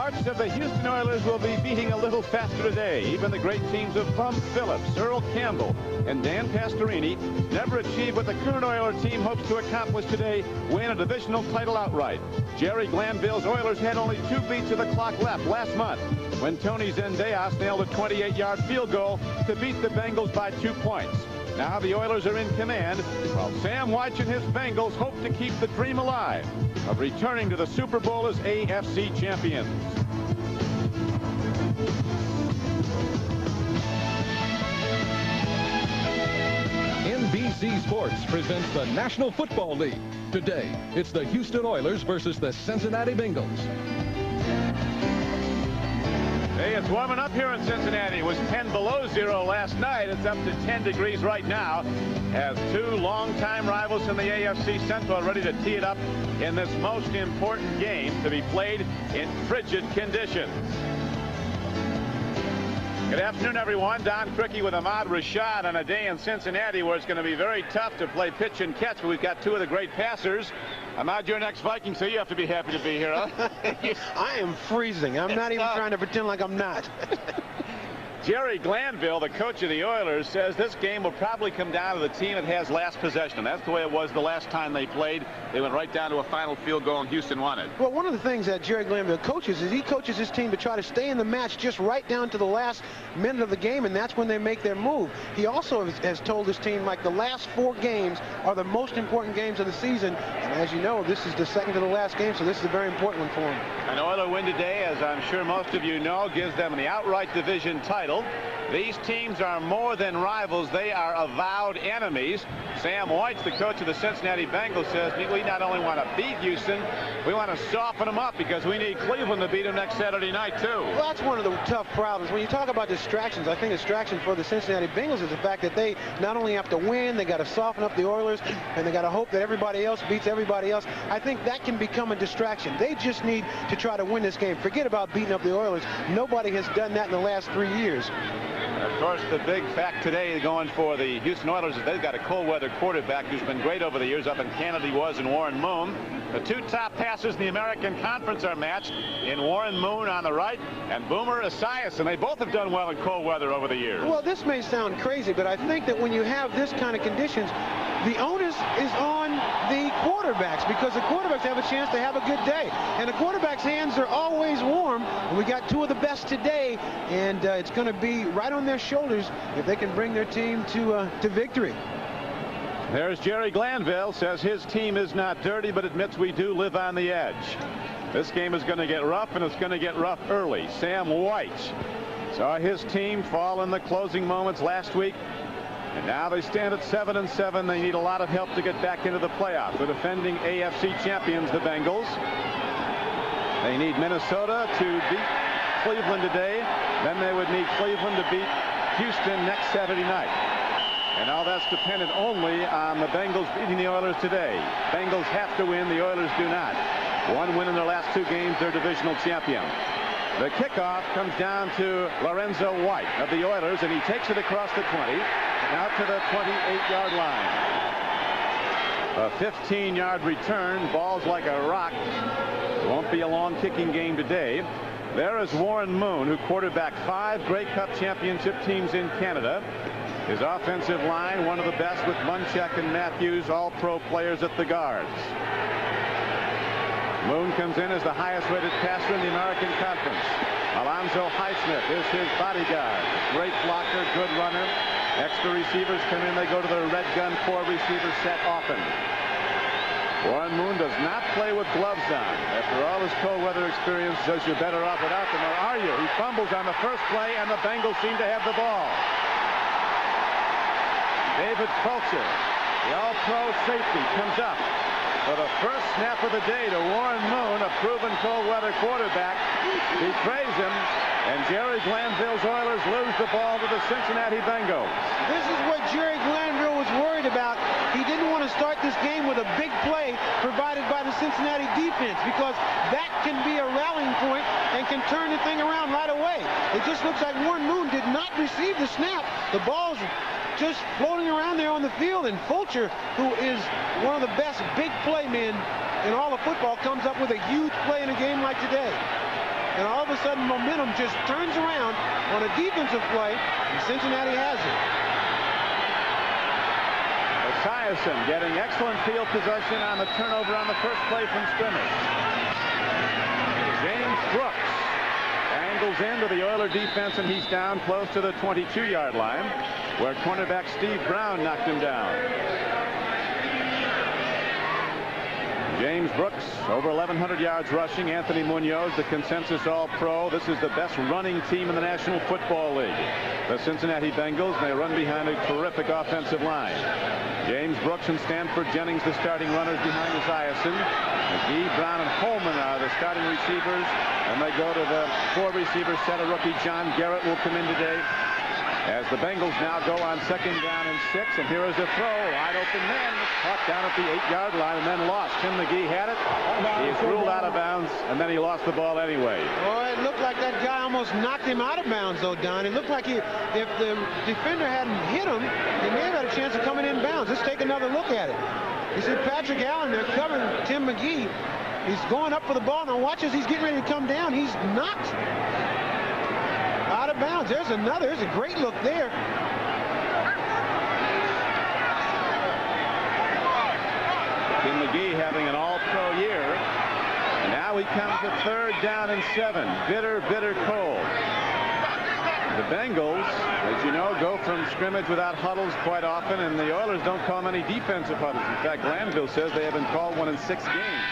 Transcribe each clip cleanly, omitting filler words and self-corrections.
hearts of the Houston Oilers will be beating a little faster today. Even the great teams of Bum Phillips, Earl Campbell, and Dan Pastorini never achieved what the current Oiler team hopes to accomplish today, win a divisional title outright. Jerry Glanville's Oilers had only 2 beats of the clock left last month when Tony Zendejas nailed a 28-yard field goal to beat the Bengals by 2 points. Now the Oilers are in command, while Sam Wysche and his Bengals hope to keep the dream alive of returning to the Super Bowl as AFC champions. NBC Sports presents the National Football League. Today, it's the Houston Oilers versus the Cincinnati Bengals. Hey, it's warming up here in Cincinnati. It was 10 below zero last night. It's up to 10 degrees right now as two longtime rivals in the AFC Central are ready to tee it up in this most important game to be played in frigid conditions. Good afternoon, everyone. Don Criqui with Ahmad Rashad on a day in Cincinnati where it's going to be very tough to play pitch and catch, but we've got two of the great passers. Ahmad, you're next Viking, so you have to be happy to be here, huh? I am freezing. I'm not even trying to pretend like I'm not. Jerry Glanville, the coach of the Oilers, says this game will probably come down to the team that has last possession. And that's the way it was the last time they played. They went right down to a final field goal and Houston won it. Well, one of the things that Jerry Glanville coaches is he coaches his team to try to stay in the match just right down to the last minute of the game, and that's when they make their move. He also has told his team, like, the last 4 games are the most important games of the season. And as you know, this is the second to the last game, so this is a very important one for him. An Oiler win today, as I'm sure most of you know, gives them the outright division title. These teams are more than rivals. They are avowed enemies. Sam Wysche, the coach of the Cincinnati Bengals, says we not only want to beat Houston, we want to soften them up because we need Cleveland to beat them next Saturday night, too. Well, that's one of the tough problems. When you talk about distractions, I think distraction for the Cincinnati Bengals is the fact that they not only have to win, they got to soften up the Oilers, and they got to hope that everybody else beats everybody else. I think that can become a distraction. They just need to try to win this game. Forget about beating up the Oilers. Nobody has done that in the last 3 years. Of course, the big fact today going for the Houston Oilers is they've got a cold-weather quarterback who's been great over the years. Up in Canada, he was in Warren Moon. The 2 top passers in the American Conference are matched in Warren Moon on the right and Boomer Esiason. And they both have done well in cold weather over the years. Well, this may sound crazy, but I think that when you have this kind of conditions, the onus is on the quarterbacks because the quarterbacks have a chance to have a good day. And the quarterback's hands are always warm. And we got 2 of the best today, and it's going to be right on their shoulders if they can bring their team to victory. There's Jerry Glanville, says his team is not dirty, but admits we do live on the edge. This game is going to get rough, and it's going to get rough early. Sam Wysche saw his team fall in the closing moments last week, and now they stand at 7-7. They need a lot of help to get back into the playoffs. The defending AFC champions, the Bengals. They need Minnesota to beat Cleveland today. Then they would need Cleveland to beat Houston next Saturday night. And all that's dependent only on the Bengals beating the Oilers today. Bengals have to win. The Oilers do not. 1 win in their last 2 games. They're divisional champion. The kickoff comes down to Lorenzo White of the Oilers, and he takes it across the 20 and out to the 28-yard line. A 15-yard return. Ball's like a rock. It won't be a long kicking game today. There is Warren Moon, who quarterbacked 5 Grey Cup championship teams in Canada. His offensive line, one of the best with Munchak and Matthews, all pro players at the guards. Moon comes in as the highest-rated passer in the American Conference. Alonzo Highsmith is his bodyguard. Great blocker, good runner. Extra receivers come in. They go to the red gun 4 receiver set often. Warren Moon does not play with gloves on. After all his cold weather experience, says you're better off without them, or are you? He fumbles on the first play, and the Bengals seem to have the ball. David Fulcher, the all-pro safety, comes up for the first snap of the day to Warren Moon, a proven cold weather quarterback. Betrays him, and Jerry Glanville's Oilers lose the ball to the Cincinnati Bengals. This is what Jerry Glanville was worried about. He didn't want to start this game with a big play provided by the Cincinnati defense because that can be a rallying point and can turn the thing around right away. It just looks like Warren Moon did not receive the snap. The ball's just floating around there on the field, and Fulcher, who is one of the best big play men in all of football, comes up with a huge play in a game like today. and all of a sudden momentum just turns around on a defensive play, and Cincinnati has it. Esiason getting excellent field possession on the turnover on the first play from scrimmage. James Brooks angles into the Oiler defense, and he's down close to the 22-yard line, where cornerback Steve Brown knocked him down. James Brooks, over 1,100 yards rushing. Anthony Munoz, the consensus All-Pro. This is the best running team in the National Football League. The Cincinnati Bengals, they run behind a terrific offensive line. James Brooks and Stanford Jennings, the starting runners behind Esiason. McGee, Brown, and Holman are the starting receivers. And they go to the 4-receiver set. A rookie, John Garrett, will come in today. As the Bengals now go on 2nd down and 6, and here is a throw, wide open man, caught down at the 8-yard line and then lost. Tim McGee had it. He is ruled out of bounds, and then he lost the ball anyway. Oh, it looked like that guy almost knocked him out of bounds, though, Don. It looked like if the defender hadn't hit him, he may have had a chance of coming in bounds. Let's take another look at it. You see Patrick Allen there covering Tim McGee. He's going up for the ball. Now watch as he's getting ready to come down. He's knocked out of bounds. There's another. There's a great look there. Tim McGee having an all-pro year. And now he comes to 3rd down and 7. Bitter, bitter cold. The Bengals, as you know, go from scrimmage without huddles quite often, and the Oilers don't call many defensive huddles. In fact, Glanville says they haven't called one in 6 games.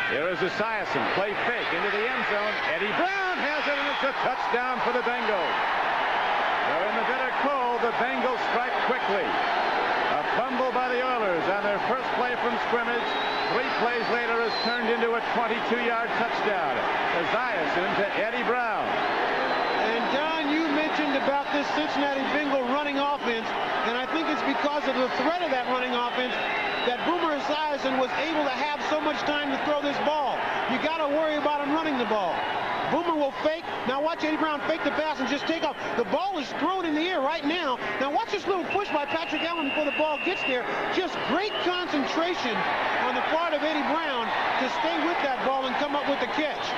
Here is Esiason, play fake into the end zone. Eddie Brown has it, and it's a touchdown for the Bengals. So in the bitter cold, the Bengals strike quickly. A fumble by the Oilers on their first play from scrimmage. 3 plays later is turned into a 22-yard touchdown. Esiason to Eddie Brown. And Don, you mentioned about this Cincinnati Bengal running offense, and I think it's because of the threat of that running offense that Boomer Esiason was able to have so much time to throw this ball. You got to worry about him running the ball. Boomer will fake. Now watch Eddie Brown fake the pass and just take off. The ball is thrown in the air right now. Now watch this little push by Patrick Allen before the ball gets there. Just great concentration on the part of Eddie Brown to stay with that ball and come up with the catch.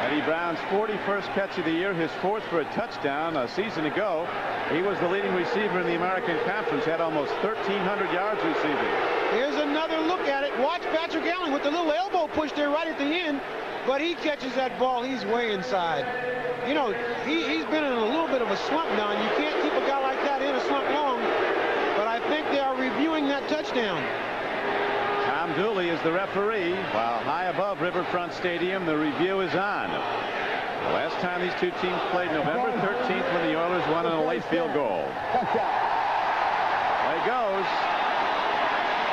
Eddie Brown's 41st catch of the year, his 4th for a touchdown. A season ago, he was the leading receiver in the American Conference, had almost 1,300 yards receiving. Here's another look at it. Watch Patrick Allen with the little elbow push there right at the end, but he catches that ball. He's way inside. You know, he's been in a little bit of a slump now, and you can't keep a guy like that in a slump long, but I think they are reviewing that touchdown. Tom Dooley is the referee, while high above Riverfront Stadium, the review is on. The last time these two teams played, November 13th, when the Oilers won on a late field goal. There he goes.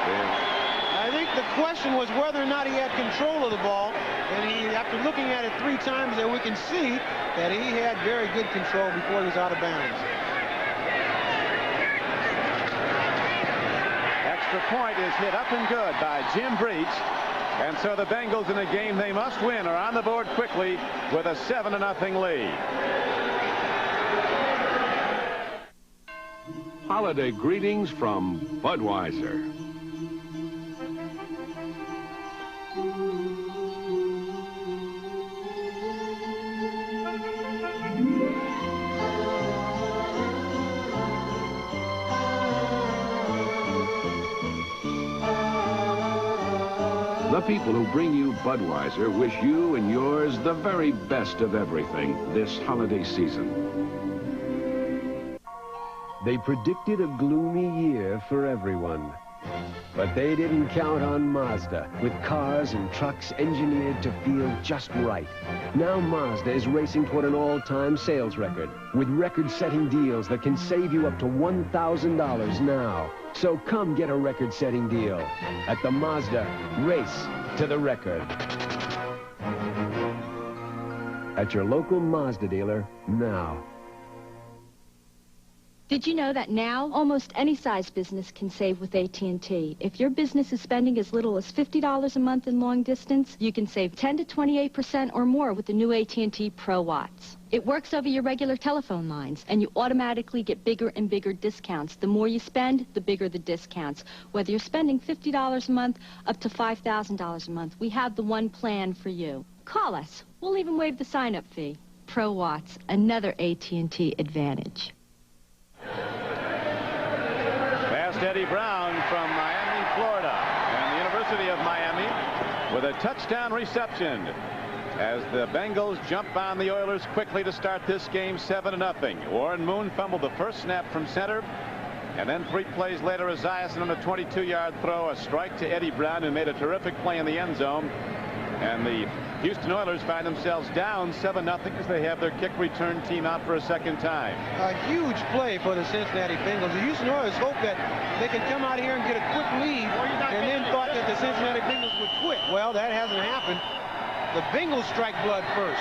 I think the question was whether or not he had control of the ball, and after looking at it 3 times there, we can see that he had very good control before he was out of bounds. Extra point is hit up and good by Jim Breach. And so the Bengals, in a game they must win, are on the board quickly with a 7-0 lead. Holiday greetings from Budweiser. The people who bring you Budweiser wish you and yours the very best of everything this holiday season. They predicted a gloomy year for everyone. But they didn't count on Mazda, with cars and trucks engineered to feel just right. Now Mazda is racing toward an all-time sales record, with record-setting deals that can save you up to $1,000 now. So come get a record-setting deal at the Mazda Race to the Record. At your local Mazda dealer now. Did you know that now almost any size business can save with AT&T? If your business is spending as little as $50 a month in long distance, you can save 10 to 28% or more with the new AT&T Pro Watts. It works over your regular telephone lines, and you automatically get bigger and bigger discounts. The more you spend, the bigger the discounts. Whether you're spending $50 a month up to $5,000 a month, we have the one plan for you. Call us. We'll even waive the sign-up fee. Pro Watts, another AT&T advantage. Past Eddie Brown from Miami, Florida, and the University of Miami with a touchdown reception as the Bengals jump on the Oilers quickly to start this game 7-0. Warren Moon fumbled the first snap from center, and then 3 plays later, Esiason on a 22-yard throw, a strike to Eddie Brown, who made a terrific play in the end zone. And the Houston Oilers find themselves down 7-0 as they have their kick return team out for a second time. A huge play for the Cincinnati Bengals. The Houston Oilers hope that they can come out here and get a quick lead, and then thought that the Cincinnati Bengals would quit. Well, that hasn't happened. The Bengals strike blood first.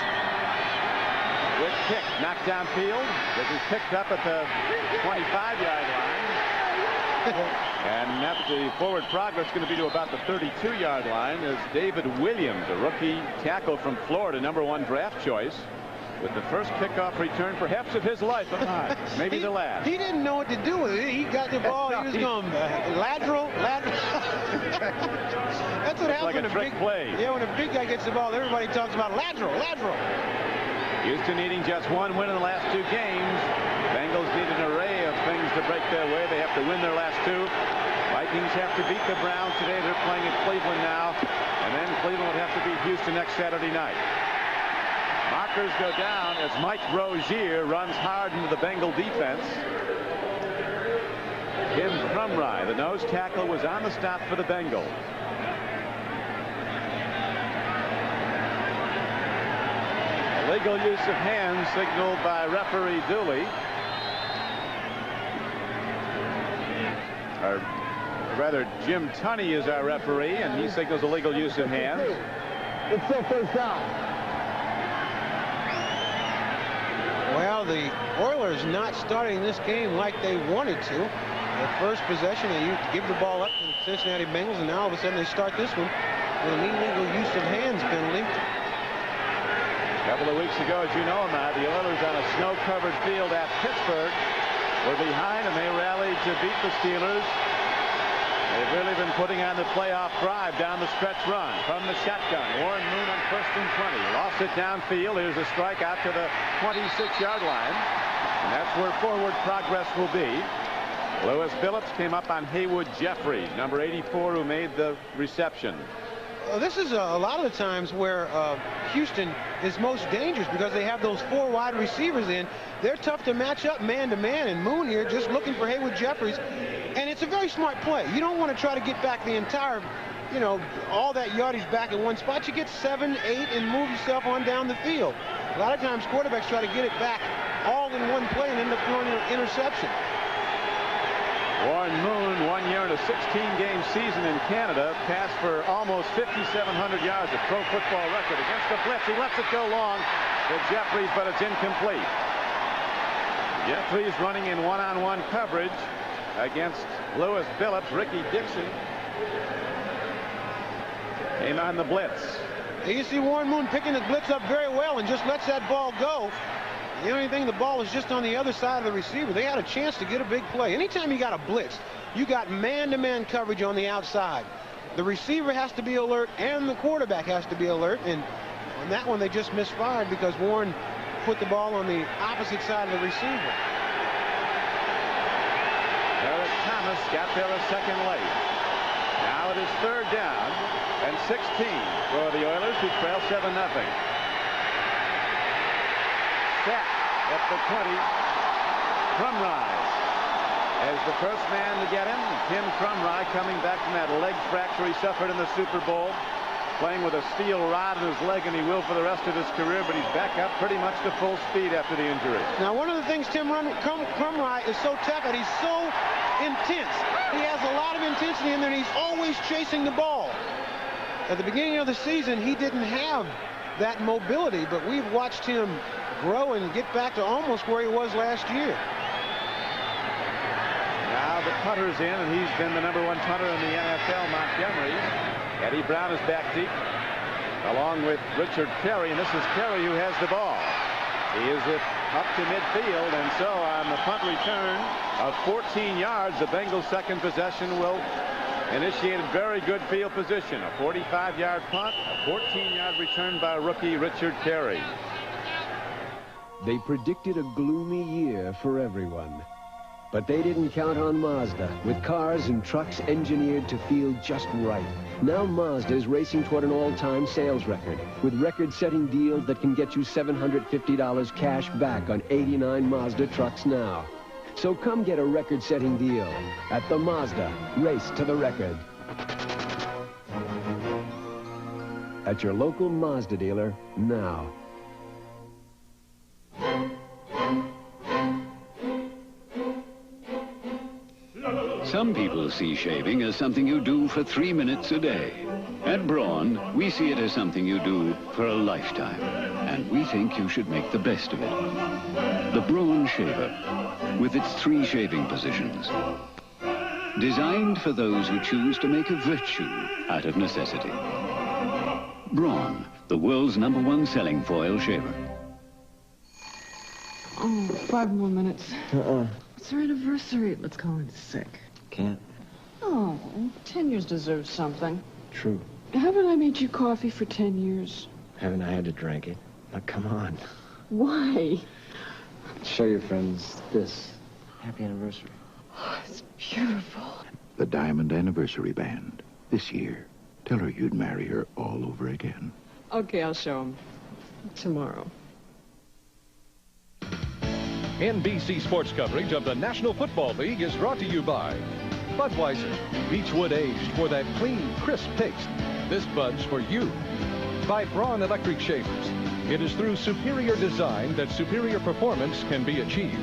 Good kick, knocked downfield. This is picked up at the 25-yard line. And the forward progress is going to be to about the 32-yard line as David Williams, a rookie tackle from Florida, #1 draft choice, with the first kickoff return perhaps of his life, maybe the last. He didn't know what to do with it. He got the ball. He was going lateral. That's what happens like a trick play. Yeah, when a big guy gets the ball, everybody talks about lateral. Houston needing just 1 win in the last 2 games. Bengals need an array of things to break their way. They have to win their last 2. Vikings have to beat the Browns today. They're playing at Cleveland now. And then Cleveland would have to beat Houston next Saturday night. Markers go down as Mike Rozier runs hard into the Bengal defense. Tim Crumry, the nose tackle, was on the stop for the Bengals. Illegal use of hands signaled by referee Dooley. Or rather, Jim Tunney is our referee, and he signals illegal use of hands. It's their first down. Well, the Oilers not starting this game like they wanted to. Their first possession, they give the ball up to the Cincinnati Bengals, and now all of a sudden they start this one with an illegal use of hands penalty. A couple of weeks ago, as you know, Matt, the Oilers on a snow-covered field at Pittsburgh were behind, and they rallied to beat the Steelers. They've really been putting on the playoff drive down the stretch run from the shotgun. Warren Moon on 1st and 20. Lost it downfield. Here's a strike out to the 26-yard line. And that's where forward progress will be. Lewis Phillips came up on Haywood Jeffries, number 84, who made the reception. This is a lot of the times where Houston is most dangerous because they have those 4 wide receivers in. They're tough to match up man-to-man, and Moon here just looking for Haywood Jeffries. And it's a very smart play. You don't want to try to get back the entire, all that yardage back in one spot. You get 7, 8, and move yourself on down the field. A lot of times quarterbacks try to get it back all in one play and end up throwing an interception. Warren Moon, 1 year and a 16-game season in Canada, passed for almost 5,700 yards, a pro football record. Against the blitz, he lets it go long to Jeffries, but it's incomplete. Jeffries running in one-on-one coverage against Lewis Phillips. Ricky Dixon came on the blitz. You see Warren Moon picking the blitz up very well and just lets that ball go. The only thing, the ball is just on the other side of the receiver. They had a chance to get a big play. Anytime you got a blitz, you got man-to-man coverage on the outside. The receiver has to be alert and the quarterback has to be alert. And on that one, they just misfired because Warren put the ball on the opposite side of the receiver. Eric Thomas got there a second late. Now it is 3rd down and 16 for the Oilers, who trail 7-0. At the 20, Crumry as the first man to get him. Tim Crumry coming back from that leg fracture he suffered in the Super Bowl, playing with a steel rod in his leg, and he will for the rest of his career, but he's back up pretty much to full speed after the injury. Now, one of the things Crumry is so tough at, he's so intense. He has a lot of intensity in there, and he's always chasing the ball. At the beginning of the season, he didn't have that mobility, but we've watched him grow and get back to almost where he was last year. Now the punter's in, and he's been the #1 punter in the NFL, Montgomery. Eddie Brown is back deep, along with Richard Perry, and this is Perry who has the ball. He is up to midfield, and so on the punt return of 14 yards, the Bengals' second possession will initiated very good field position. A 45-yard punt, a 14-yard return by rookie Richard Carey. They predicted a gloomy year for everyone. But they didn't count on Mazda, with cars and trucks engineered to feel just right. Now Mazda is racing toward an all-time sales record, with record-setting deals that can get you $750 cash back on 89 Mazda trucks now. So come get a record-setting deal at the Mazda Race to the Record. At your local Mazda dealer now. Some people see shaving as something you do for 3 minutes a day. At Braun, we see it as something you do for a lifetime. And we think you should make the best of it. The Braun Shaver, with its 3 shaving positions. Designed for those who choose to make a virtue out of necessity. Braun, the world's #1 selling foil shaver. Oh, 5 more minutes. It's our anniversary. Let's call in sick. Can't. Oh, 10 years deserves something. True. Haven't I made you coffee for 10 years? Haven't I had to drink it? Now, come on. Why? Show your friends this. Happy anniversary. Oh, it's beautiful. The Diamond Anniversary Band. This year. Tell her you'd marry her all over again. Okay, I'll show him. Tomorrow. NBC Sports coverage of the National Football League is brought to you by Budweiser, Beechwood aged for that clean, crisp taste. This Bud's for you. By Braun Electric Shavers. It is through superior design that superior performance can be achieved.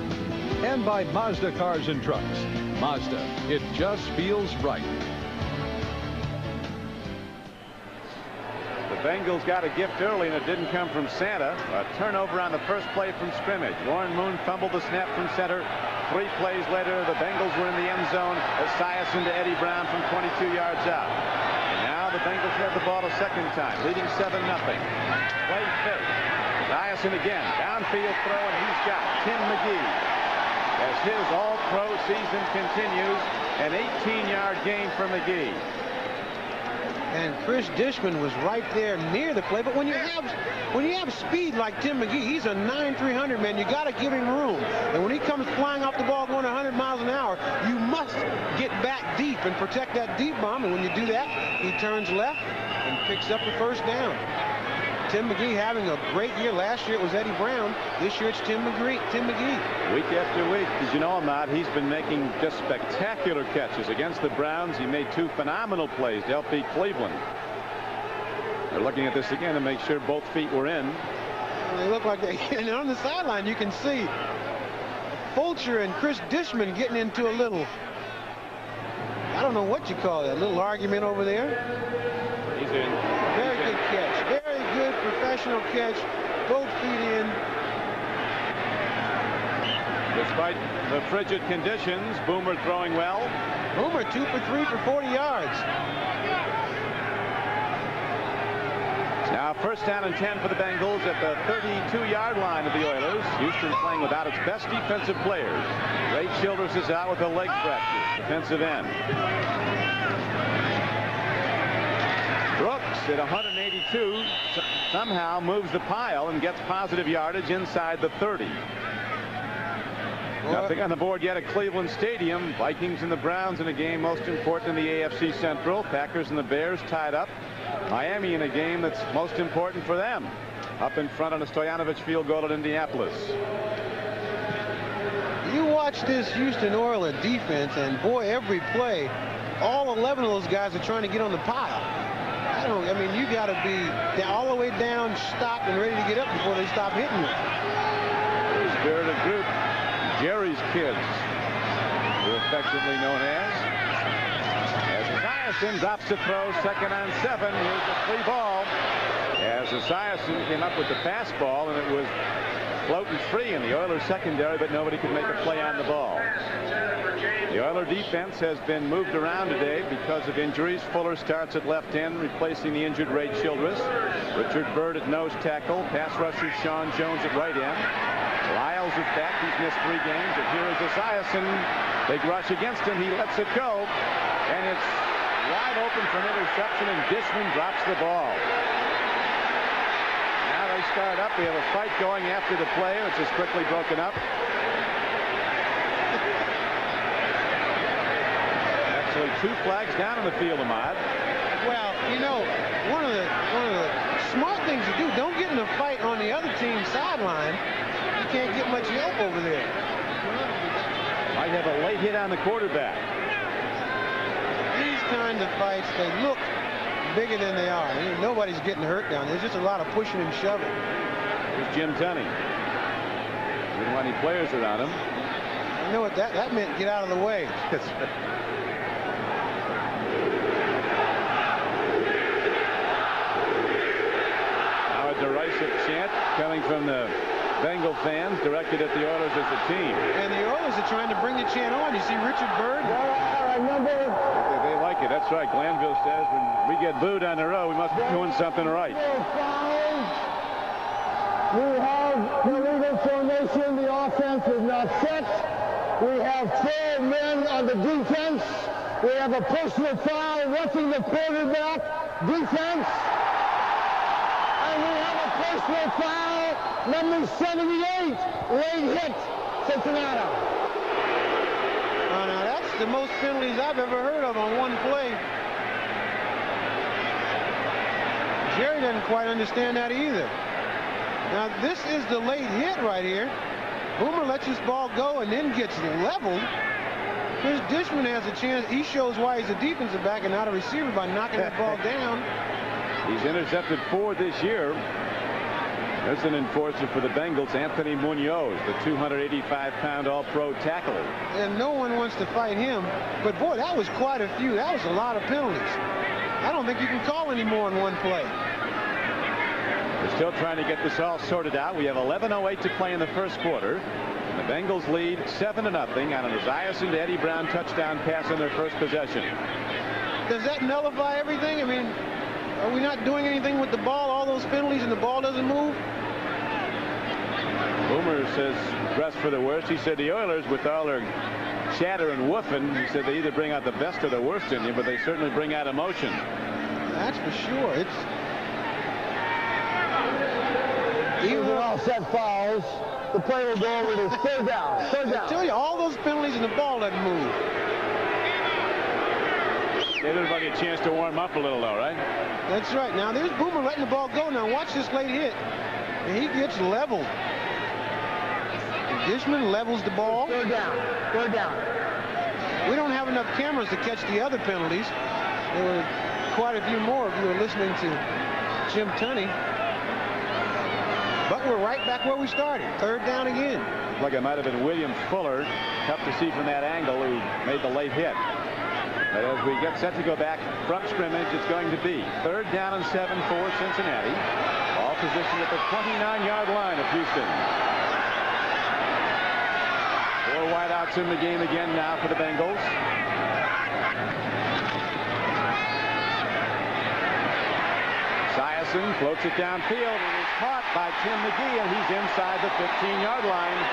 And by Mazda Cars and Trucks. Mazda, it just feels right. The Bengals got a gift early, and it didn't come from Santa. A turnover on the first play from scrimmage. Warren Moon fumbled the snap from center. 3 plays later, the Bengals were in the end zone. Esiason to Eddie Brown from 22 yards out. And now the Bengals have the ball a second time, leading 7-0. Play fake. Esiason again. Downfield throw, and he's got Tim McGee. As his all-pro season continues, an 18-yard gain for McGee. And Chris Dishman was right there near the play. But when you have speed like Tim McGee, he's a 9-300 man. You got to give him room. And when he comes flying off the ball going 100 miles an hour, you must get back deep and protect that deep bomb. And when you do that, he turns left and picks up the first down. Tim McGee having a great year. Last year it was Eddie Brown. This year it's Tim McGee. Week after week, as you know, Ahmad, he's been making just spectacular catches. Against the Browns, he made 2 phenomenal plays to help beat Cleveland. They're looking at this again to make sure both feet were in. They look like they, and on the sideline you can see Fulcher and Chris Dishman getting into a little, I don't know what you call it, a little argument over there. He's in. Very good catch. Very good professional catch. Both feet in. Despite the frigid conditions, Boomer throwing well. Boomer 2 for 3 for 40 yards. Now first down and 10 for the Bengals at the 32-yard line of the Oilers. Houston playing without its best defensive players. Ray Childress is out with a leg fracture, defensive end. Brooks at 182 somehow moves the pile and gets positive yardage inside the 30. Nothing on the board yet at Cleveland Stadium. Vikings and the Browns in a game most important in the AFC Central. Packers and the Bears tied up. Miami in a game that's most important for them. Up in front on a Stoyanovich field goal at Indianapolis. You watch this Houston Oilers defense, and boy, every play, all 11 of those guys are trying to get on the pile. I mean, you got to be all the way down, stopped, and ready to get up before they stop hitting you. The spirit of group. Jerry's kids, they're affectionately known as Esiason drops to throw, 2nd and 7. Here's the free ball. As Esiason came up with the fastball, and it was floating free in the Oilers secondary, but nobody could make a play on the ball. The Oilers defense has been moved around today because of injuries. Fuller starts at left end, replacing the injured Ray Childress. Richard Byrd at nose tackle. Pass rusher Sean Jones at right end. Lyles is back. He's missed 3 games. And here is Esiason. Big rush against him. He lets it go. And it's Wide open for an interception, and Dishman drops the ball. Now they start up. We have a fight going after the play, which is quickly broken up. Actually, 2 flags down on the field, Ahmad. Well, you know, one of the smart things to do, don't get in a fight on the other team's sideline. You can't get much help over there. Might have a late hit on the quarterback. These kind of fights, they look bigger than they are. Nobody's getting hurt down there. There's just a lot of pushing and shoving. Here's Jim Tunney. Didn't want any players around him. You know what that meant? Get out of the way. Now a derisive chant coming from the Bengal fans directed at the Oilers as a team. And the Oilers are trying to bring the chant on. You see Richard Bird? They like it. That's right. Glanville says when we get booed on the road, we must be doing something right. We have illegal formation. The offense is not set. We have 4 men on the defense. We have a personal foul roughing the quarterback defense. And we have a personal foul, number 78, late hit, Cincinnati. Now that's the most penalties I've ever heard of on one play. Jerry doesn't quite understand that either. Now this is the late hit right here. Boomer lets this ball go and then gets leveled. Chris Dishman has a chance. He shows why he's a defensive back and not a receiver by knocking that ball down. He's intercepted 4 this year. There's an enforcer for the Bengals, Anthony Munoz, the 285-pound all-pro tackler. And no one wants to fight him. But, boy, that was quite a few. That was a lot of penalties. I don't think you can call any more in one play. We're still trying to get this all sorted out. We have 11:08 to play in the first quarter. And the Bengals lead 7-0 on an Esiason to Eddie Brown touchdown pass on their first possession. Does that nullify everything? I mean, are we not doing anything with the ball? All those penalties and the ball doesn't move? Boomer says dress for the worst. He said the Oilers, with all their chatter and woofing, he said they either bring out the best or the worst in you, but they certainly bring out emotion. That's for sure. It's Even all set fouls, the play will go over to 3rd down. 3rd down. I tell you, all those penalties and the ball doesn't move. Gave everybody a chance to warm up a little, though, right? That's right. Now there's Boomer letting the ball go. Now watch this late hit. And he gets leveled. Dishman levels the ball. 3rd down. 3rd down. We don't have enough cameras to catch the other penalties. There were quite a few more if you were listening to Jim Tunney. But we're right back where we started. 3rd down again. Like it might have been William Fuller. Tough to see from that angle who made the late hit. But as we get set to go back from scrimmage, it's going to be 3rd down and 7 for Cincinnati. All positioned at the 29-yard line of Houston. 4 wideouts in the game again now for the Bengals. Esiason floats it downfield and is caught by Tim McGee, and he's inside the 15-yard line.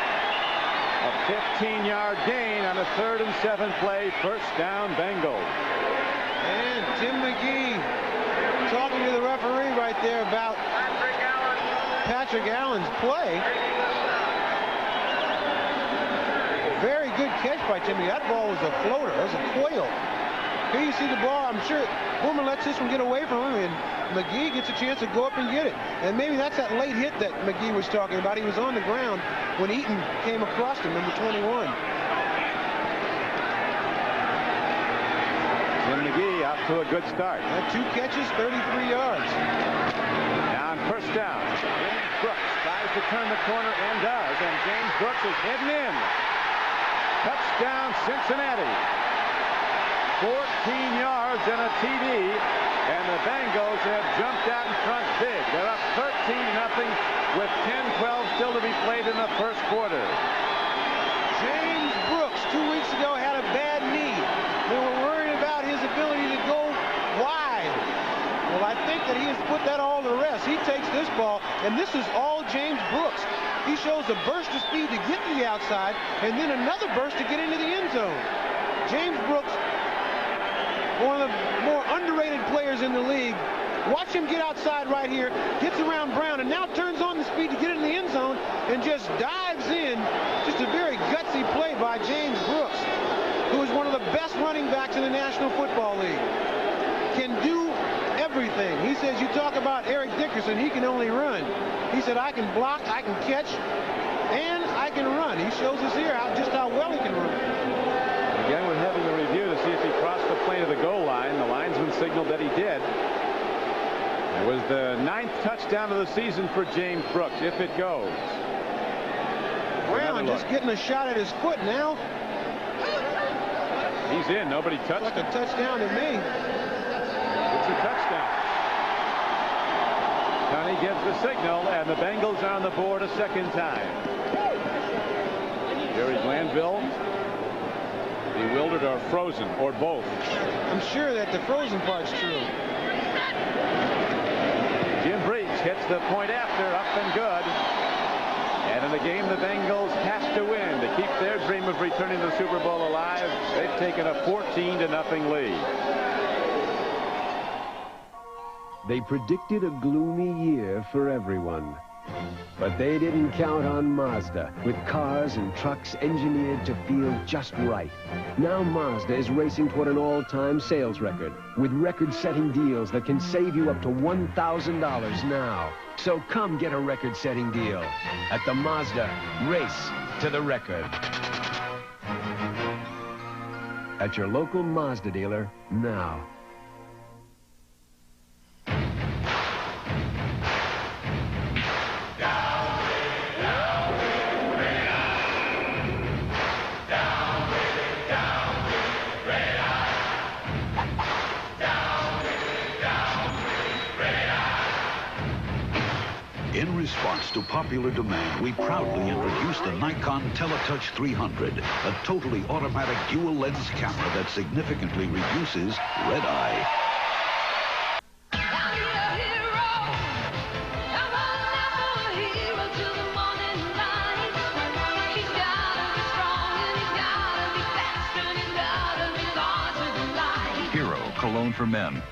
A 15-yard gain on a 3rd and 7 play. First down, Bengals. And Tim McGee talking to the referee right there about Patrick Allen's play. Very good catch by Tim McGee. That ball was a floater. It was a quail. Here you see the ball. I'm sure Boomer lets this one get away from him, and McGee gets a chance to go up and get it. And maybe that's that late hit that McGee was talking about. He was on the ground when Eaton came across him, number 21. Tim McGee out to a good start. 2 catches, 33 yards. Now on first down, James Brooks tries to turn the corner and does, and James Brooks is hidden in. Touchdown, Cincinnati. 14 yards and a TD, and the Bengals have jumped out in front big. They're up 13-0 with 10-12 still to be played in the first quarter. James Brooks 2 weeks ago had a bad knee. They were worried about his ability to go wide. Well, I think that he has put that all to rest. He takes this ball, and this is all James Brooks. He shows a burst of speed to get to the outside, and then another burst to get into the end zone. James Brooks one of the more underrated players in the league. Watch him get outside right here, gets around Brown, and now turns on the speed to get it in the end zone and just dives in. Just a very gutsy play by James Brooks, who is one of the best running backs in the National Football League. Can do everything. He says, you talk about Eric Dickerson, he can only run. He said, I can block, I can catch, and I can run. He shows us here just how well he can run. Again, we're having a review to see if he crossed the plane of the goal line. The linesman signaled that he did. It was the 9th touchdown of the season for James Brooks, if it goes. Brown just getting a shot at his foot now. He's in. Nobody touched him. Like a touchdown to me. It's a touchdown. Connie gives the signal, and the Bengals are on the board a second time. Jerry Glanville, bewildered or frozen, or both. I'm sure that the frozen part's true. Jim Breach hits the point after, up and good. And in the game the Bengals have to win to keep their dream of returning to the Super Bowl alive. They've taken a 14-0 lead. They predicted a gloomy year for everyone. But they didn't count on Mazda, with cars and trucks engineered to feel just right. Now Mazda is racing toward an all-time sales record, with record-setting deals that can save you up to $1,000 now. So come get a record-setting deal at the Mazda Race to the Record. At your local Mazda dealer now. In response to popular demand, we proudly introduced the Nikon Teletouch 300, a totally automatic dual-lens camera that significantly reduces red eye. Hero cologne for men.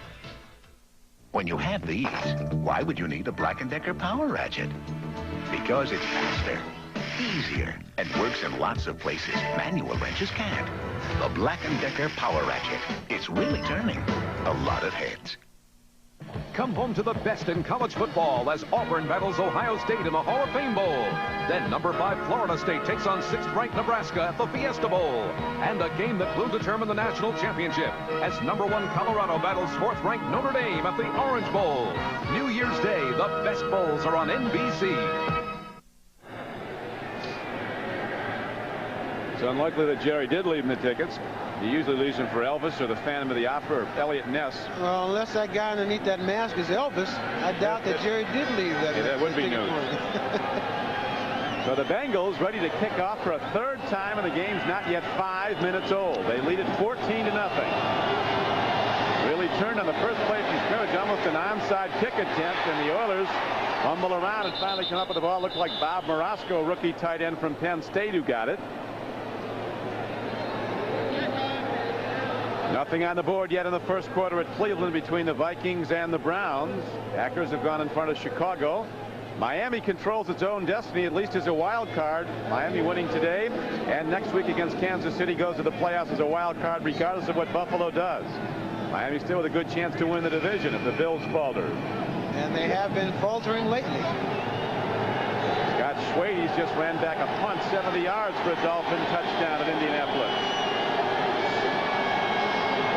When you have these, why would you need a Black & Decker power ratchet? Because it's faster, easier, and works in lots of places manual wrenches can't. The Black & Decker power ratchet. It's really turning a lot of heads. Come home to the best in college football as Auburn battles Ohio State in the Hall of Fame Bowl. Then number 5 Florida State takes on 6th-ranked Nebraska at the Fiesta Bowl. And a game that will determine the national championship as number 1 Colorado battles 4th-ranked Notre Dame at the Orange Bowl. New Year's Day, the best bowls are on NBC. It's unlikely that Jerry did leave him the tickets. He usually leaves them for Elvis or the Phantom of the Opera or Elliot Ness. Well, unless that guy underneath that mask is Elvis, I doubt that Jerry did leave that. Yeah, that would be news. So the Bengals ready to kick off for a 3rd time, and the game's not yet 5 minutes old. They lead it 14-0. Really turned on the first play from scrimmage, almost an onside kick attempt, and the Oilers fumble around and finally come up with the ball. Looked like Bob Morosco, rookie tight end from Penn State, who got it. Nothing on the board yet in the first quarter at Cleveland between the Vikings and the Browns. Packers have gone in front of Chicago. Miami controls its own destiny, at least as a wild card. Miami winning today, and next week against Kansas City goes to the playoffs as a wild card regardless of what Buffalo does. Miami still with a good chance to win the division if the Bills falter. And they have been faltering lately. Scott Schwade's just ran back a punt 70 yards for a Dolphin touchdown at Indianapolis.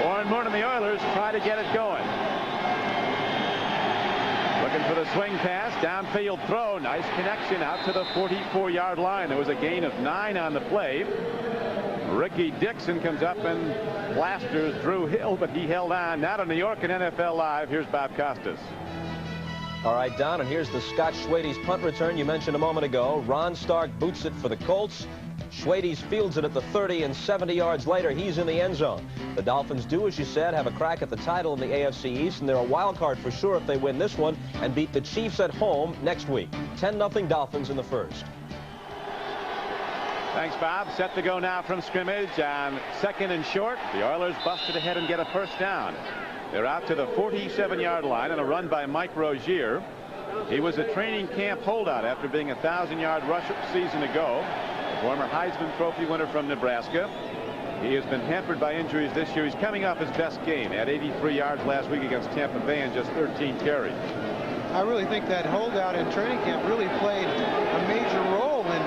Warren Moon and the Oilers try to get it going. Looking for the swing pass, downfield throw, nice connection out to the 44-yard line. There was a gain of 9 on the play. Ricky Dixon comes up and blasters Drew Hill, but he held on. Now to New York and NFL Live. Here's Bob Costas. All right, Don, and here's the Scott Schwade's punt return you mentioned a moment ago. Ron Stark boots it for the Colts. Schwade's fields it at the 30, and 70 yards later, he's in the end zone. The Dolphins do, as you said, have a crack at the title in the AFC East, and they're a wild card for sure if they win this one and beat the Chiefs at home next week. 10-0 Dolphins in the first. Thanks, Bob. Set to go now from scrimmage on 2nd and short. The Oilers busted ahead and get a first down. They're out to the 47-yard line on a run by Mike Rozier. He was a training camp holdout after being a 1,000-yard rusher a season ago. A former Heisman Trophy winner from Nebraska. He has been hampered by injuries this year. He's coming off his best game at 83 yards last week against Tampa Bay and just 13 carries. I really think that holdout in training camp really played a major role in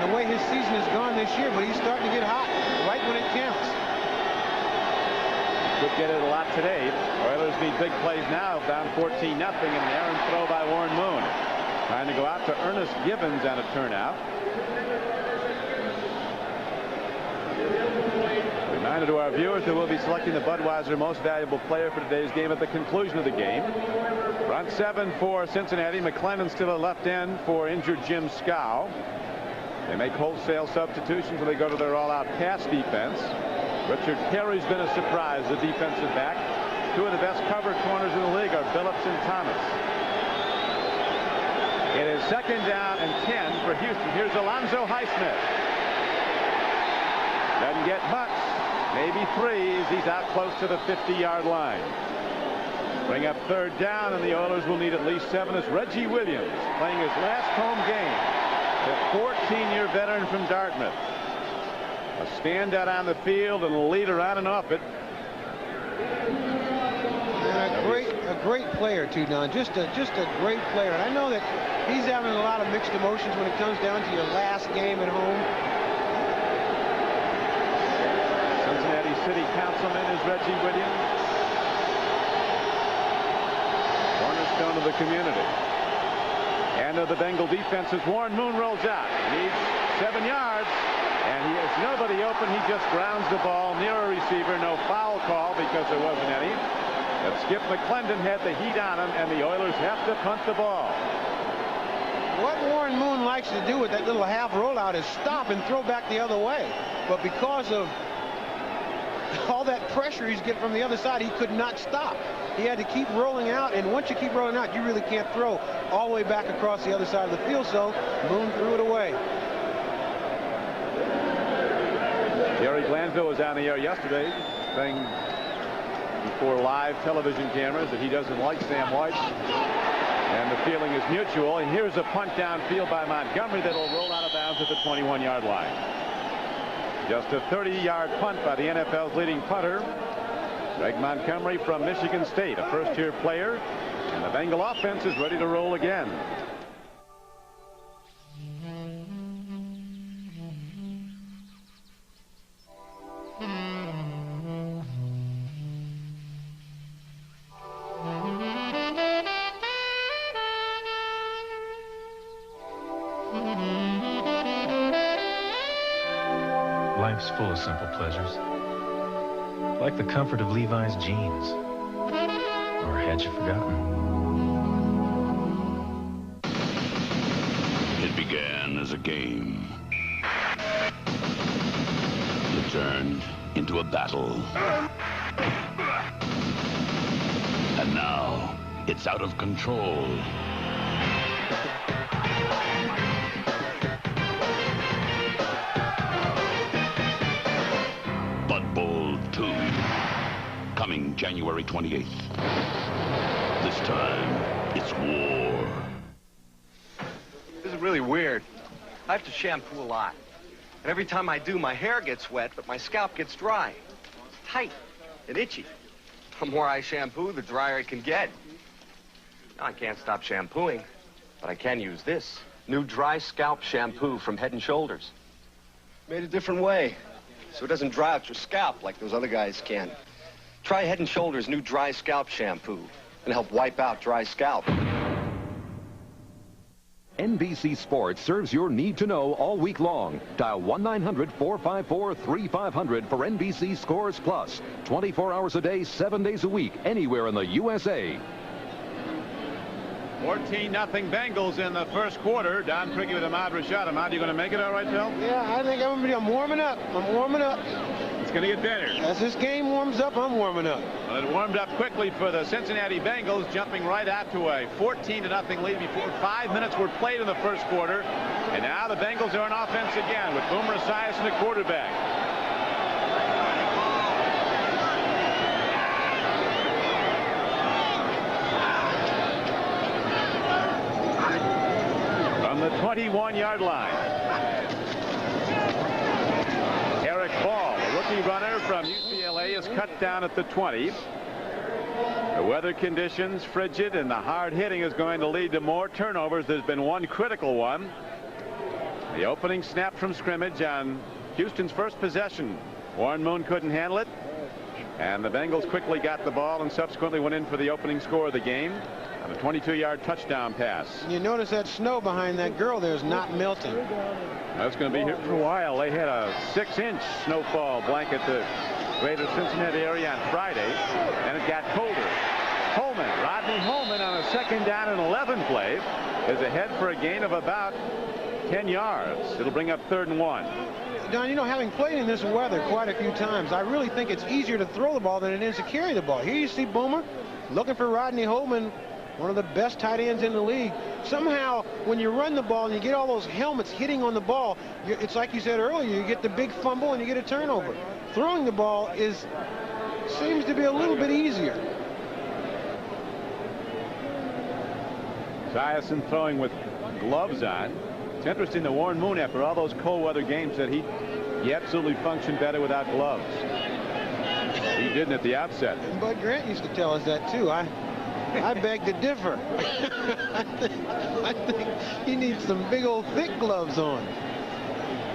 the way his season has gone this year, but he's starting to get hot right when it counts. Could get it a lot today. Oilers need big plays now, down 14-0, and an errant throw by Warren Moon. Trying to go out to Ernest Gibbons on a turnout. Reminder to our viewers that we'll be selecting the Budweiser most valuable player for today's game at the conclusion of the game. Front 7 for Cincinnati. McLennan still at left end for injured Jim Scow. They make wholesale substitutions when they go to their all-out pass defense. Richard Carey's been a surprise, the defensive back. Two of the best cover corners in the league are Phillips and Thomas. It is 2nd down and 10 for Houston. Here's Alonzo Highsmith. Doesn't get much. Maybe 3 as he's out close to the 50-yard line. Bring up 3rd down, and the Oilers will need at least 7 as Reggie Williams playing his last home game. The 14-year veteran from Dartmouth. A standout on the field and a leader on and off it. And a great player too, Don. Just a great player. And I know that he's having a lot of mixed emotions when it comes down to your last game at home. Cincinnati City Councilman is Reggie Williams. Cornerstone of the community. And of the Bengal defense as Warren Moon rolls out. Needs 7 yards. And he has nobody open. He just grounds the ball near a receiver. No foul call because there wasn't any. But Skip McClendon had the heat on him, and the Oilers have to punt the ball. What Warren Moon likes to do with that little half rollout is stop and throw back the other way. But because of all that pressure he's getting from the other side, he could not stop. He had to keep rolling out, and once you keep rolling out, you really can't throw all the way back across the other side of the field, so Moon threw it away. Jerry Glanville was on the air yesterday saying before live television cameras that he doesn't like Sam Wysche, and the feeling is mutual. And here's a punt downfield by Montgomery that'll roll out of bounds at the 21-yard line. Just a 30-yard punt by the NFL's leading punter, Greg Montgomery from Michigan State, a first-year player, and the Bengal offense is ready to roll again. Life's full of simple pleasures, like the comfort of Levi's jeans. Or had you forgotten? It began as a game. It turned into a battle. And now, it's out of control. Coming January 28th. This time, it's war. This is really weird. I have to shampoo a lot. And every time I do, my hair gets wet, but my scalp gets dry. It's tight and itchy. The more I shampoo, the drier it can get. Now, I can't stop shampooing, but I can use this. New dry scalp shampoo from Head & Shoulders. Made a different way, so it doesn't dry out your scalp like those other guys can. Try Head & Shoulders new dry scalp shampoo and help wipe out dry scalp. NBC Sports serves your need to know all week long. Dial 1-900-454-3500 for NBC Scores Plus. 24 hours a day, 7 days a week, anywhere in the USA. 14-0 Bengals in the first quarter. Don Prigge with Ahmad Rashad. Ahmad, you going to make it all right, Phil? Yeah, I think I'm warming up. I'm warming up. It's going to get better. As this game warms up, I'm warming up. Well, it warmed up quickly for the Cincinnati Bengals, jumping right out to a 14-0 lead before 5 minutes were played in the first quarter. And now the Bengals are on offense again with Boomer Esiason at quarterback. From the 21-yard line. Eric Ball, a rookie runner from UCLA, is cut down at the 20. The weather conditions, frigid, and the hard hitting is going to lead to more turnovers. There's been one critical one. The opening snap from scrimmage on Houston's first possession. Warren Moon couldn't handle it. And the Bengals quickly got the ball and subsequently went in for the opening score of the game on a 22-yard touchdown pass. You notice that snow behind that girl there is not melting. That's going to be here for a while. They had a 6-inch snowfall blanket the greater Cincinnati area on Friday, and it got colder. Rodney Holman on a 2nd down and 11 play is ahead for a gain of about 10 yards. It'll bring up 3rd and 1. Don, you know, having played in this weather quite a few times, I really think it's easier to throw the ball than it is to carry the ball. Here you see Boomer looking for Rodney Holman, one of the best tight ends in the league. Somehow, when you run the ball and you get all those helmets hitting on the ball, it's like you said earlier, you get the big fumble and you get a turnover. Throwing the ball seems to be a little bit easier. Esiason throwing with gloves on. It's interesting that Warren Moon, after all those cold weather games, that he absolutely functioned better without gloves. He didn't at the outset. And Bud Grant used to tell us that too. I beg to differ. I think he needs some big old thick gloves on.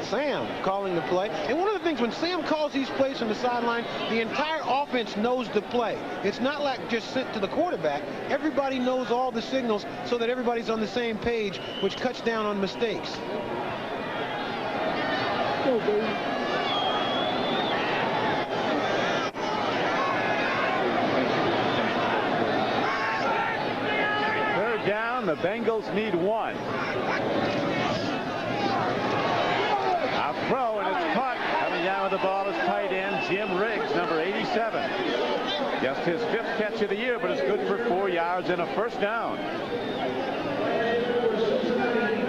Sam calling the play. And one of the things, when Sam calls these plays from the sideline, the entire offense knows the play. It's not like just sent to the quarterback. Everybody knows all the signals so that everybody's on the same page, which cuts down on mistakes. Go, baby. Third down, the Bengals need 1. Throw, and it's caught. Coming down with the ball is tight end Jim Riggs, number 87. Just his 5th catch of the year, but it's good for 4 yards and a 1st down.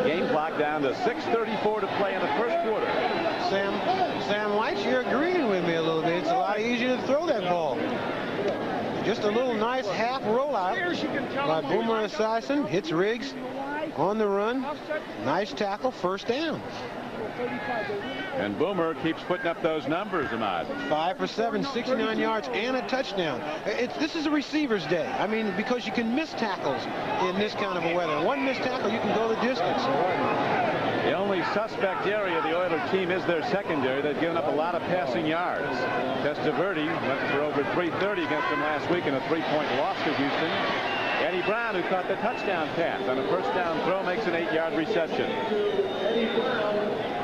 Game clock down to 6:34 to play in the 1st quarter. Sam Wysche, you're agreeing with me a little bit. It's a lot easier to throw that ball. Just a little nice half rollout by Boomer Esiason. Hits Riggs on the run. Nice tackle, 1st down. And Boomer keeps putting up those numbers, Ahmad. 5 for 7, 69 yards and a touchdown. This is a receiver's day. I mean, because you can miss tackles in this kind of a weather. One missed tackle, you can go the distance. The only suspect area of the Oilers team is their secondary. They've given up a lot of passing yards. Testaverde went for over 330 against them last week in a 3-point loss to Houston. Eddie Brown, who caught the touchdown pass on a 1st down throw, makes an 8-yard reception.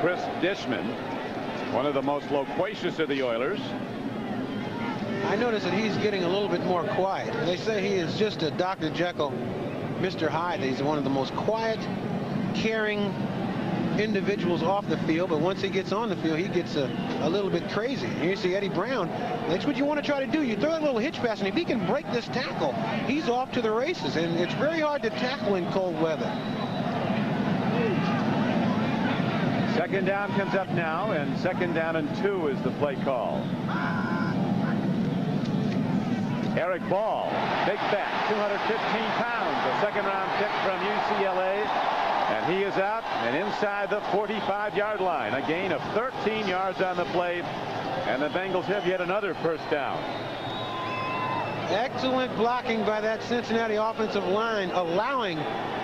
Chris Dishman, one of the most loquacious of the Oilers. I notice that he's getting a little bit more quiet. They say he is just a Dr. Jekyll, Mr. Hyde. He's one of the most quiet, caring individuals off the field, but once he gets on the field, he gets a little bit crazy. Here you see Eddie Brown. That's what you want to try to do. You throw a little hitch pass, and if he can break this tackle, he's off to the races, and it's very hard to tackle in cold weather. 2nd down comes up now, and 2nd down and 2 is the play call. Eric Ball, big back, 215 pounds, a 2nd-round pick from UCLA, and he is out and inside the 45-yard line. A gain of 13 yards on the play, and the Bengals have yet another 1st down. Excellent blocking by that Cincinnati offensive line, allowing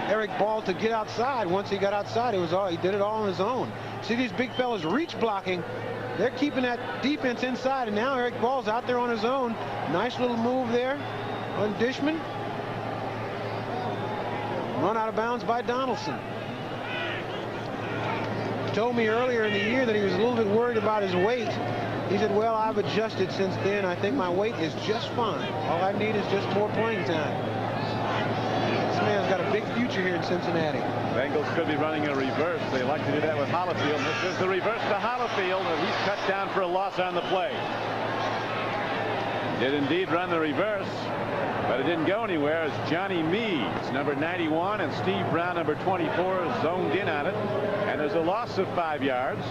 Eric Ball to get outside. Once he got outside, he did it all on his own. See these big fellas reach blocking. They're keeping that defense inside, and now Eric Ball's out there on his own. Nice little move there on Dishman. Run out of bounds by Donaldson. Told me earlier in the year that he was a little bit worried about his weight. He said, well, I've adjusted since then. I think my weight is just fine. All I need is just more playing time. This man's got a big future here in Cincinnati. Bengals could be running a reverse. They like to do that with Hollifield. This is the reverse to Hollifield, and he's cut down for a loss on the play. Did indeed run the reverse. But it didn't go anywhere as Johnny Meads, number 91, and Steve Brown, number 24, zoned in on it. And there's a loss of 5 yards.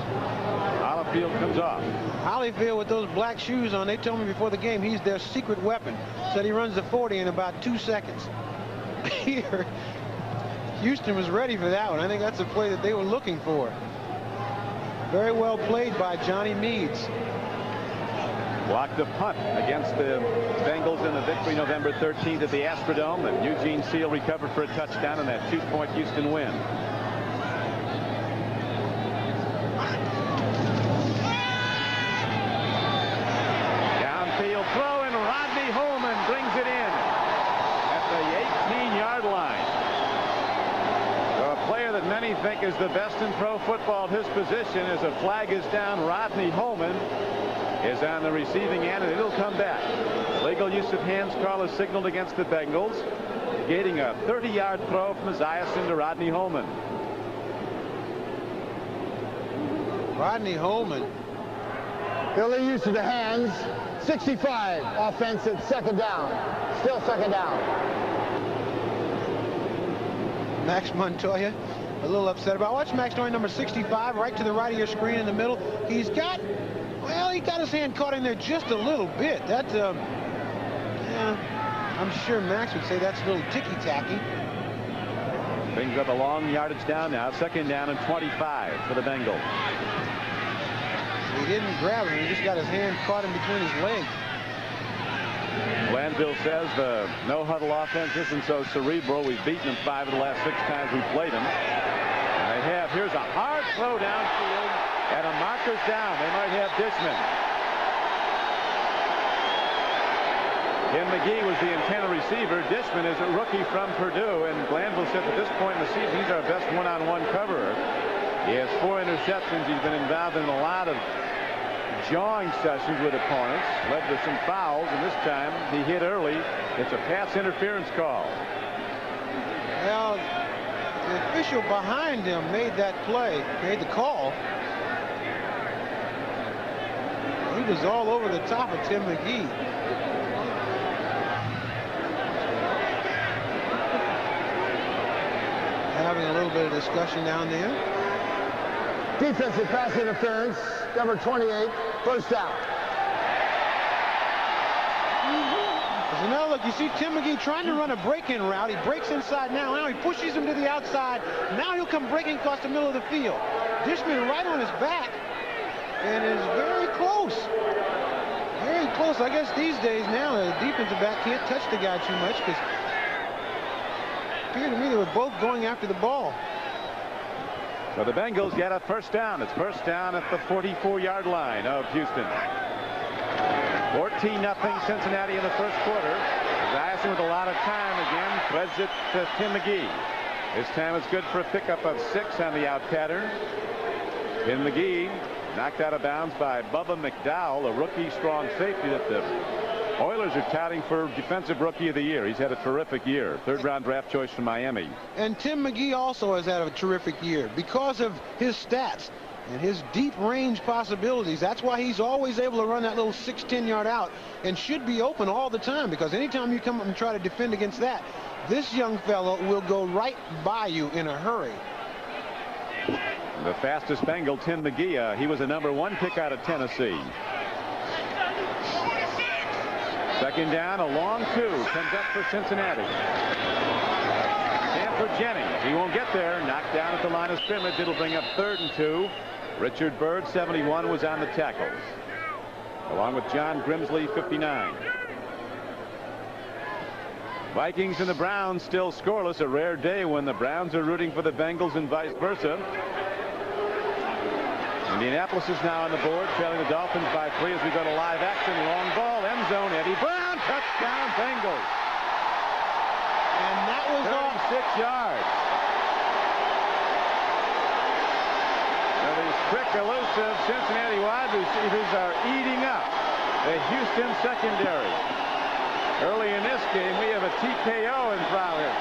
Hollifield comes off. Hollifield with those black shoes on, they told me before the game he's their secret weapon. Said he runs the 40 in about 2 seconds. Here, Houston was ready for that one. I think that's a play that they were looking for. Very well played by Johnny Meads. Blocked a punt against the Bengals in the victory November 13th at the Astrodome. And Eugene Seal recovered for a touchdown in that 2-point Houston win. Downfield throw, and Rodney Holman brings it in at the 18-yard line. So a player that many think is the best in pro football at his position, as a flag is down, Rodney Holman is on the receiving end, and it'll come back. Legal use of hands call is signaled against the Bengals, gating a 30-yard throw from Esiason to Rodney Holman. Rodney Holman. Billy use of the hands. 65. Offense at second down. Still second down. Max Montoya a little upset about. Watch Max Montoya, number 65, right to the right of your screen in the middle. He's got, well, he got his hand caught in there just a little bit. That's, yeah, I'm sure Max would say that's a little ticky-tacky. Brings up a long yardage down now. Second down and 25 for the Bengals. He didn't grab him. He just got his hand caught in between his legs. Glanville says the no-huddle offense isn't so cerebral. We've beaten them 5 of the last 6 times we've played them. And they have. Here's a hard throw downfield, and a marker's down. They might have Dishman. Tim McGee was the intended receiver. Dishman is a rookie from Purdue, and Glanville said at this point in the season he's our best one-on-one coverer. He has 4 interceptions. He's been involved in a lot of jawing sessions with opponents, led to some fouls, and this time he hit early. It's a pass interference call. Well, the official behind him made that play, made the call. He was all over the top of Tim McGee. Having a little bit of discussion down there. Defensive pass interference, number 28, first down. There's another look. You see Tim McGee trying to run a break-in route. He breaks inside now. Now he pushes him to the outside. Now he'll come breaking across the middle of the field. Dishman right on his back and is very close. Very close. I guess these days now the defensive back can't touch the guy too much because it appeared to me they were both going after the ball. So the Bengals get a first down. It's first down at the 44-yard line of Houston. 14-0 Cincinnati in the first quarter. Esiason with a lot of time again. Threads it to Tim McGee. This time it's good for a pickup of 6 on the out pattern. Tim McGee knocked out of bounds by Bubba McDowell, a rookie strong safety that the Oilers are touting for Defensive Rookie of the Year. He's had a terrific year. 3rd-round draft choice from Miami. And Tim McGee also has had a terrific year because of his stats and his deep range possibilities. That's why he's always able to run that little 6-10-yard out and should be open all the time, because anytime you come up and try to defend against that, this young fellow will go right by you in a hurry. The fastest Bengal, Tim McGee. He was a number 1 pick out of Tennessee. Second down, a long 2 comes up for Cincinnati. Stanford Jennings, he won't get there. Knocked down at the line of scrimmage. It'll bring up 3rd and 2. Richard Byrd, 71, was on the tackles, along with John Grimsley, 59. Vikings and the Browns still scoreless. A rare day when the Browns are rooting for the Bengals and vice versa. Indianapolis is now on the board, trailing the Dolphins by 3 as we go to live action. Long ball, end zone. Eddie Brown, touchdown, Bengals. And that was 36 yards. So these quick, elusive Cincinnati wide receivers are eating up the Houston secondary. Early in this game, we have a TKO in progress.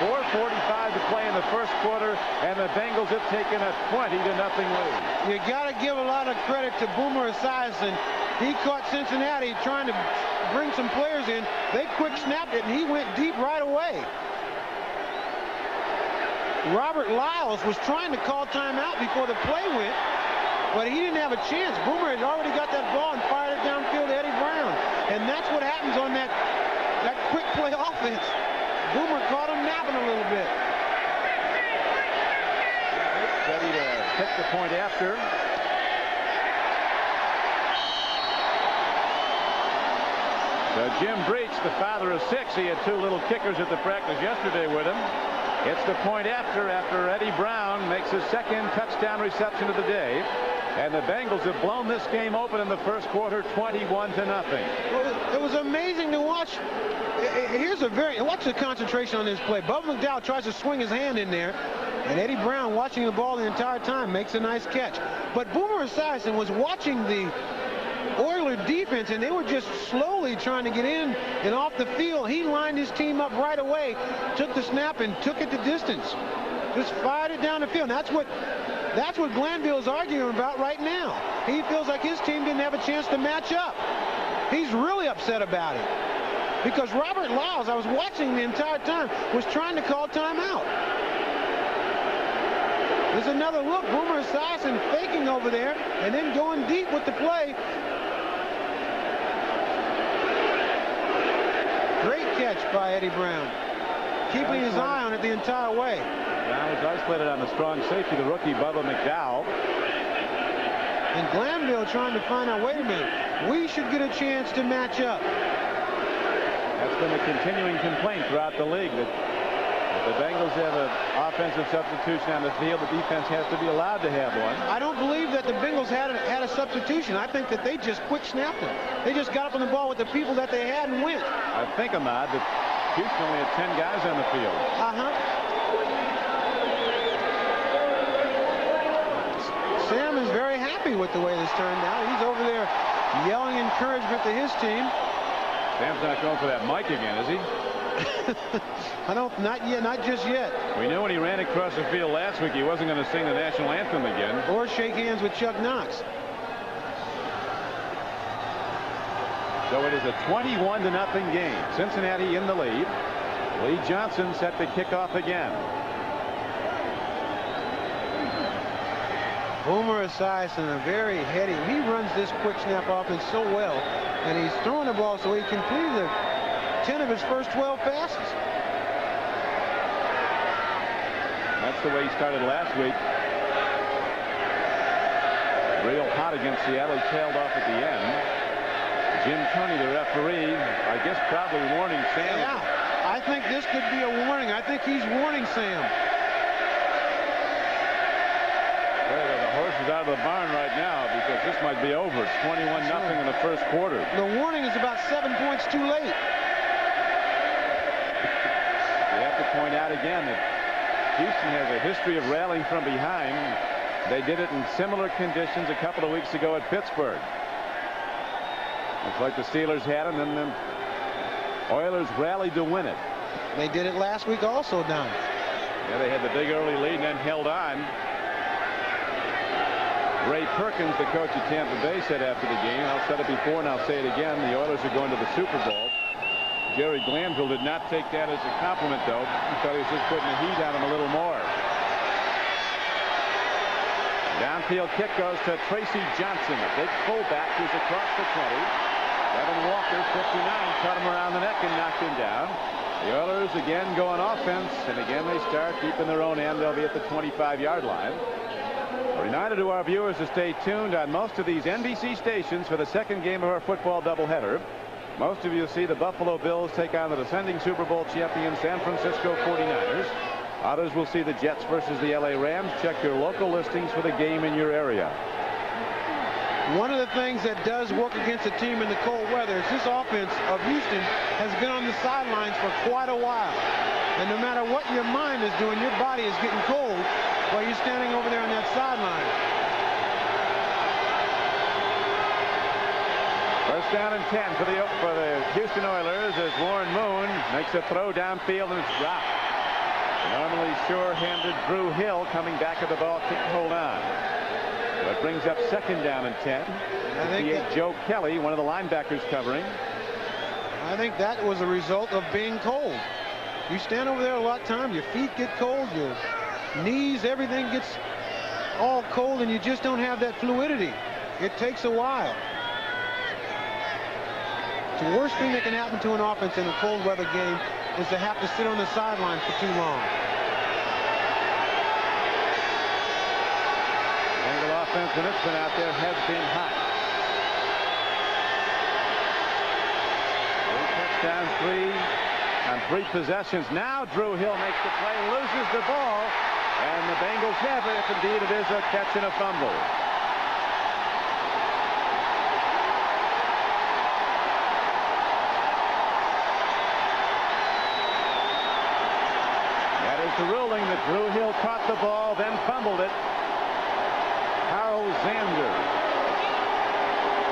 4:45 to play in the first quarter, and the Bengals have taken a 20-0 lead. You got to give a lot of credit to Boomer Esiason. He caught Cincinnati trying to bring some players in. They quick snapped it, and he went deep right away. Robert Lyles was trying to call timeout before the play went, but he didn't have a chance. Boomer had already got that ball and fired it downfield to Eddie Brown. And that's what happens on that quick play offense. Boomer caught him napping a little bit. Ready to pick the point after. So Jim Breach, the father of 6, he had 2 little kickers at the practice yesterday with him. It's the point after Eddie Brown makes his 2nd touchdown reception of the day. And the Bengals have blown this game open in the first quarter, 21-0. Well, it was amazing to watch. Watch the concentration on this play. Bubba McDowell tries to swing his hand in there, and Eddie Brown, watching the ball the entire time, makes a nice catch. But Boomer Esiason was watching the Oiler defense, and they were just slowly trying to get in and off the field. He lined his team up right away, took the snap, and took it the distance. Just fired it down the field. That's what Glanville is arguing about right now. He feels like his team didn't have a chance to match up. He's really upset about it. Because Robert Lyles, I was watching the entire time, was trying to call timeout. There's another look. Boomer Esiason faking over there and then going deep with the play. Great catch by Eddie Brown. Keeping his eye on it the entire way. Brown was isolated on the strong safety, the rookie Bubba McDowell. And Glanville trying to find out, wait a minute, we should get a chance to match up. That's been a continuing complaint throughout the league, that if the Bengals have an offensive substitution on the field, the defense has to be allowed to have one. I don't believe that the Bengals had a substitution. I think that they just quick snapped them. They just got up on the ball with the people that they had and went. I think, Ahmad, that Houston only had 10 guys on the field. Sam is very happy with the way this turned out. He's over there yelling encouragement to his team. Sam's not going for that mic again, is he? Not just yet. We knew when he ran across the field last week he wasn't going to sing the national anthem again. Or shake hands with Chuck Knox. So it is a 21-0 game. Cincinnati in the lead. Lee Johnson set to kick off again. Boomer Esiason, a very heady. He runs this quick snap offense so well, and he's throwing the ball so he completed 10 of his first 12 passes. That's the way he started last week. Real hot against Seattle. He tailed off at the end. Jim Turney, the referee, I guess probably warning Sam. Yeah, I think this could be a warning. I think he's warning Sam. The horse is out of the barn right now because this might be over. It's 21-0 in the first quarter. The warning is about 7 points too late. You have to point out again that Houston has a history of rallying from behind. They did it in similar conditions a couple of weeks ago at Pittsburgh. Looks like the Steelers had it, and the Oilers rallied to win it. They did it last week also, Don. Yeah, they had the big early lead and then held on. Ray Perkins, the coach of Tampa Bay, said after the game, I'll said it before and I'll say it again, the Oilers are going to the Super Bowl. Jerry Glanville did not take that as a compliment, though. He thought he was just putting the heat on him a little more. Downfield kick goes to Tracy Johnson, a big fullback who's across the 20. Evan Walker, 59, cut him around the neck and knocked him down. The Oilers again go on offense, and again they start deep in their own end. They'll be at the 25-yard line. A reminder to our viewers to stay tuned on most of these NBC stations for the second game of our football doubleheader. Most of you see the Buffalo Bills take on the defending Super Bowl champion San Francisco 49ers. Others will see the Jets versus the LA Rams. Check your local listings for the game in your area. One of the things that does work against a team in the cold weather is this offense of Houston has been on the sidelines for quite a while. And no matter what your mind is doing, your body is getting cold while you're standing over there on that sideline. First down and 10 for the Houston Oilers as Warren Moon makes a throw downfield and it's dropped. Normally sure-handed Drew Hill coming back at the ball, couldn't hold on. But brings up 2nd down and 10. I think Joe Kelly, one of the linebackers covering. I think that was a result of being cold. You stand over there a lot of time, your feet get cold, your knees, everything gets all cold, and you just don't have that fluidity. It takes a while. The worst thing that can happen to an offense in a cold weather game is to have to sit on the sideline for too long. Bengal offense, when it's been out there, has been hot. 3 touchdowns, 3 on 3 possessions. Now Drew Hill makes the play, loses the ball, and the Bengals have it, if indeed it is a catch and a fumble. The ruling that Drew Hill caught the ball, then fumbled it. Harold Zander,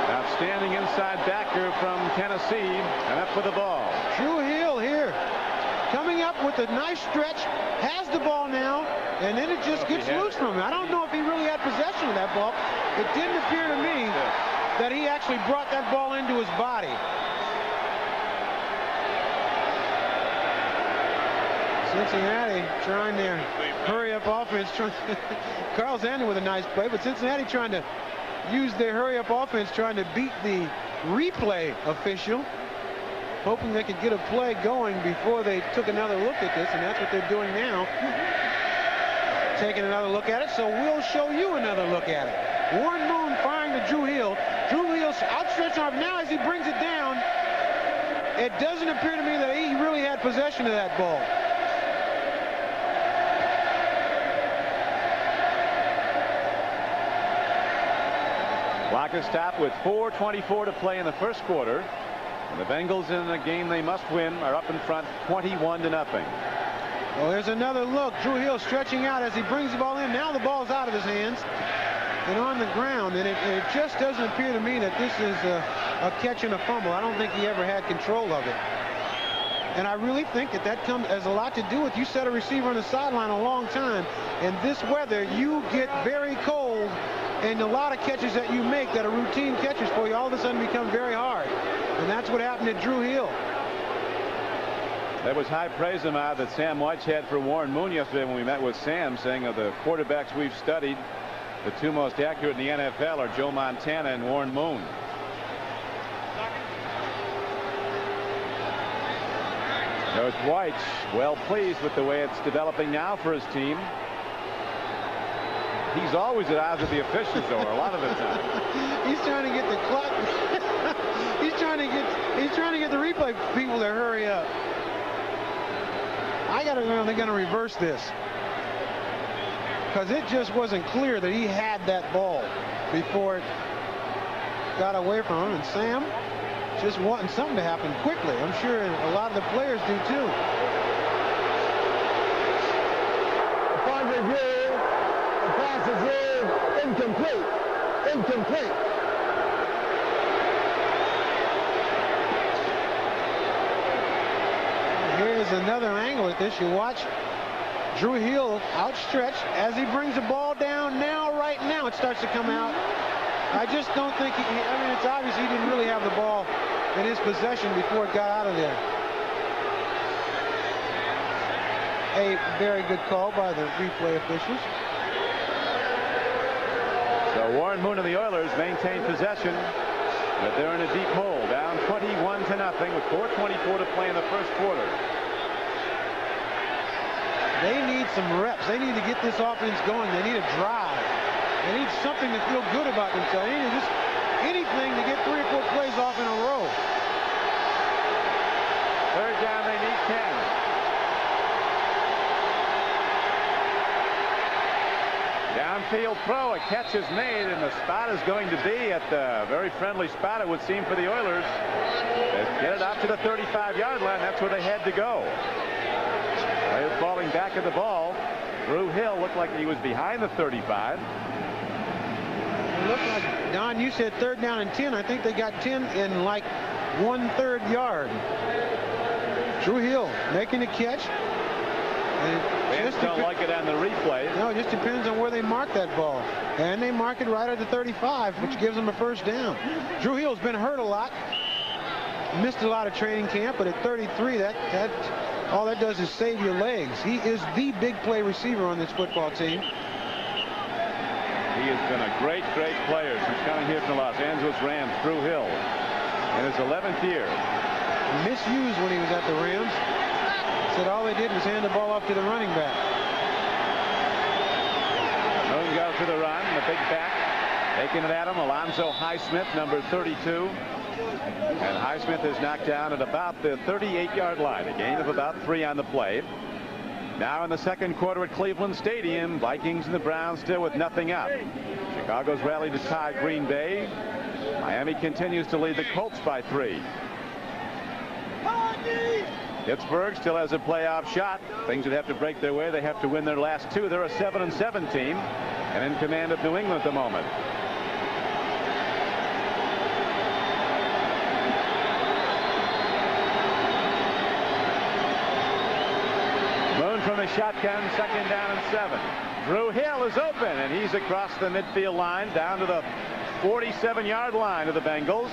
outstanding inside backer from Tennessee, and up with the ball. Drew Hill here, coming up with a nice stretch, has the ball now, and then it just gets loose from him. I don't know if he really had possession of that ball. It didn't appear to me that he actually brought that ball into his body. Cincinnati trying to hurry up offense. Carl Zander with a nice play, but Cincinnati trying to use their hurry up offense, trying to beat the replay official, hoping they could get a play going before they took another look at this, and that's what they're doing now. Taking another look at it, so we'll show you another look at it. Warren Moon firing to Drew Hill. Drew Hill's outstretched arm now as he brings it down. It doesn't appear to me that he really had possession of that ball. Clock is stopped with 4:24 to play in the first quarter. And the Bengals, in a game they must win, are up in front 21-0. Well, here's another look. Drew Hill stretching out as he brings the ball in. Now the ball's out of his hands and on the ground. And it just doesn't appear to me that this is a catch and a fumble. I don't think he ever had control of it. And I really think that has a lot to do with you set a receiver on the sideline a long time. In this weather, you get very cold. And a lot of catches that you make that are routine catches for you all of a sudden become very hard. And that's what happened to Drew Hill. There was high praise that Sam Wysche had for Warren Moon yesterday when we met with Sam, saying of the quarterbacks we've studied, the 2 most accurate in the NFL are Joe Montana and Warren Moon. There's Wysche, well pleased with the way it's developing now for his team. He's always at odds with the officials, though, a lot of the time. He's trying to get the clock. He's trying to get the replay people to hurry up. I got to know they're going to reverse this, because it just wasn't clear that he had that ball before it got away from him. And Sam just wanting something to happen quickly. I'm sure a lot of the players do too. The pass is incomplete. Incomplete. Here's another angle at this. You watch Drew Hill outstretched as he brings the ball down now. Right now it starts to come out. I just don't think I mean, it's obvious he didn't really have the ball in his possession before it got out of there. A very good call by the replay officials. So Warren Moon and the Oilers maintain possession, but they're in a deep hole, down 21-0 with 4:24 to play in the first quarter. They need some reps. They need to get this offense going. They need a drive. They need something to feel good about themselves. They need just anything to get 3 or 4 plays off in a row. Third down, they need 10. Downfield throw, a catch is made, and the spot is going to be at the very friendly spot, it would seem, for the Oilers. They get it out to the 35-yard line. That's where they had to go. They're falling back at the ball. Drew Hill looked like he was behind the 35. It looked like, Don, you said 3rd down and 10. I think they got 10 in like 1/3 yard. Drew Hill making the catch. Fans don't like it on the replay. No, it just depends on where they mark that ball. And they mark it right at the 35, which gives them a first down. Drew Hill's been hurt a lot. Missed a lot of training camp, but at 33, all that does is save your legs. He is the big play receiver on this football team. He has been a great, great player since coming here from the Los Angeles Rams. Drew Hill in his 11th year. Misused when he was at the Rams. Said all they did was hand the ball off to the running back. Moon goes to the run. The big back taking it at him. Alonzo Highsmith, number 32. And Highsmith is knocked down at about the 38-yard line. A gain of about 3 on the play. Now in the second quarter at Cleveland Stadium, Vikings and the Browns still with nothing up. Chicago's rallied to tie Green Bay. Miami continues to lead the Colts by 3. Pittsburgh still has a playoff shot. Things would have to break their way. They have to win their last 2. They're a 7-7 team and in command of New England at the moment. Moon from the shotgun, 2nd down and 7. Drew Hill is open, and he's across the midfield line down to the 47-yard line of the Bengals.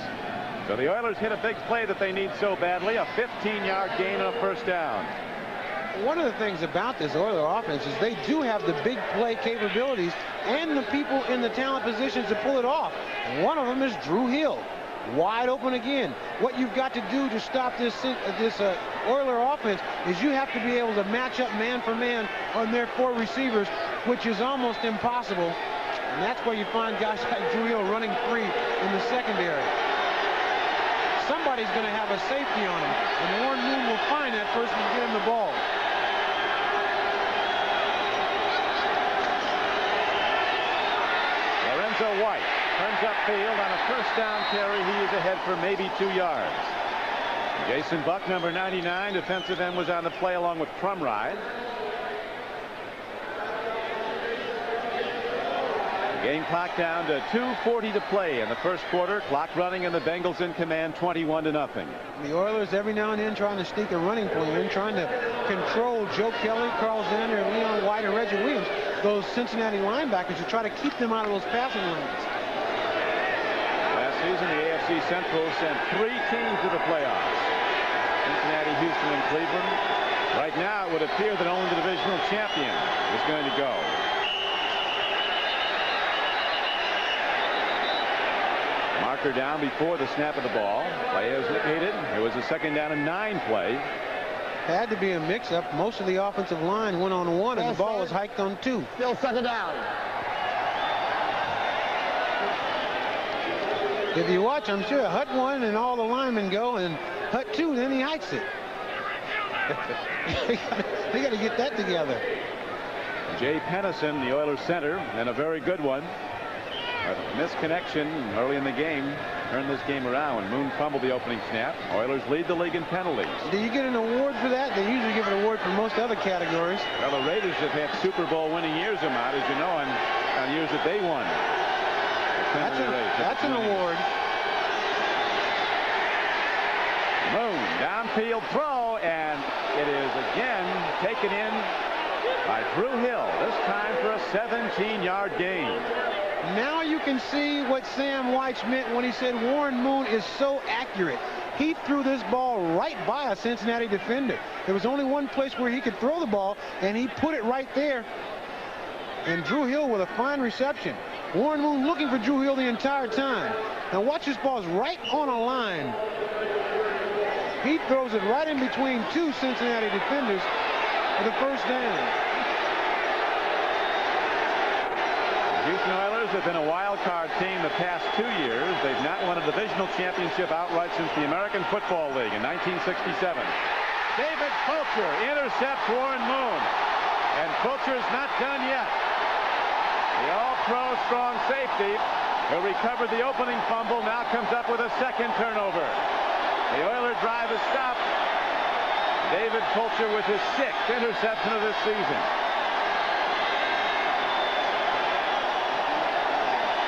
So the Oilers hit a big play that they need so badly, a 15-yard gain and a first down. One of the things about this Oiler offense is they do have the big play capabilities and the people in the talent positions to pull it off. One of them is Drew Hill. Wide open again. What you've got to do to stop this Oiler offense is you have to be able to match up man for man on their 4 receivers, which is almost impossible. And that's where you find guys like Drew Hill running free in the secondary. Somebody's going to have a safety on him, and Warren Moon will find that person and get him the ball. Lorenzo White turns upfield on a first down carry. He is ahead for maybe 2 yards. Jason Buck, number 99, defensive end, was on the play along with Crumride. Game clock down to 2:40 to play in the first quarter. Clock running and the Bengals in command, 21-0. The Oilers every now and then trying to sneak a running play in, trying to control Joe Kelly, Carl Zander, Leon White, and Reggie Williams, those Cincinnati linebackers, to try to keep them out of those passing lanes. Last season, the AFC Central sent 3 teams to the playoffs. Cincinnati, Houston, and Cleveland. Right now, it would appear that only the divisional champion is going to go. Marker down before the snap of the ball. Play is located. It was a 2nd down and 9 play. Had to be a mix-up. Most of the offensive line went on 1, and the ball was hiked on 2. Still 2nd down. If you watch, I'm sure Hut 1 and all the linemen go, and Hut 2, then he hikes it. They got to get that together. Jay Pennison, the Oilers center, and a very good one. A misconnection early in the game turned this game around when Moon fumbled the opening snap. Oilers lead the league in penalties. Do you get an award for that? They usually give an award for most other categories. Well, the Raiders have had Super Bowl winning years, Ahmad, as you know, on years that they won. That's an award. Moon, downfield throw, and it is again taken in by Drew Hill, this time for a 17-yard gain. Now you can see what Sam Wysche meant when he said Warren Moon is so accurate. He threw this ball right by a Cincinnati defender. There was only one place where he could throw the ball, and he put it right there. And Drew Hill with a fine reception. Warren Moon looking for Drew Hill the entire time. Now watch, this ball's right on a line. He throws it right in between 2 Cincinnati defenders for the first down. Houston Oilers have been a wild card team the past 2 years. They've not won a divisional championship outright since the American Football League in 1967. David Fulcher intercepts Warren Moon. And Fulcher's not done yet. The all-pro strong safety who recovered the opening fumble now comes up with a 2nd turnover. The Oiler drive is stopped. David Fulcher with his 6th interception of this season.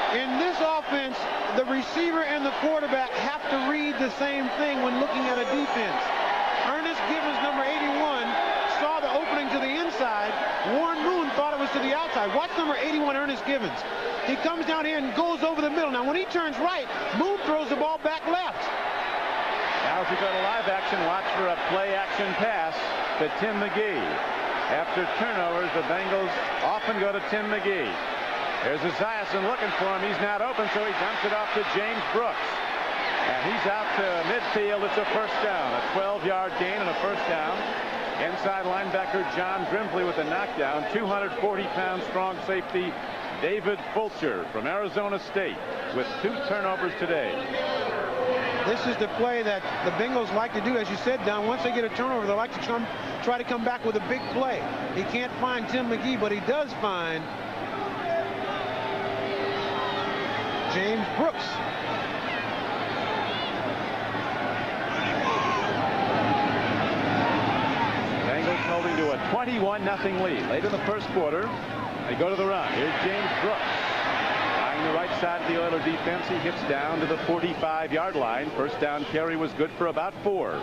In this offense, the receiver and the quarterback have to read the same thing when looking at a defense. Ernest Givens, number 81, saw the opening to the inside. inside. Warren Moon thought it was to the outside. Watch number 81, Ernest Givens. He comes down here and goes over the middle. Now, when he turns right, Moon throws the ball back left. Now, as we go to live action, watch for a play-action pass to Tim McGee. After turnovers, the Bengals often go to Tim McGee. There's Esiason looking for him. He's not open, so he dumps it off to James Brooks. And he's out to midfield. It's a first down. A 12-yard gain and a first down. Inside linebacker John Grimsley with a knockdown. 240-pound strong safety David Fulcher from Arizona State with 2 turnovers today. This is the play that the Bengals like to do. As you said, Don, once they get a turnover, they like to try to come back with a big play. He can't find Tim McGee, but he does find James Brooks. Bengals holding to a 21-0 lead. Late in the first quarter, they go to the run. Here's James Brooks. Lying the right side of the Oiler defense. He hits down to the 45-yard line. First down carry was good for about 4.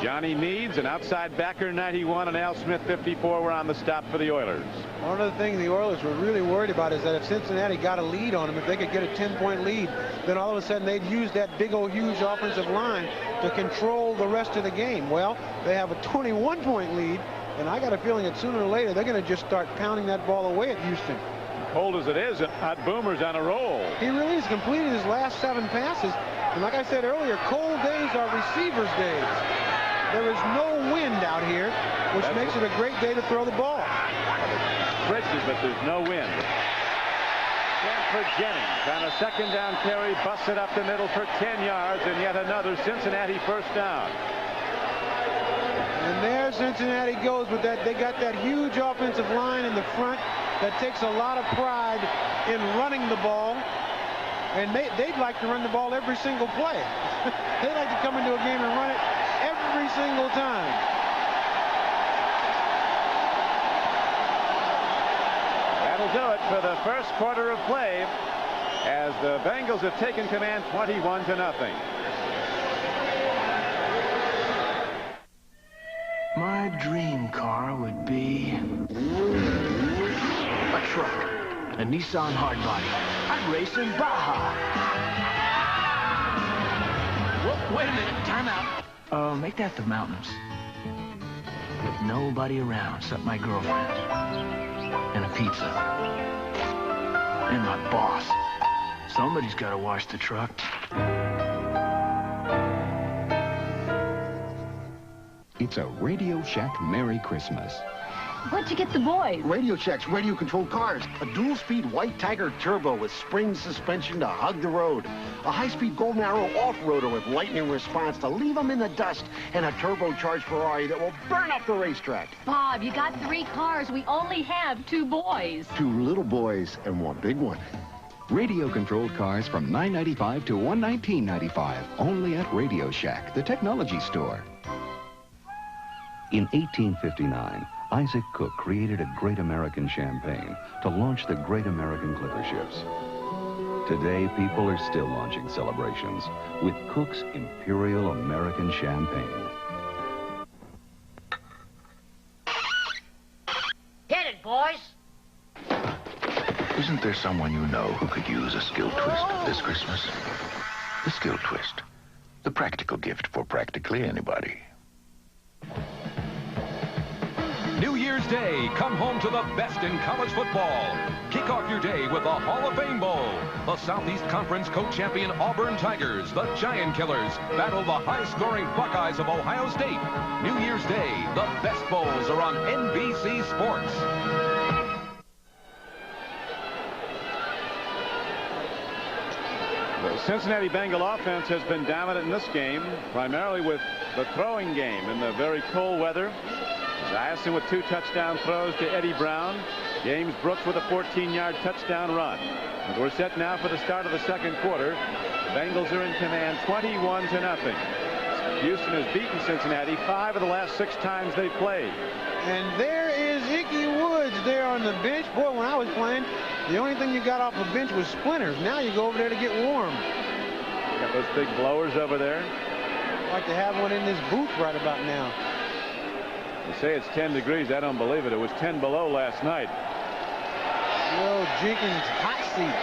Johnny Needs, an outside backer, 91, and Al Smith, 54, were on the stop for the Oilers. One of the things the Oilers were really worried about is that if Cincinnati got a lead on them, if they could get a 10-point lead, then all of a sudden they'd use that big old huge offensive line to control the rest of the game. Well, they have a 21-point lead, and I got a feeling that sooner or later they're going to just start pounding that ball away at Houston. Cold as it is, Hot Boomer's on a roll. He really has completed his last 7 passes, and like I said earlier, cold days are receivers' days. There is no wind out here, which makes it a great day to throw the ball. Bridges, but there's no wind. Stanford Jennings on a second down carry, busts it up the middle for 10 yards, and yet another Cincinnati first down. And there Cincinnati goes with that. They got that huge offensive line in the front that takes a lot of pride in running the ball. And they'd like to run the ball every single play. They like to come into a game and run it every single time. That'll do it for the first quarter of play as the Bengals have taken command 21-0. My dream car would be a truck, a Nissan hardbody. I'd race in Baja. Whoa, wait a minute, time out. Make that the mountains. With nobody around except my girlfriend. And a pizza. And my boss. Somebody's got to wash the truck. It's a Radio Shack Merry Christmas. What'd you get the boys? Radio Shack's radio-controlled cars. A dual-speed White Tiger Turbo with spring suspension to hug the road. A high-speed Golden Arrow off-roader with lightning response to leave them in the dust. And a turbocharged Ferrari that will burn up the racetrack. Bob, you got 3 cars. We only have 2 boys. 2 little boys and 1 big one. Radio-controlled cars from $9.95 to $119.95. Only at Radio Shack, the technology store. In 1859, Isaac Cook created a Great American champagne to launch the Great American Clipper ships. Today, people are still launching celebrations with Cook's Imperial American Champagne. Get it, boys! Isn't there someone you know who could use a skill twist this Christmas? The skill twist. The practical gift for practically anybody. New Year's Day, come home to the best in college football. Kick off your day with the Hall of Fame Bowl. The Southeast Conference co-champion Auburn Tigers, the Giant Killers, battle the high-scoring Buckeyes of Ohio State. New Year's Day, the best bowls are on NBC Sports. The Cincinnati Bengal offense has been dominant in this game, primarily with the throwing game in the very cold weather. Esiason with 2 touchdown throws to Eddie Brown. James Brooks with a 14-yard touchdown run. And we're set now for the start of the second quarter. The Bengals are in command 21-0. Houston has beaten Cincinnati 5 of the last 6 times they've played. And there is Ickey Woods there on the bench. Boy, when I was playing, the only thing you got off the bench was splinters. Now you go over there to get warm. Got those big blowers over there. I'd like to have one in this booth right about now. They say it's 10 degrees. I don't believe it. It was 10 below last night. Joe Jenkins hot seat.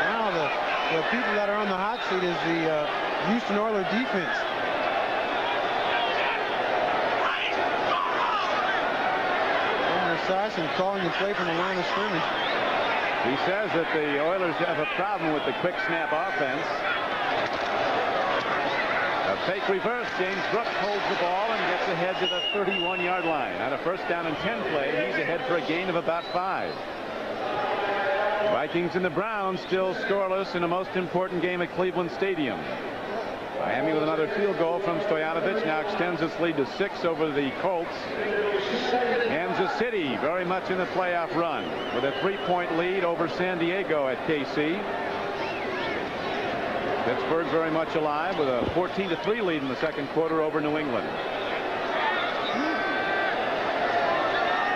Now the people that are on the hot seat is the Houston Oilers defense. Esiason calling the play from the line of scrimmage. He says that the Oilers have a problem with the quick snap offense. A fake reverse. James Brooks holds the ball and gets ahead to the 31-yard line. On a first down and 10 play, he's ahead for a gain of about 5. Vikings and the Browns still scoreless in a most important game at Cleveland Stadium. Miami with another field goal from Stoyanovich now extends its lead to 6 over the Colts. Kansas City very much in the playoff run with a 3-point lead over San Diego at KC. Pittsburgh very much alive with a 14-3 lead in the second quarter over New England.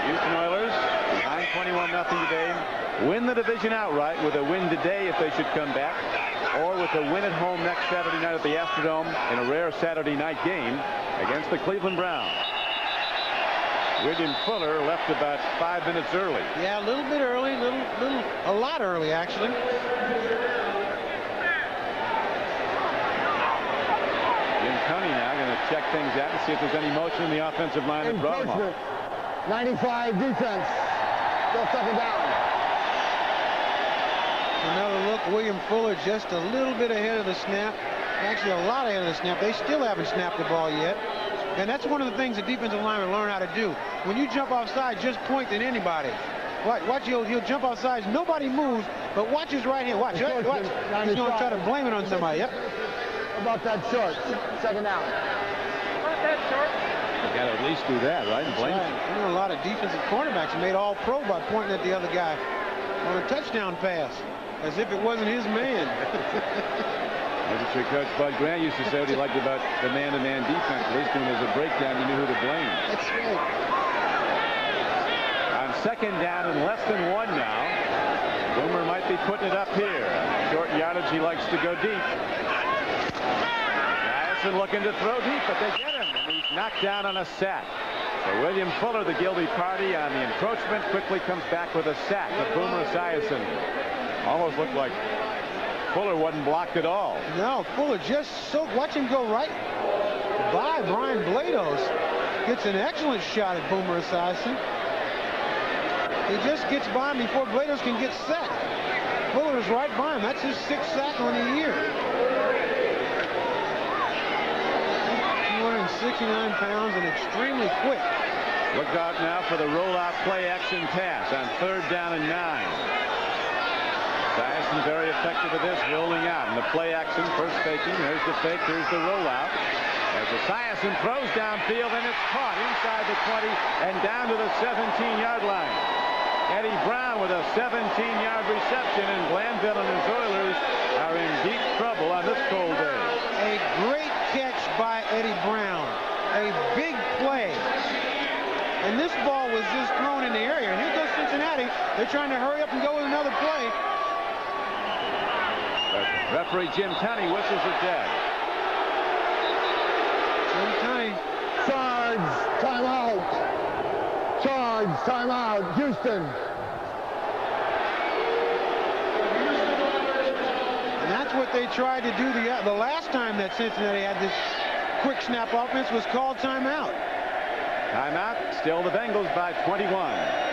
Houston Oilers behind 21-0 today. Win the division outright with a win today if they should come back, or with a win at home next Saturday night at the Astrodome in a rare Saturday night game against the Cleveland Browns. William Fuller left about 5 minutes early. Yeah, a little bit early, a lot early actually. Jim Coney now going to check things out and see if there's any motion in the offensive line that brought him off. 95 defense. Still second down. Another look. William Fuller just a little bit ahead of the snap. Actually, a lot ahead of the snap. They still haven't snapped the ball yet. And that's one of the things the defensive linemen learn how to do. When you jump offside, just point at anybody. Watch, he'll jump offside. Nobody moves, but watch his right hand. Watch. He's going to try to blame it on somebody. Yep. About that short. Second down. About that short. You got to at least do that, right? And blame it. You know, a lot of defensive cornerbacks have made all pro by pointing at the other guy on a touchdown pass, as if it wasn't his man. Legislature Coach Bud Grant used to say what he liked about the man-to-man defense. At least when there's a breakdown, you knew who to blame. That's right. On second down and less than 1 now, Boomer might be putting it up here. Short yardage, he likes to go deep. Dyson looking to throw deep, but they get him, and he's knocked down on a sack. So William Fuller, the guilty party on the encroachment, quickly comes back with a sack of Boomer Esiason. Almost looked like Fuller wasn't blocked at all. No, Fuller just watch him go right by Brian Blados. Gets an excellent shot at Boomer Esiason. He just gets by him before Blados can get set. Fuller's right by him. That's his 6th sack on the year. 269 pounds and extremely quick. Look out now for the rollout play action pass on 3rd down and 9. Dyson very effective at this, rolling out. And the play action, first faking, there's the fake, here's the rollout. As Esiason throws downfield, and it's caught inside the 20 and down to the 17-yard line. Eddie Brown with a 17-yard reception, and Glanville and his Oilers are in deep trouble on this cold day. A great catch by Eddie Brown. A big play. And this ball was just thrown in the area. And here goes Cincinnati. They're trying to hurry up and go with another play. Referee Jim Tunney whistles it dead. Jim Tunney. Charge, timeout. Charge, timeout, Houston. And that's what they tried to do the last time that Cincinnati had this quick snap offense, was called timeout. Timeout, still the Bengals by 21.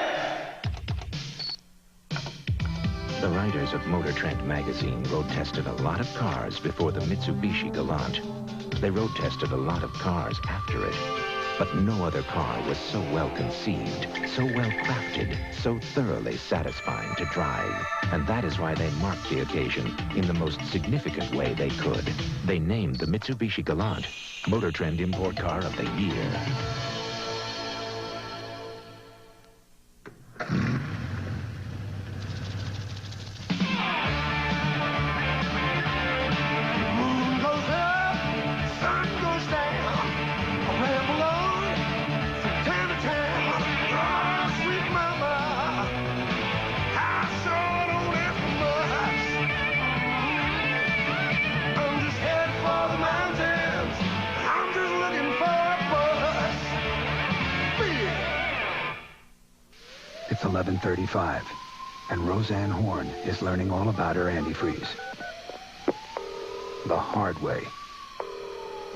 The writers of Motor Trend magazine road tested a lot of cars before the Mitsubishi Galant. They road tested a lot of cars after it. But no other car was so well conceived, so well crafted, so thoroughly satisfying to drive. And that is why they marked the occasion in the most significant way they could. They named the Mitsubishi Galant Motor Trend Import Car of the Year. I'm just headed for the mountains. It's 11:35, and Roseanne Horn is learning all about her antifreeze. The hard way.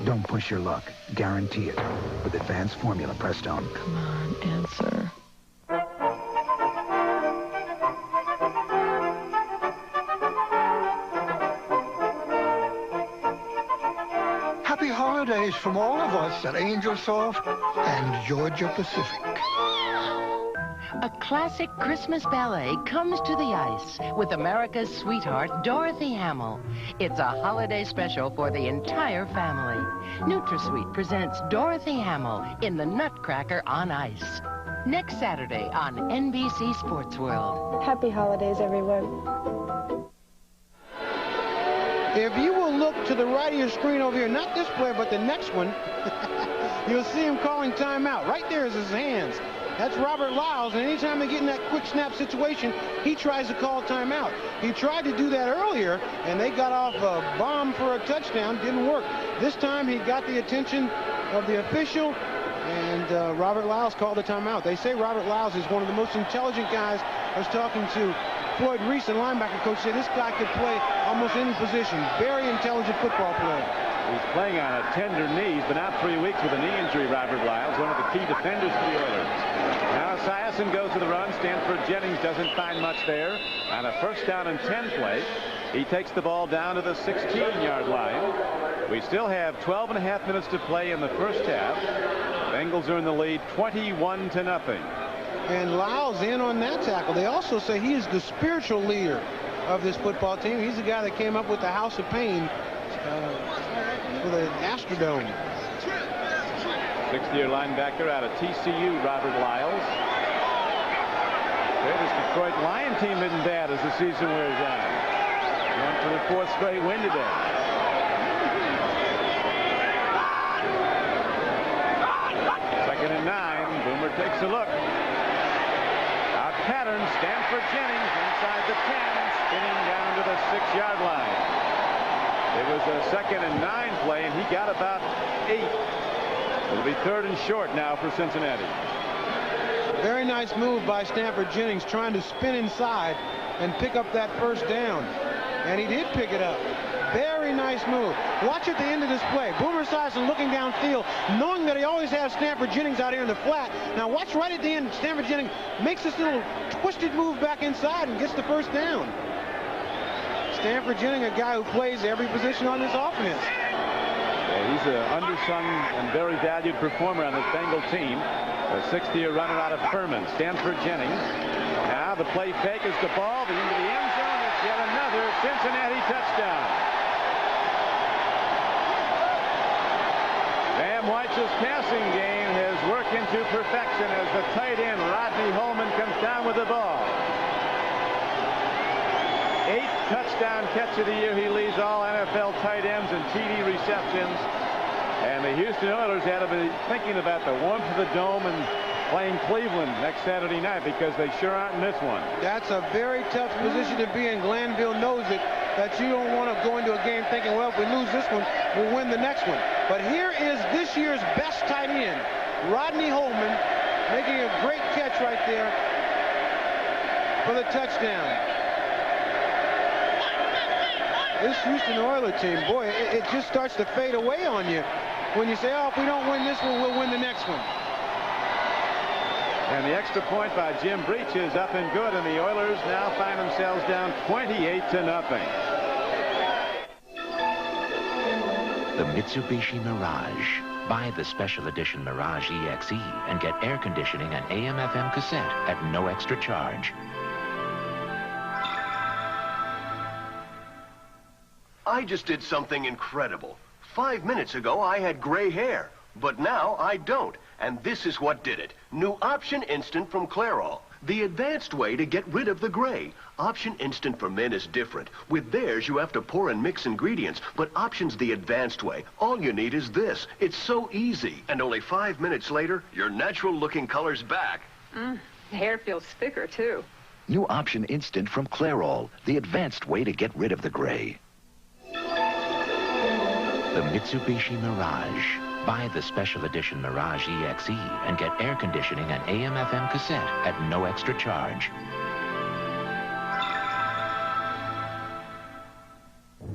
Don't push your luck. Guarantee it with Advanced Formula Prestone. Come on, answer. Happy holidays from all of us at Angel Soft and Georgia Pacific. A classic Christmas ballet comes to the ice with America's sweetheart, Dorothy Hamill. It's a holiday special for the entire family. NutraSweet presents Dorothy Hamill in the Nutcracker on Ice. Next Saturday on NBC Sports World. Happy holidays, everyone. If you will look to the right of your screen over here, not this play, but the next one, you'll see him calling timeout. Right there is his hands. That's Robert Lyles, and anytime they get in that quick snap situation, he tries to call timeout. He tried to do that earlier, and they got off a bomb for a touchdown. Didn't work. This time he got the attention of the official, and Robert Lyles called the timeout. They say Robert Lyles is one of the most intelligent guys. I was talking to Floyd Reese, the linebacker coach, said this guy could play almost any position. Very intelligent football player. He's playing on a tender knee. He's been out 3 weeks with a knee injury, Robert Lyles, one of the key defenders for the Oilers. Now Esiason goes to the run. Stanford Jennings doesn't find much there. On a 1st down and 10 play, he takes the ball down to the 16-yard line. We still have 12 and a half minutes to play in the first half. The Bengals are in the lead 21-0. And Lyles in on that tackle. They also say he is the spiritual leader of this football team. He's the guy that came up with the House of Pain for the Astrodome. 60-year linebacker out of TCU, Robert Lyles. This Detroit Lion team isn't bad as the season wears on. Going for the 4th straight win today. Second and 9. Boomer takes a look. Out pattern. Stanford Jennings inside the 10, spinning down to the 6-yard line. It was a 2nd and 9 play, and he got about 8. It'll be 3rd and short now for Cincinnati. Very nice move by Stanford Jennings, trying to spin inside and pick up that 1st down. And he did pick it up. Very nice move. Watch at the end of this play. Boomer Esiason looking downfield, knowing that he always has Stanford Jennings out here in the flat. Now watch right at the end. Stanford Jennings makes this little twisted move back inside and gets the 1st down. Stanford Jennings, a guy who plays every position on this offense. Yeah, he's an undersung and very valued performer on this Bengal team. A 60-year runner out of Furman, Stanford Jennings. Now the play fake is the ball into the end zone. It's yet another Cincinnati touchdown. Sam Wyche's passing game has worked into perfection as the tight end Rodney Holman comes down with the ball. 8th touchdown catch of the year. He leads all NFL tight ends and TD receptions. And the Houston Oilers had to be thinking about the warmth of the dome and playing Cleveland next Saturday night, because they sure aren't in this one. That's a very tough position to be in. Glanville knows it, that you don't want to go into a game thinking, well, if we lose this one, we'll win the next one. But here is this year's best tight end, Rodney Holman, making a great catch right there for the touchdown. This Houston Oilers team, boy, it just starts to fade away on you when you say, oh, if we don't win this one, we'll win the next one. And the extra point by Jim Breach is up and good, and the Oilers now find themselves down 28-0. The Mitsubishi Mirage. Buy the special edition Mirage EXE and get air conditioning and AM/FM cassette at no extra charge. I just did something incredible. 5 minutes ago, I had gray hair, but now I don't. And this is what did it. New Option Instant from Clairol. The advanced way to get rid of the gray. Option Instant for men is different. With theirs, you have to pour and mix ingredients, but Option's the advanced way. All you need is this. It's so easy. And only 5 minutes later, your natural-looking color's back. The hair feels thicker, too. New Option Instant from Clairol. The advanced way to get rid of the gray. The Mitsubishi Mirage. Buy the special edition Mirage EXE and get air conditioning and AM/FM cassette at no extra charge.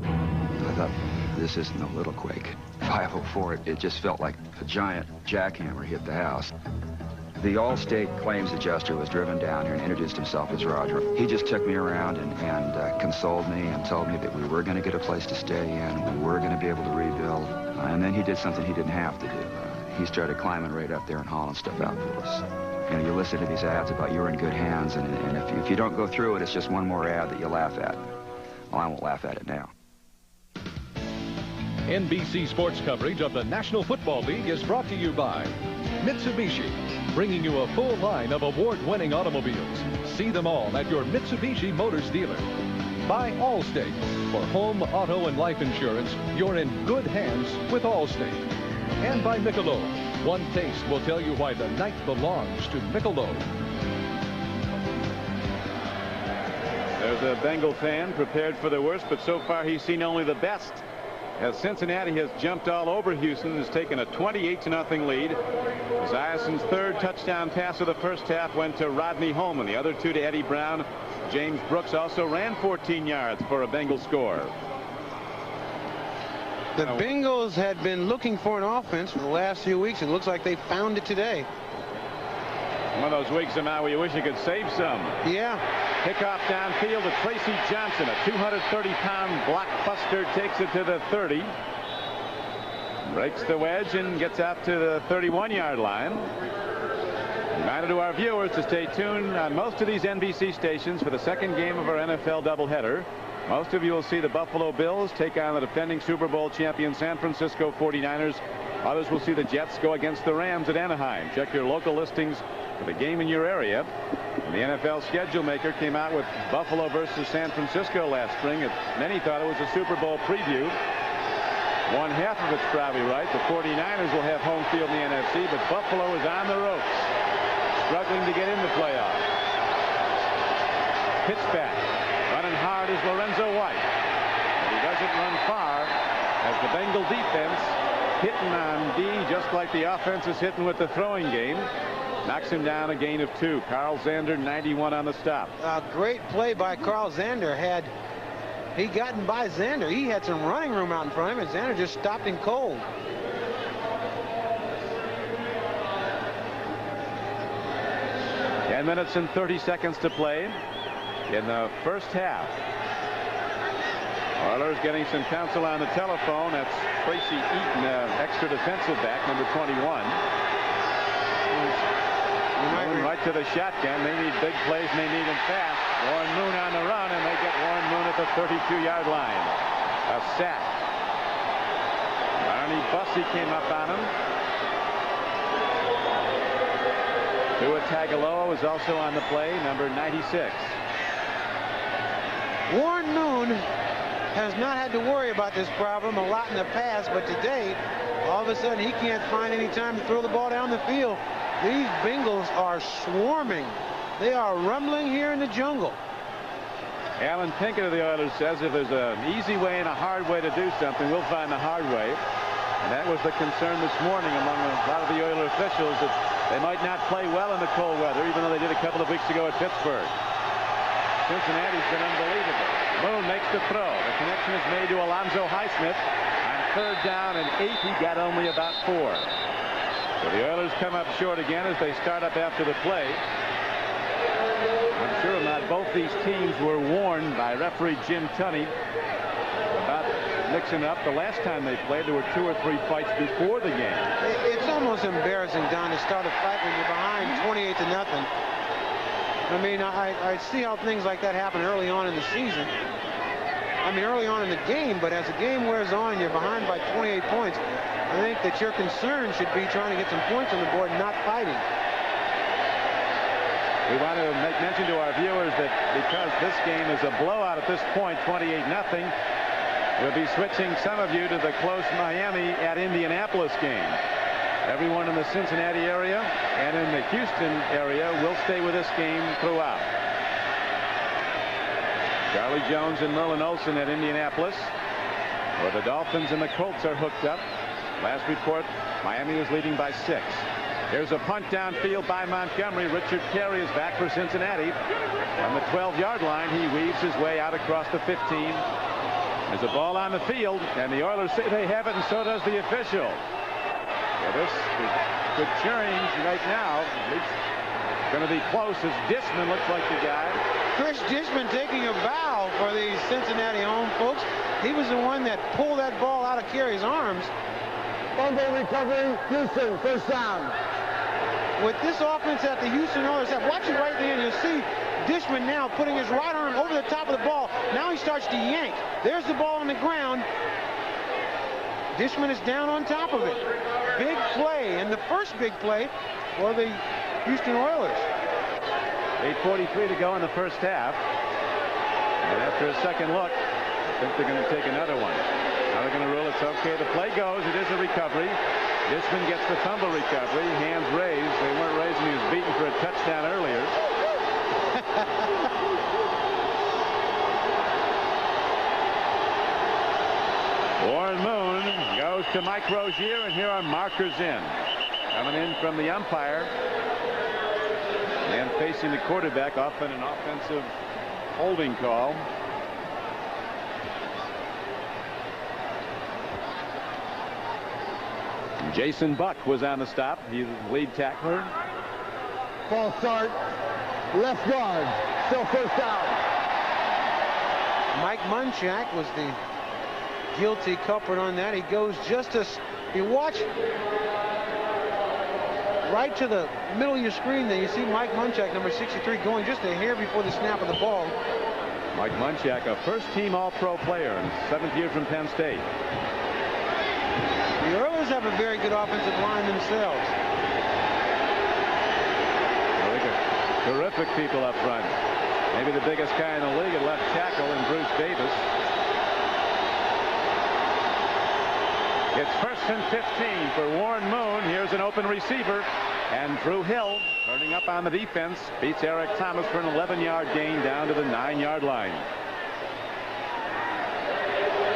I thought, this isn't a little quake. 504, it just felt like a giant jackhammer hit the house. The Allstate claims adjuster was driven down here and introduced himself as Roger. He just took me around and consoled me and told me that we were going to get a place to stay in, we were going to be able to rebuild, and then he did something he didn't have to do. He started climbing right up there and hauling stuff out for us. You know, you listen to these ads about you're in good hands, and if you don't go through it, it's just one more ad that you laugh at. Well, I won't laugh at it now. NBC Sports coverage of the National Football League is brought to you by Mitsubishi, bringing you a full line of award-winning automobiles. See them all at your Mitsubishi Motors dealer. By Allstate. For home, auto, and life insurance, you're in good hands with Allstate. And by Michelob. One taste will tell you why the night belongs to Michelob. There's a Bengal fan prepared for the worst, but so far he's seen only the best. As Cincinnati has jumped all over Houston, has taken a 28-0 lead. Ziason's third touchdown pass of the first half went to Rodney Holman. The other two to Eddie Brown. James Brooks also ran 14 yards for a Bengal score. The Bengals had been looking for an offense for the last few weeks. It looks like they found it today. One of those weeks somehow where you wish you could save some. Yeah. Kickoff downfield to Tracy Johnson. A 230-pound blockbuster takes it to the 30. Breaks the wedge and gets out to the 31-yard line. Reminder to our viewers to stay tuned on most of these NBC stations for the second game of our NFL doubleheader. Most of you will see the Buffalo Bills take on the defending Super Bowl champion San Francisco 49ers. Others will see the Jets go against the Rams at Anaheim. Check your local listings for the game in your area. And the NFL schedule maker came out with Buffalo versus San Francisco last spring. Many thought it was a Super Bowl preview. One half of it's probably right. The 49ers will have home field in the NFC, but Buffalo is on the ropes, struggling to get in the playoffs. Pitch back. Running hard is Lorenzo White. But he doesn't run far as the Bengal defense hitting on D just like the offense is hitting with the throwing game. Knocks him down a gain of 2. Carl Zander 91 on the stop. A great play by Carl Zander. Had he gotten by Zander, he had some running room out in front of him, and Zander just stopped him cold. Ten minutes and 30 seconds to play in the first half. Oilers getting some counsel on the telephone. That's Tracy Eaton, extra defensive back, number 21. Right to the shotgun. They need big plays, and they need them fast. Warren Moon on the run, and they get Warren Moon at the 32-yard line. A sack. Barney Bussey came up on him. Tua Tagovailoa is also on the play, number 96. Warren Moon has not had to worry about this problem a lot in the past, but today, all of a sudden, he can't find any time to throw the ball down the field. These Bengals are swarming. They are rumbling here in the jungle. Alan Pinkett of the Oilers says if there's an easy way and a hard way to do something, we'll find the hard way. And that was the concern this morning among a lot of the Oilers officials, that they might not play well in the cold weather, even though they did a couple of weeks ago at Pittsburgh. Cincinnati's been unbelievable. Moon makes the throw. The connection is made to Alonzo Highsmith. On third down and 8, he got only about 4. So the Oilers come up short again as they start up after the play. I'm sure not both these teams were warned by referee Jim Tunney about mixing up. The last time they played, there were 2 or 3 fights before the game. It's almost embarrassing, Don, to start a fight when you're behind 28-0. I mean, I see how things like that happen early on in the season. I mean, early on in the game, but as the game wears on and you're behind by 28 points, I think that your concern should be trying to get some points on the board and not fighting. We want to make mention to our viewers that because this game is a blowout at this point, 28-0, we'll be switching some of you to the close Miami at Indianapolis game. Everyone in the Cincinnati area and in the Houston area will stay with this game throughout. Charlie Jones and Merlin Olsen at Indianapolis, where the Dolphins and the Colts are hooked up. Last report, Miami was leading by 6. Here's a punt downfield by Montgomery. Richard Carey is back for Cincinnati. On the 12-yard line, he weaves his way out across the 15. There's a ball on the field, and the Oilers say they have it, and so does the official. So this is good change right now. At least going to be close as Dishman looks like the guy. Chris Dishman taking a bow for the Cincinnati home folks. He was the one that pulled that ball out of Carey's arms. Fumble recovery, Houston, first down. With this offense that the Houston Oilers have, watch it right there, and you'll see Dishman now putting his right arm over the top of the ball. Now he starts to yank. There's the ball on the ground. Dishman is down on top of it. Big play, and the first big play for the Houston Oilers. 8:43 to go in the first half. And after a second look, I think they're going to take another one. Now they're going to rule it's okay. The play goes. It is a recovery. Dishman gets the fumble recovery. Hands raised. They weren't raised when he was beaten for a touchdown earlier. Warren Moon goes to Mike Rozier, and here are markers in. Coming in from the umpire. And facing the quarterback, often an offensive holding call. Jason Buck was on the stop. He's the lead tackler. False start. Left guard. Still first down. Mike Munchak was the guilty culprit on that. He goes just as you watch right to the middle of your screen there. You see Mike Munchak, number 63, going just a hair before the snap of the ball. Mike Munchak, a first-team All-Pro player in his 7th year from Penn State. The Oilers have a very good offensive line themselves. Well, they got terrific people up front. Maybe the biggest guy in the league at left tackle in Bruce Davis. It's 1st and 15 for Warren Moon. Here's an open receiver. And Drew Hill, turning up on the defense, beats Eric Thomas for an 11-yard gain down to the 9-yard line.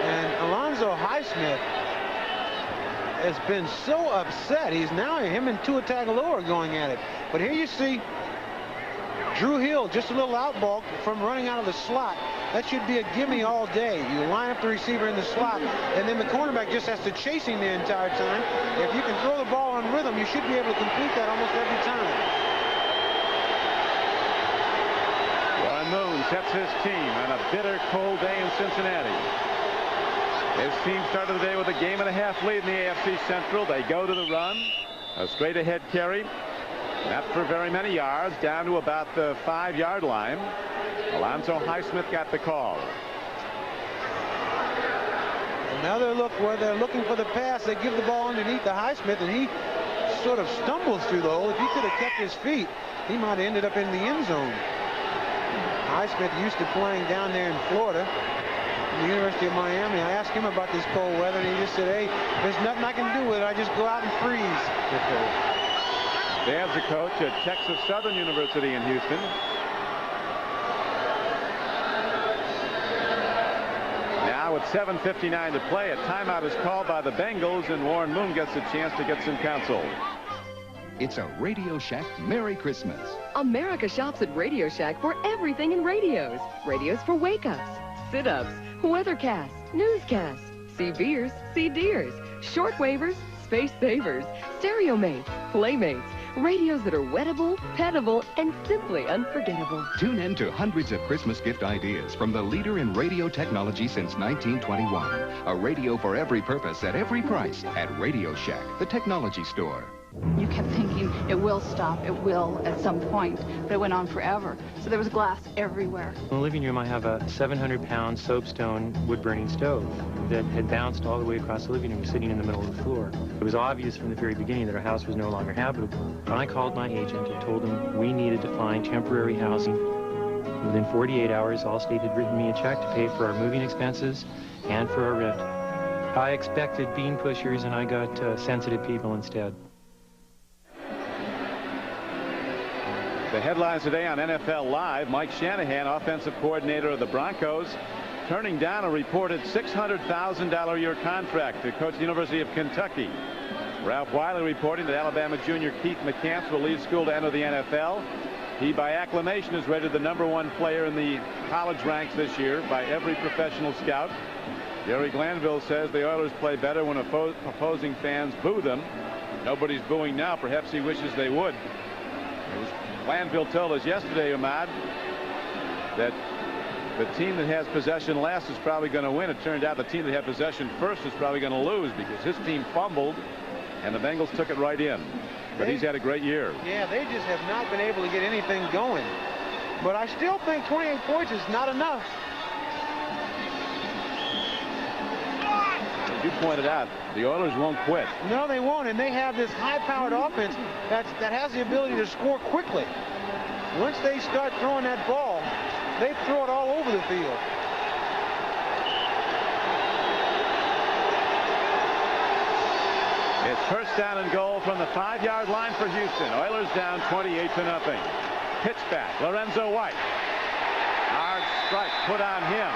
And Alonzo Highsmith has been so upset. He's now him and Tua Tagovailoa going at it. But here you see Drew Hill, just a little out ball from running out of the slot. That should be a gimme all day. You line up the receiver in the slot, and then the cornerback just has to chase him the entire time. If you can throw the ball on rhythm, you should be able to complete that almost every time. Warren Moon sets his team on a bitter, cold day in Cincinnati. His team started the day with a 1.5 lead in the AFC Central. They go to the run. A straight-ahead carry. Not for very many yards, down to about the 5-yard line. Alonzo Highsmith got the call. Another look where they're looking for the pass. They give the ball underneath to Highsmith, and he sort of stumbles through the hole. If he could have kept his feet, he might have ended up in the end zone. Highsmith used to playing down there in Florida, the University of Miami. I asked him about this cold weather, and he just said, hey, there's nothing I can do with it. I just go out and freeze. Dan's a coach at Texas Southern University in Houston. Now with 7:59 to play, a timeout is called by the Bengals, and Warren Moon gets a chance to get some counsel. It's a Radio Shack Merry Christmas. America shops at Radio Shack for everything in radios. Radios for wake-ups, sit-ups, weathercasts, newscasts, CBers, CDers, shortwavers, space savers, stereo mates, playmates, radios that are wettable, petable, and simply unforgettable. Tune in to hundreds of Christmas gift ideas from the leader in radio technology since 1921. A radio for every purpose at every price at Radio Shack, the technology store. You kept thinking, it will stop, it will at some point, but it went on forever. So there was glass everywhere. In the living room, I have a 700-pound soapstone wood-burning stove that had bounced all the way across the living room, sitting in the middle of the floor. It was obvious from the very beginning that our house was no longer habitable. When I called my agent and told him we needed to find temporary housing, within 48 hours, Allstate had written me a check to pay for our moving expenses and for our rent. I expected bean pushers, and I got sensitive people instead. The headlines today on NFL Live: Mike Shanahan, offensive coordinator of the Broncos, turning down a reported $600,000 a year contract to coach the University of Kentucky. Ralph Wiley reporting that Alabama junior Keith McCants will leave school to enter the NFL. He, by acclamation, is rated the #1 player in the college ranks this year by every professional scout. Jerry Glanville says the Oilers play better when opposing fans boo them. Nobody's booing now. Perhaps he wishes they would. Glanville told us yesterday, Ahmad, that the team that has possession last is probably going to win. It turned out the team that had possession first is probably going to lose because his team fumbled and the Bengals took it right in. But he's had a great year. Yeah, they just have not been able to get anything going. But I still think 28 points is not enough. As you pointed out, the Oilers won't quit. No, they won't, and they have this high-powered offense that has the ability to score quickly. Once they start throwing that ball, they throw it all over the field. It's first down and goal from the 5-yard line for Houston. Oilers down 28-0. Pitch back, Lorenzo White. Hard strike put on him.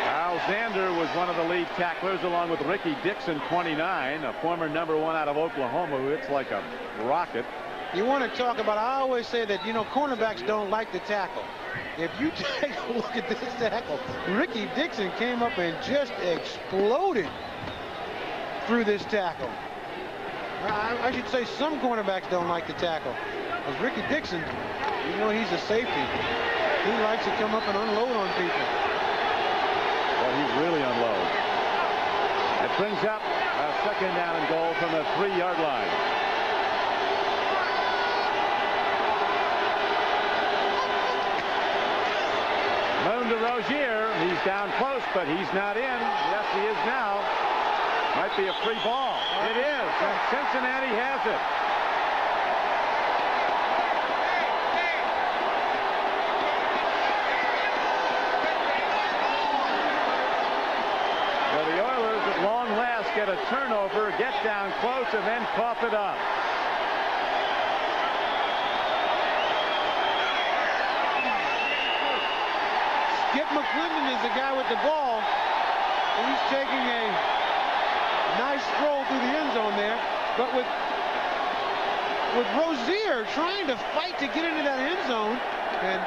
Carl Zander was one of the lead tacklers along with Ricky Dixon, 29, a former #1 out of Oklahoma who hits like a rocket. You want to talk about, I always say that, cornerbacks don't like to tackle. If you take a look at this tackle, Ricky Dixon came up and just exploded through this tackle. I should say some cornerbacks don't like to tackle. Because Ricky Dixon, he's a safety. He likes to come up and unload on people. Well, he's really unload. It brings up a second down and goal from the 3-yard line. Moon to Rozier. He's down close, but he's not in. Yes, he is now. Might be a free ball. It is, and Cincinnati has it. Well, the Oilers at long last get a turnover, get down close, and then cough it up. Skip McClendon is the guy with the ball. He's taking a nice stroll through the end zone there, but with Rozier trying to fight to get into that end zone, and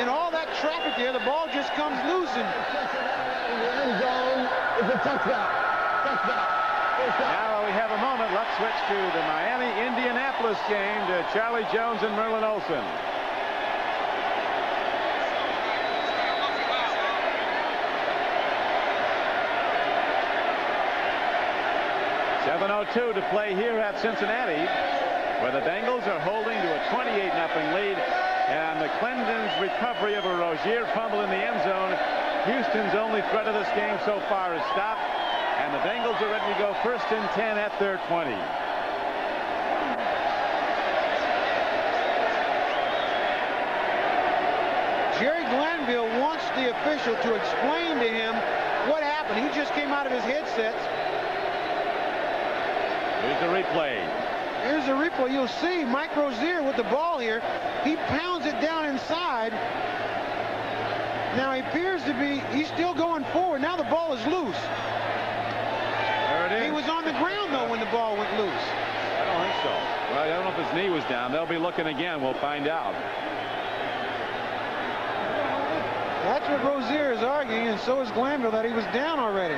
in all that traffic there, the ball just comes loose. And in the end zone is a touchdown. Now we have a moment. Let's switch to the Miami-Indianapolis game to Charlie Jones and Merlin Olsen. 7:02 to play here at Cincinnati, where the Bengals are holding to a 28-0 lead, and McClendon's recovery of a Rozier fumble in the end zone. Houston's only threat of this game so far is stopped, and the Bengals are ready to go 1st and 10 at their 20. Jerry Glanville wants the official to explain to him what happened. He just came out of his headsets. Here's the replay. Here's the replay. You'll see Mike Rozier with the ball here. He pounds it down inside. Now he appears to be, he's still going forward. Now the ball is loose. There it is. He was on the ground, though, when the ball went loose. I don't think so. Well, I don't know if his knee was down. They'll be looking again. We'll find out. That's what Rozier is arguing, and so is Glanville, that he was down already.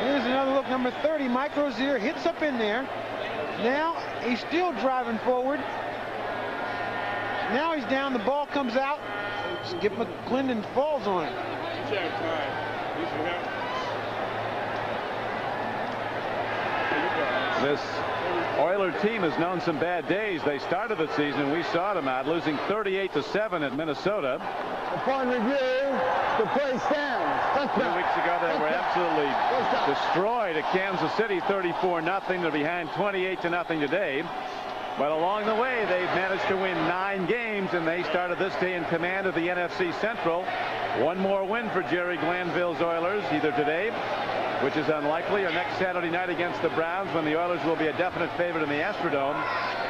Here's another look, number 30. Mike Rozier hits up in there. Now he's still driving forward. Now he's down. The ball comes out. Skip McClendon falls on it. This Oiler team has known some bad days. They started the season, we saw them out, losing 38-7 at Minnesota. Upon review, the play stands. 2 weeks ago, they were absolutely destroyed at Kansas City, 34-0. They're behind 28-0 today. But along the way, they've managed to win 9 games, and they started this day in command of the NFC Central. One more win for Jerry Glanville's Oilers, either today, which is unlikely, or next Saturday night against the Browns, when the Oilers will be a definite favorite in the Astrodome,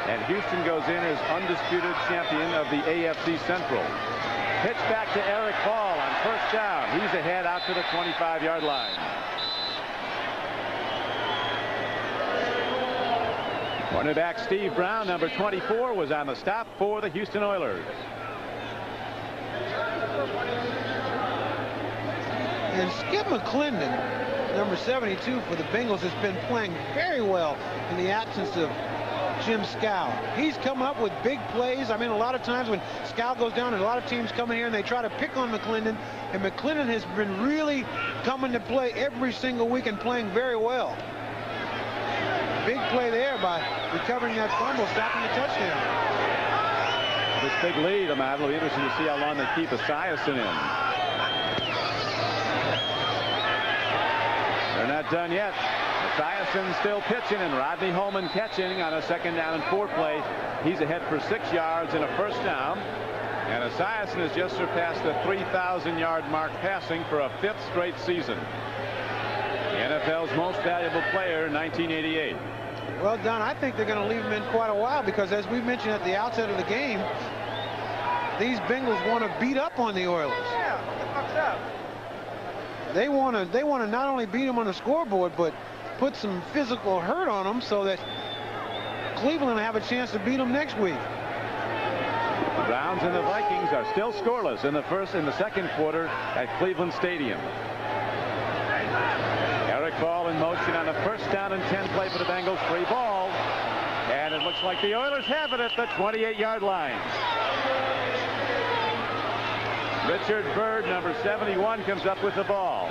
and Houston goes in as undisputed champion of the AFC Central. Pitch back to Eric Ball on first down. He's ahead out to the 25-yard line. Cornerback Steve Brown, number 24, was on the stop for the Houston Oilers. And Skip McClendon, number 72 for the Bengals, has been playing very well in the absence of Jim Scow. He's coming up with big plays. I mean, a lot of times when Scow goes down, and a lot of teams come in here and they try to pick on McClendon, and McClendon has been really coming to play every single week and playing very well. Big play there by recovering that fumble, stopping the touchdown. This big lead, it'll be interesting to see how long they keep Esiason in. They're not done yet. Esiason still pitching, and Rodney Holman catching on a 2nd down and 4 play. He's ahead for 6 yards and a first down. And Esiason has just surpassed the 3,000-yard mark passing for a 5th straight season. The NFL's most valuable player in 1988. Well, Don, I think they're going to leave him in quite a while because, as we mentioned at the outset of the game, these Bengals want to beat up on the Oilers. Yeah, what the fuck's up? They want to not only beat them on the scoreboard, but put some physical hurt on them so that Cleveland will have a chance to beat them next week. The Browns and the Vikings are still scoreless in the second quarter at Cleveland Stadium. Eric Ball in motion on a 1st down and 10 play for the Bengals. Free ball. And it looks like the Oilers have it at the 28-yard line. Richard Byrd, number 71, comes up with the ball.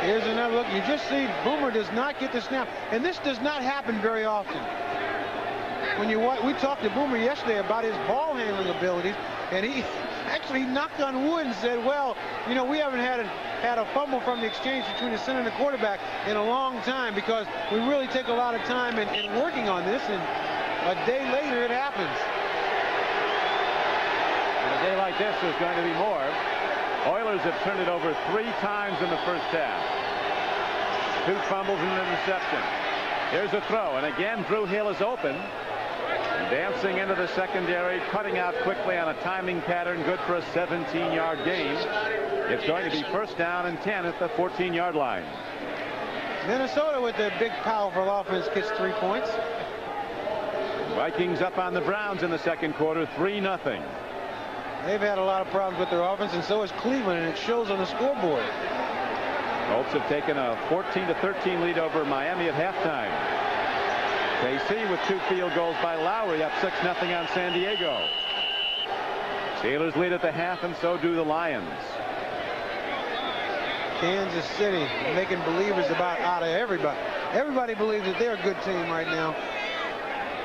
Here's another look. You just see Boomer does not get the snap. And this does not happen very often. We talked to Boomer yesterday about his ball handling abilities, and he actually knocked on wood and said, well, you know, we haven't had a fumble from the exchange between the center and the quarterback in a long time because we really take a lot of time in working on this, and a day later it happens. On a day like this, there's going to be more. Oilers have turned it over 3 times in the first half. 2 fumbles and an interception. Here's a throw, and again Drew Hill is open. Dancing into the secondary, cutting out quickly on a timing pattern, good for a 17-yard gain. It's going to be 1st down and 10 at the 14-yard line. Minnesota, with their big, powerful offense, gets 3 points. Vikings up on the Browns in the second quarter, 3-0. They've had a lot of problems with their offense, and so has Cleveland, and it shows on the scoreboard. Colts have taken a 14-13 lead over Miami at halftime. KC with 2 field goals by Lowry, up 6-0 on San Diego. Steelers lead at the half, and so do the Lions. Kansas City making believers out of everybody. Everybody believes that they're a good team right now.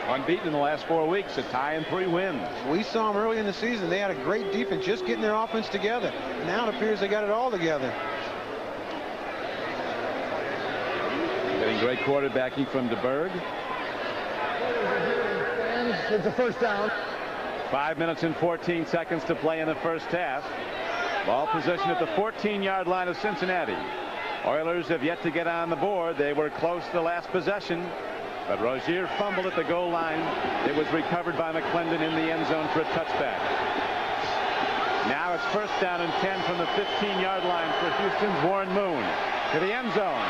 Unbeaten in the last 4 weeks, a tie and 3 wins. We saw them early in the season. They had a great defense, just getting their offense together. Now it appears they got it all together. Getting great quarterbacking from DeBerg. It's a 1st down. 5 minutes and 14 seconds to play in the first half. Ball position at the 14-yard line of Cincinnati. Oilers have yet to get on the board. They were close to the last possession, but Rozier fumbled at the goal line. It was recovered by McClendon in the end zone for a touchback. Now it's 1st down and 10 from the 15-yard line for Houston's Warren Moon to the end zone.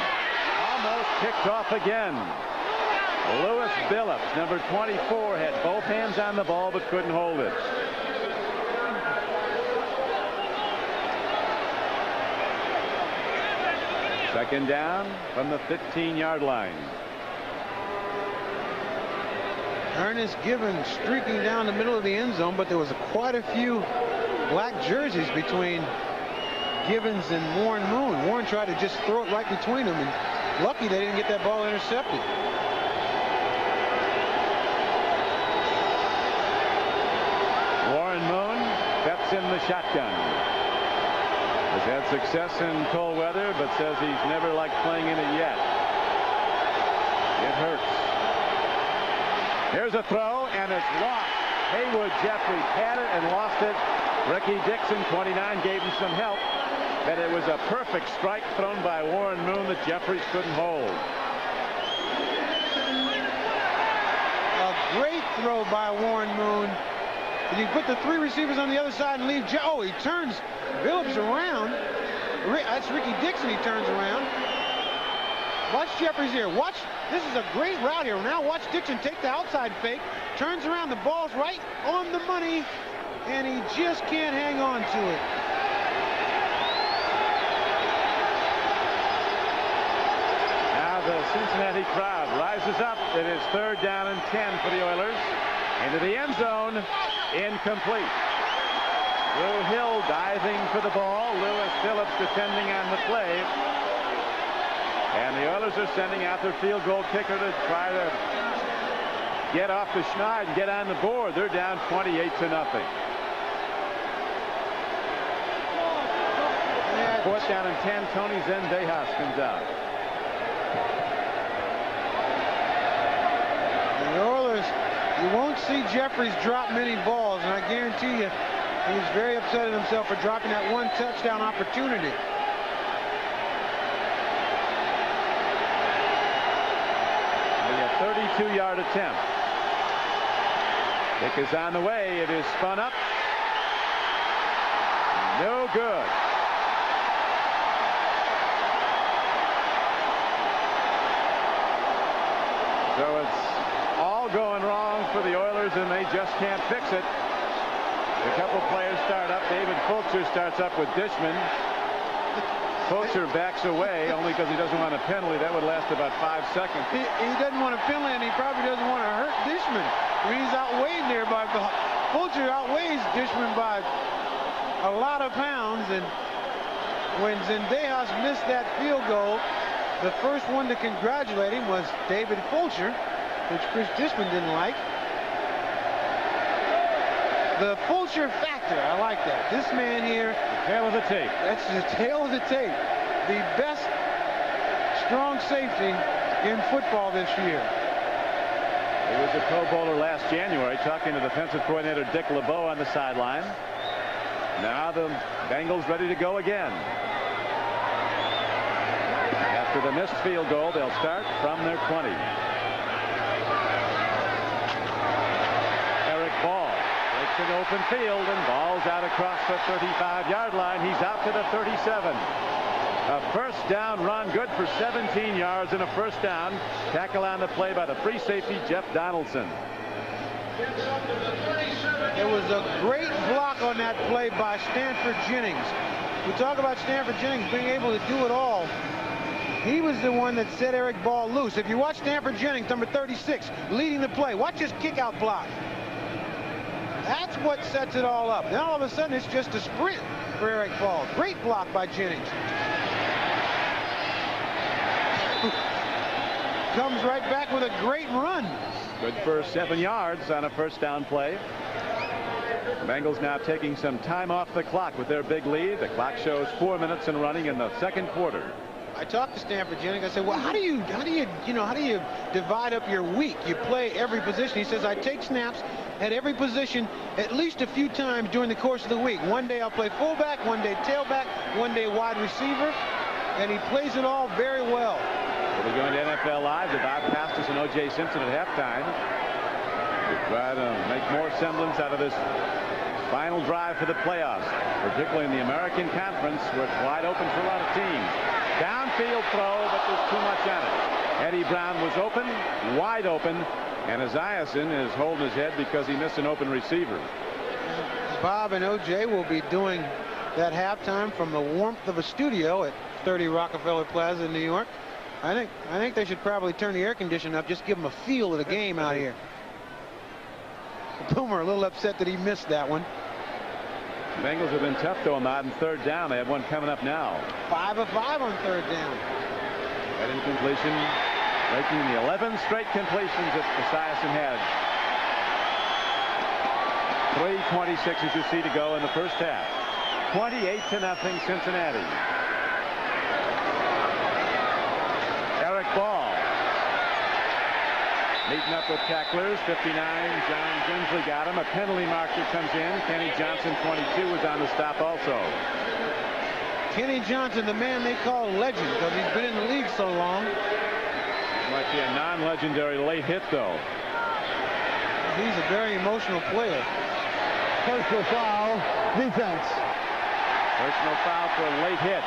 Almost kicked off again. Lewis Billups, number 24, had both hands on the ball but couldn't hold it. Second down from the 15-yard line. Ernest Gibbons streaking down the middle of the end zone, but there was quite a few black jerseys between Gibbons and Warren Moon. Warren tried to just throw it right between them, and lucky they didn't get that ball intercepted. Warren Moon bets in the shotgun. Has had success in cold weather, but says he's never liked playing in it yet. It hurts. Here's a throw, and it's lost. Haywood Jeffries had it and lost it. Ricky Dixon, 29, gave him some help, but it was a perfect strike thrown by Warren Moon that Jeffries couldn't hold. Great throw by Warren Moon. And you put the 3 receivers on the other side and leave oh, he turns Phillips around. That's Ricky Dixon. He turns around. Watch Jeffries here. Watch. This is a great route here. Now watch Dixon take the outside fake. Turns around. The ball's right on the money. And he just can't hang on to it. Now the Cincinnati crowd rises up. It is 3rd down and 10 for the Oilers. Into the end zone. Incomplete. Lou Hill diving for the ball. Lewis Phillips defending on the play. And the Oilers are sending out their field goal kicker to try to get off the schneid and get on the board. They're down 28-0. 4th down and 10. Tony Zendejas comes out. The Oilers, you won't see Jeffries drop many balls, and I guarantee you he was very upset at himself for dropping that 1 touchdown opportunity. A 32-yard attempt. Kick is on the way. It is spun up. No good. So it's all going wrong for the Oilers, and they just can't fix it. A couple players start up. David Fulcher starts up with Dishman. Fulcher backs away only because he doesn't want a penalty. That would last about 5 seconds. He doesn't want a penalty, and he probably doesn't want to hurt Dishman. I mean, he's outweighed there by Fulcher outweighs Dishman by a lot of pounds, and when Zendejas missed that field goal, the first one to congratulate him was David Fulcher, which Chris Dishman didn't like. The Fulcher factor, I like that. This man here, the tail of the tape. That's the tail of the tape. The best strong safety in football this year. He was a Pro Bowler last January, talking to defensive coordinator Dick LeBeau on the sideline. Now the Bengals ready to go again. After the missed field goal, they'll start from their 20. Eric Ball breaks an open field and balls out across the 35-yard line. He's out to the 37. A first down run, good for 17 yards and a first down. Tackle on the play by the free safety, Jeff Donaldson. It was a great block on that play by Stanford Jennings. We talk about Stanford Jennings being able to do it all. He was the one that set Eric Ball loose. If you watch Stanford Jennings, number 36, leading the play, watch his kick-out block. That's what sets it all up. Then all of a sudden, it's just a sprint for Eric Ball. Great block by Jennings. Comes right back with a great run. Good for 7 yards on a first down play. The Bengals now taking some time off the clock with their big lead. The clock shows 4 minutes and running in the second quarter. I talked to Stanford Jennings. I said, well, how do you divide up your week? You play every position. He says, I take snaps at every position at least a few times during the course of the week. One day I'll play fullback, one day tailback, one day wide receiver, and he plays it all very well. We'll be going to NFL Live to Bob Costas and O.J. Simpson at halftime to try to make more semblance out of this final drive for the playoffs, particularly in the American Conference, where it's wide open for a lot of teams. Downfield throw, but there's too much on it. Eddie Brown was open, wide open, and Esiason is holding his head because he missed an open receiver. Bob and O.J. will be doing that halftime from the warmth of a studio at 30 Rockefeller Plaza in New York. I think they should probably turn the air conditioning up, just give them a feel of the game out here. Boomer a little upset that he missed that one. The Bengals have been tough to him out in third down. They have one coming up now. 5 of 5 on third down. That incompletion, breaking the 11 straight completions that Esiason had. 3:26 as you see to go in the first half. 28-0 Cincinnati. Eric Ball meeting up with tacklers. 59, John Grimsley got him. A penalty marker comes in. Kenny Johnson, 22, was on the stop also. Kenny Johnson, the man they call legend because he's been in the league so long. Might be a non-legendary late hit, though. he's a very emotional player. Personal foul, defense. Personal foul for a late hit.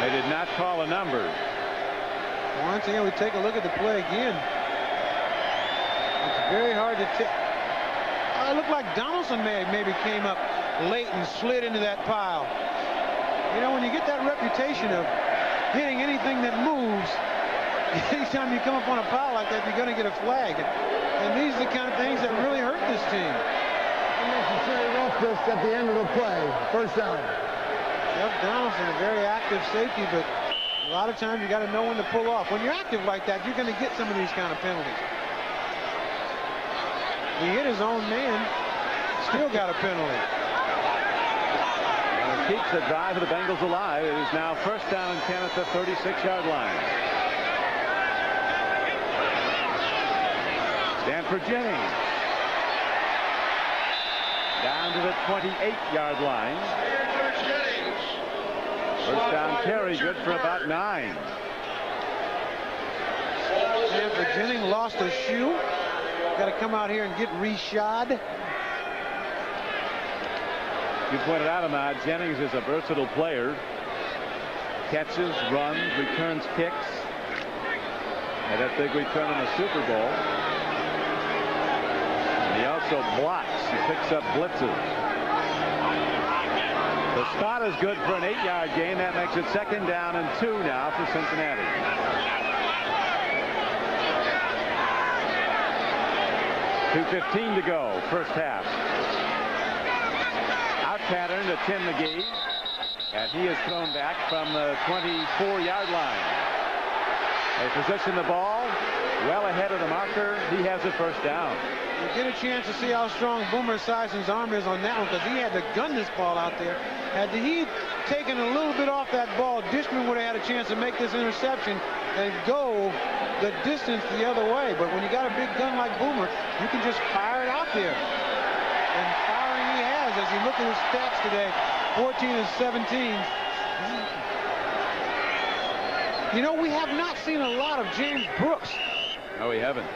They did not call a number. Once again, we take a look at the play again. It's very hard to tell. It looked like Donaldson maybe came up late and slid into that pile. You know, when you get that reputation of hitting anything that moves, anytime you come up on a pile like that, you're going to get a flag. And these are the kind of things that really hurt this team. Unnecessary roughness at the end of the play. First down. Jeff Donaldson, a very active safety, but a lot of times you got to know when to pull off. When you're active like that, you're going to get some of these kind of penalties. He hit his own man, still got a penalty. Well, it keeps the drive of the Bengals alive. It is now first down and 10 at the 36-yard line. Stanford Jennings. Down to the 28-yard line. First down carry, good for about 9. Stanford Jennings lost a shoe. Got to come out here and get reshod. You pointed out, Ahmad, Jennings is a versatile player. Catches, runs, returns kicks. Had that big return in the Super Bowl. And he also blocks. He picks up blitzes. The spot is good for an 8-yard gain. That makes it second down and 2 now for Cincinnati. 2:15 to go, first half. Out pattern to Tim McGee, and he is thrown back from the 24-yard line. They position the ball well ahead of the marker. He has a first down. You get a chance to see how strong Boomer Esiason's arm is on that one, because he had to gun this ball out there. Had he taken a little bit off that ball, Dishman would have had a chance to make this interception and go the distance the other way. But when you got a big gun like Boomer, you can just fire it out there. And firing he has, as you look at his stats today, 14 and 17. You know, we have not seen a lot of James Brooks. No, we haven't.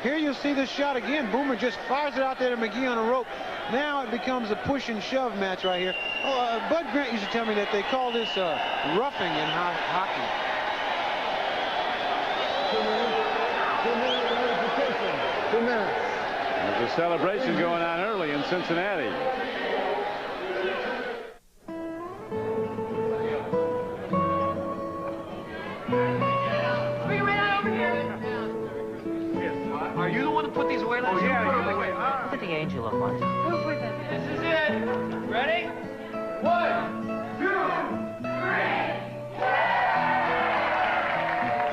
Here you'll see this shot again. Boomer just fires it out there to McGee on a rope. Now it becomes a push and shove match right here. Bud Grant used to tell me that they call this roughing in hockey. 2 minutes. There's a celebration going on early in Cincinnati. Are you the one who put these away last year? Look at the angel of one. Who put them? This is it. Ready? 1, 2, 3.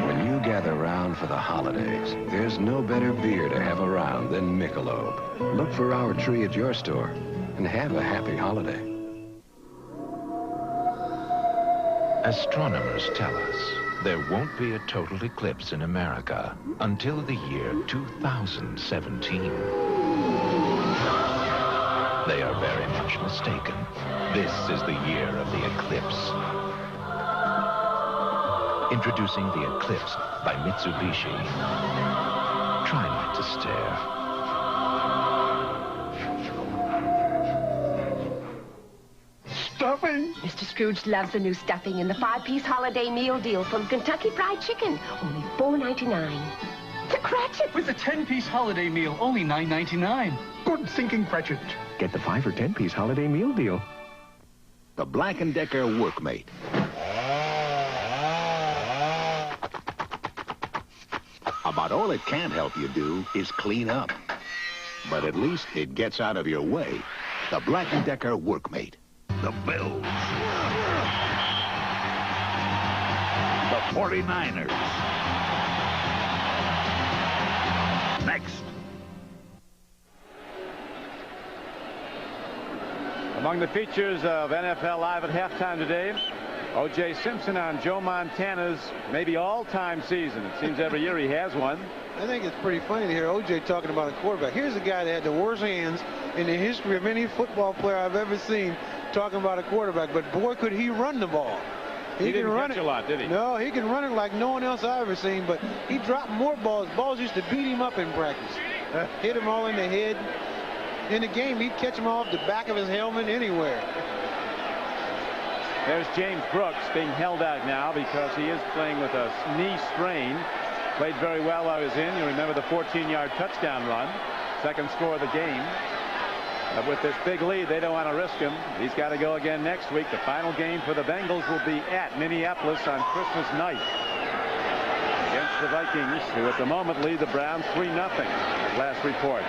When you gather round for the holidays, there's no better beer to have around than Michelob. Look for our tree at your store and have a happy holiday. Astronomers tell us there won't be a total eclipse in America until the year 2017. They are very much mistaken. This is the year of the eclipse. Introducing the Eclipse by Mitsubishi. Try not to stare. Stuffing? Mr. Scrooge loves the new stuffing in the 5-piece holiday meal deal from Kentucky Fried Chicken. Only $4.99. It's a Cratchit. With the 10-piece holiday meal, only $9.99. Good thinking, Cratchit. Get the 5 or 10-piece holiday meal deal. The Black & Decker Workmate. About all it can't help you do is clean up. But at least it gets out of your way. The Black & Decker Workmate. The Bills. The 49ers. Next. Among the features of NFL Live at halftime today, O.J. Simpson on Joe Montana's maybe all-time season. It seems every year he has one. I think it's pretty funny to hear O.J. talking about a quarterback. Here's a guy that had the worst hands in the history of any football player I've ever seen talking about a quarterback. But boy, could he run the ball. He didn't run it a lot, did he? No, he can run it like no one else I've ever seen, but he dropped more balls. Balls used to beat him up in practice. Hit him all in the head. In the game, he'd catch him off the back of his helmet anywhere. There's James Brooks being held out now because he is playing with a knee strain. Played very well while he was in. You remember the 14-yard touchdown run. Second score of the game. But with this big lead, they don't want to risk him. He's got to go again next week. The final game for the Bengals will be at Minneapolis on Christmas night against the Vikings, who at the moment lead the Browns 3-0. Last report.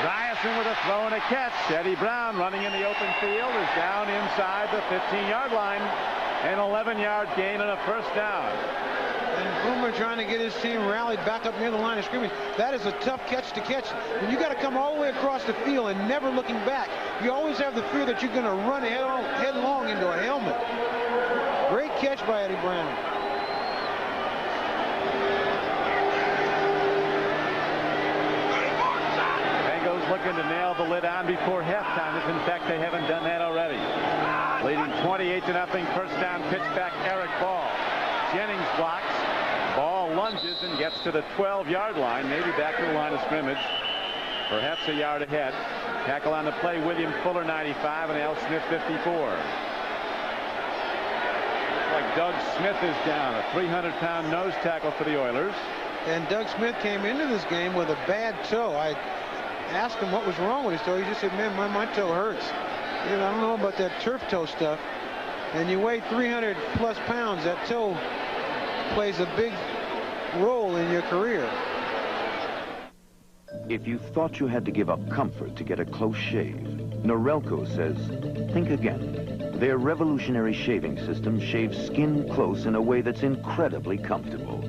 Ryerson with a throw and a catch. Eddie Brown running in the open field is down inside the 15-yard line. An 11-yard gain and a first down. And Boomer trying to get his team rallied back up near the line of scrimmage. That is a tough catch to catch. And you got to come all the way across the field and never looking back. You always have the fear that you're going to run headlong into a helmet. Great catch by Eddie Brown. Looking to nail the lid on before halftime. If in fact they haven't done that already. Leading 28-0. First down pitch back Eric Ball. Jennings blocks. Ball lunges and gets to the 12-yard line. Maybe back to the line of scrimmage. Perhaps a yard ahead. Tackle on the play. William Fuller 95 and Al Smith 54. Looks like Doug Smith is down. A 300-pound nose tackle for the Oilers. And Doug Smith came into this game with a bad toe. I asked him what was wrong with his toe. He just said, man, my toe hurts. You know, I don't know about that turf toe stuff. And you weigh 300+ pounds, that toe plays a big role in your career. If you thought you had to give up comfort to get a close shave, Norelco says, think again. Their revolutionary shaving system shaves skin close in a way that's incredibly comfortable.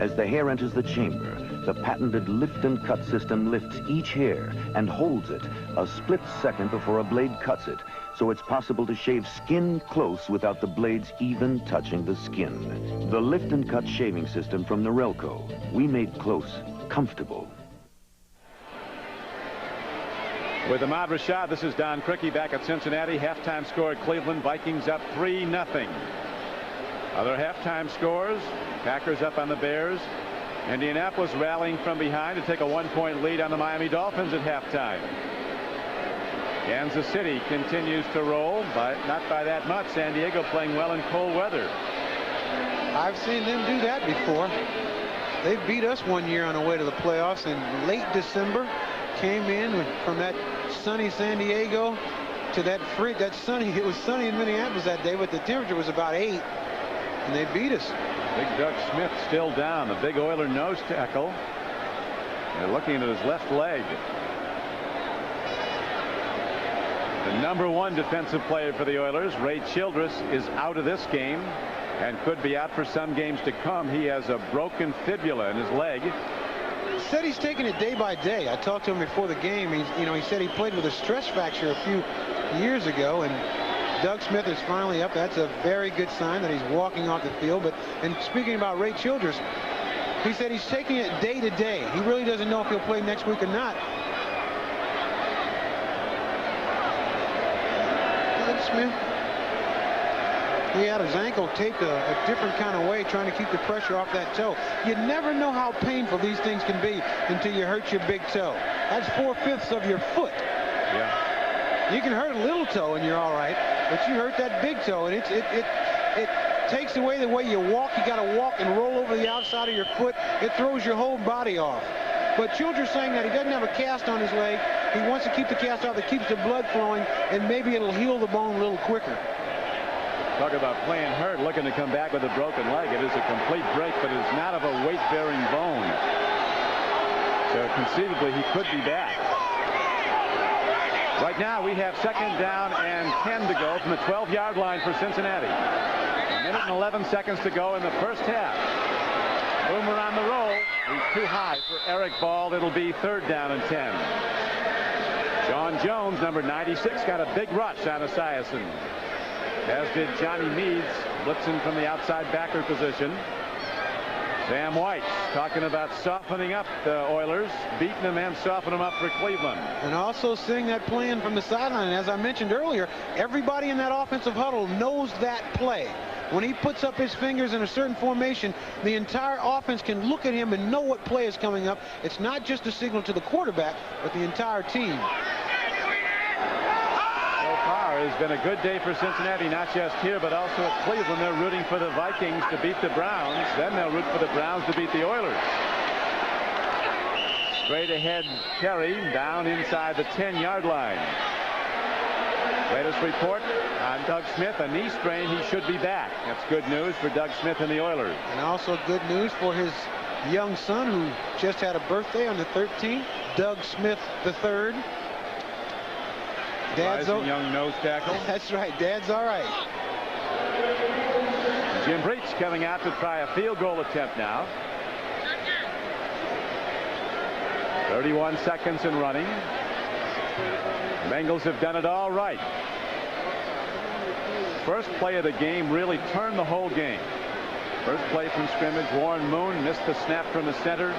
As the hair enters the chamber, the patented lift and cut system lifts each hair and holds it a split second before a blade cuts it, so it's possible to shave skin close without the blades even touching the skin. The lift and cut shaving system from Norelco. We made close comfortable. With Ahmad Rashad, this is Don Criqui back at Cincinnati. Halftime score at Cleveland. Vikings up 3-0. Other halftime scores. Packers up on the Bears. Indianapolis rallying from behind to take a 1-point lead on the Miami Dolphins at halftime. Kansas City continues to roll, but not by that much. San Diego playing well in cold weather. I've seen them do that before. They beat us one year on the way to the playoffs in late December. Came in from that sunny San Diego to that sunny. It was sunny in Minneapolis that day, but the temperature was about 8, and they beat us. Big Doug Smith still down. The big Oiler nose tackle. They're looking at his left leg. The #1 defensive player for the Oilers, Ray Childress, is out of this game and could be out for some games to come. He has a broken fibula in his leg. He said he's taking it day by day. I talked to him before the game. He said he played with a stress fracture a few years ago, and Doug Smith is finally up. That's a very good sign that he's walking off the field. And speaking about Ray Childress, he said he's taking it day to day. He really doesn't know if he'll play next week or not. Doug Smith, he had his ankle taped a different kind of way, trying to keep the pressure off that toe. You never know how painful these things can be until you hurt your big toe. That's 4/5 of your foot. Yeah. You can hurt a little toe and you're all right, but you hurt that big toe, and it takes away the way you walk. You got to walk and roll over the outside of your foot. It throws your whole body off. But Childress saying that he doesn't have a cast on his leg. He wants to keep the cast off that keeps the blood flowing, and maybe it'll heal the bone a little quicker. Talk about playing hurt, looking to come back with a broken leg. It is a complete break, but it's not of a weight-bearing bone. So conceivably, he could be back. Right now, we have 2nd down and 10 to go from the 12-yard line for Cincinnati. 1 minute and 11 seconds to go in the first half. Boomer on the roll. He's too high for Eric Ball. It'll be 3rd down and 10. John Jones, number 96, got a big rush on Esiason, as did Johnny Meads, blitzing from the outside backer position. Sam White talking about softening up the Oilers, beating them and softening them up for Cleveland. And also seeing that plan from the sideline. And as I mentioned earlier, everybody in that offensive huddle knows that play. When he puts up his fingers in a certain formation, the entire offense can look at him and know what play is coming up. It's not just a signal to the quarterback, but the entire team. It's been a good day for Cincinnati, not just here, but also at Cleveland. They're rooting for the Vikings to beat the Browns. Then they'll root for the Browns to beat the Oilers. Straight ahead carry down inside the 10-yard line. Latest report on Doug Smith, a knee strain. He should be back. That's good news for Doug Smith and the Oilers. And also good news for his young son who just had a birthday on the 13th, Doug Smith III. Dad's young nose tackle. That's right. Dad's all right. Jim Breach coming out to try a field goal attempt now. 31 seconds and running. Bengals have done it all right. First play of the game really turned the whole game. First play from scrimmage, Warren Moon missed the snap from the center.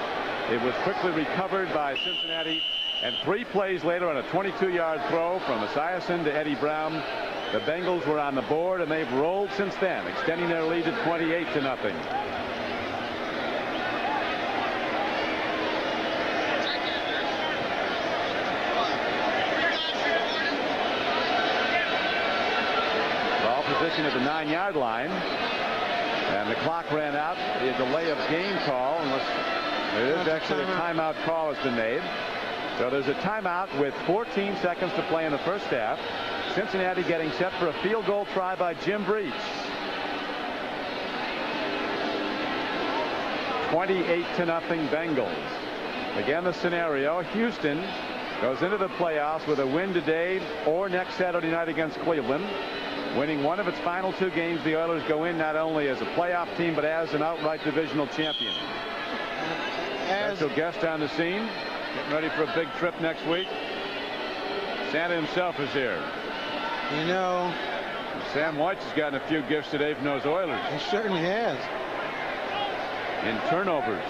It was quickly recovered by Cincinnati. And 3 plays later on a 22-yard throw from Esiason to Eddie Brown, the Bengals were on the board, and they've rolled since then, extending their lead to 28-0. Ball position at the 9-yard line, and the clock ran out. The delay of game call, unless there is actually a timeout call has been made. So there's a timeout with 14 seconds to play in the first half. Cincinnati getting set for a field goal try by Jim Breach. 28-0 Bengals. Again, the scenario, Houston goes into the playoffs with a win today or next Saturday night against Cleveland. Winning one of its final 2 games, the Oilers go in not only as a playoff team but as an outright divisional champion. Special guest on the scene. Getting ready for a big trip next week. Santa himself is here. You know, Sam White has gotten a few gifts today from those Oilers. He certainly has. In turnovers.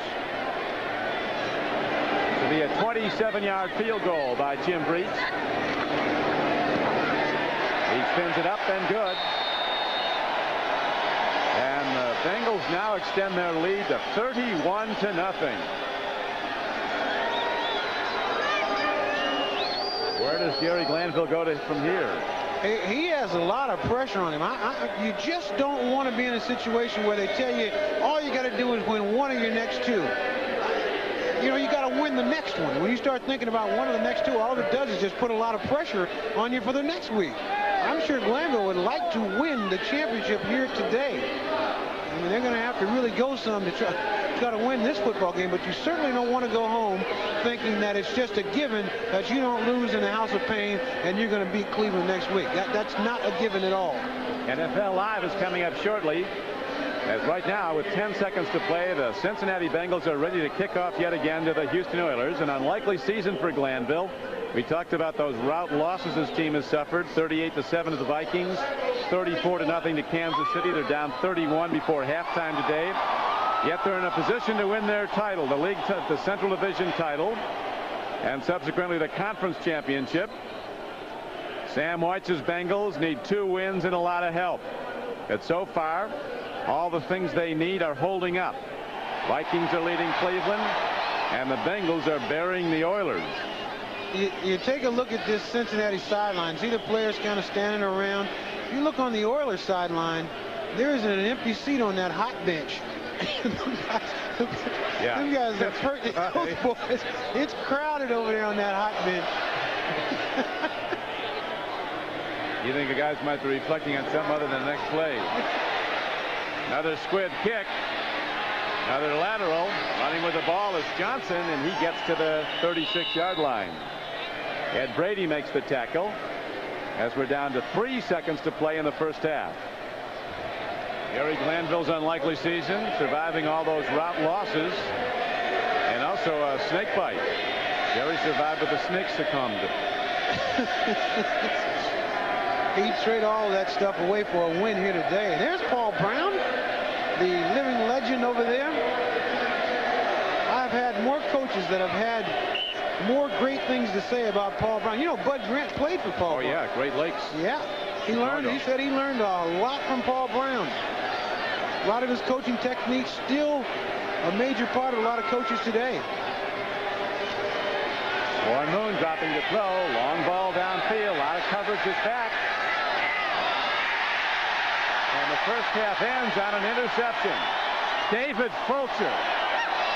To be a 27-yard field goal by Jim Breach. He spins it up and good. And the Bengals now extend their lead to 31-0. Where does Gary Glanville go from here? He has a lot of pressure on him. You just don't want to be in a situation where they tell you all you got to do is win one of your next 2. You know, you got to win the next one. When you start thinking about one of the next 2, all it does is just put a lot of pressure on you for the next week. I'm sure Glanville would like to win the championship here today. I mean, they're going to have to really go some to try to win this football game, but you certainly don't want to go home thinking that it's just a given that you don't lose in the House of Pain and you're going to beat Cleveland next week. That's not a given at all. NFL Live is coming up shortly. As right now, with 10 seconds to play, the Cincinnati Bengals are ready to kick off yet again to the Houston Oilers. An unlikely season for Glanville. We talked about those rout losses his team has suffered. 38-7 to the Vikings, 34-0 to Kansas City. They're down 31 before halftime today. Yet they're in a position to win their title, the Central Division title, and subsequently the conference championship. Sam White's Bengals need 2 wins and a lot of help. But so far, all the things they need are holding up. Vikings are leading Cleveland, and the Bengals are burying the Oilers. You take a look at this Cincinnati sideline. See the players kind of standing around. If you look on the Oilers sideline, there isn't an empty seat on that hot bench. Yeah. Them guys are hurt. Those boys, it's crowded over there on that hot bench. You think the guys might be reflecting on something other than the next play? Another squib kick. Another lateral. Running with the ball is Johnson, and he gets to the 36-yard line. Ed Brady makes the tackle as we're down to 3 seconds to play in the first half. Gary Glanville's unlikely season, surviving all those rout losses, and also a snake bite. Gary survived, but the snake succumbed. He'd trade all of that stuff away for a win here today. And there's Paul Brown, the living legend over there. I've had more coaches that have had more great things to say about Paul Brown. You know, Bud Grant played for Paul Brown. Oh, yeah, Great Lakes. Yeah, he said he learned a lot from Paul Brown. A lot of his coaching techniques still a major part of a lot of coaches today. Warren Moon dropping to throw. Long ball downfield. A lot of coverage is back. And the first half ends on an interception. David Fulcher.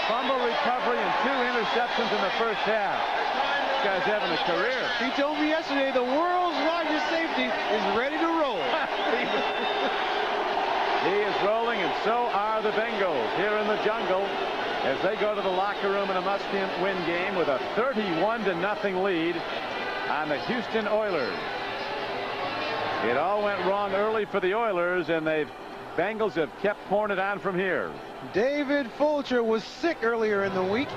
Fumble recovery and 2 interceptions in the first half. This guy's having a career. He told me yesterday the world's largest safety is ready to roll. He is rolling, and so are the Bengals here in the jungle as they go to the locker room in a must-win game with a 31-0 lead on the Houston Oilers. It all went wrong early for the Oilers, and Bengals have kept pouring it on from here. David Fulcher was sick earlier in the week.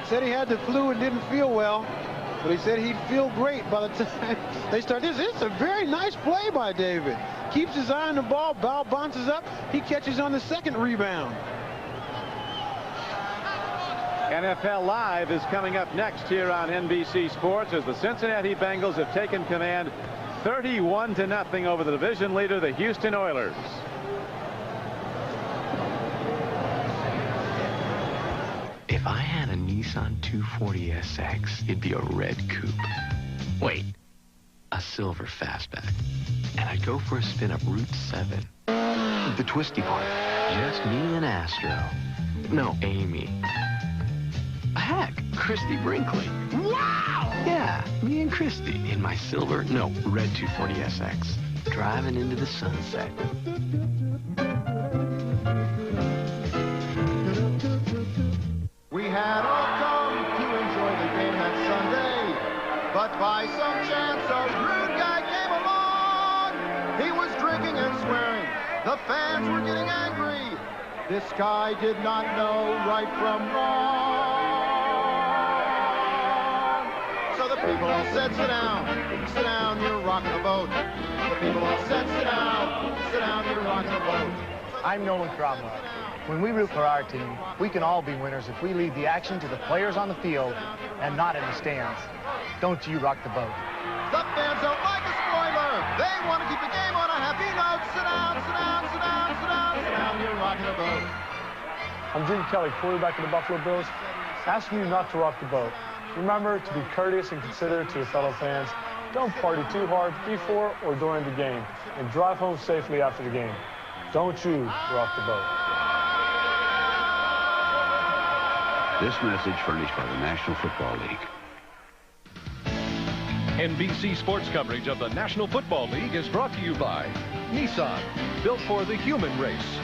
Said he had the flu and didn't feel well, but he said he'd feel great by the time they start this. It's a very nice play by David. Keeps his eye on the ball. Ball bounces up. He catches on the second rebound. NFL Live is coming up next here on NBC Sports as the Cincinnati Bengals have taken command 31-0 over the division leader, the Houston Oilers. If I had a Nissan 240 SX, it'd be a red coupe. Wait, a silver fastback. And I'd go for a spin up Route 7. The twisty part. Just me and Astro. No, Amy. Heck, Christy Brinkley. Wow! Yeah, me and Christy in my silver, no, red 240 SX. Driving into the sunset. We had all come to enjoy the game that Sunday, but by some chance a rude guy came along. He was drinking and swearing. The fans were getting angry. This guy did not know right from wrong. So the people all said, sit down, you're rocking the boat. The people all said, sit down, you're rocking the boat. I'm Nolan Cromwell. When we root for our team, we can all be winners if we leave the action to the players on the field and not in the stands. Don't you rock the boat. The fans don't like a spoiler. They want to keep the game on a happy note. Sit down, you're rocking the boat. I'm Gene Kelly, quarterback of the Buffalo Bills, asking you not to rock the boat. Remember to be courteous and considerate to your fellow fans. Don't party too hard before or during the game, and drive home safely after the game. Don't you rock the boat. This message furnished by the National Football League. NBC Sports coverage of the National Football League is brought to you by Nissan, built for the human race.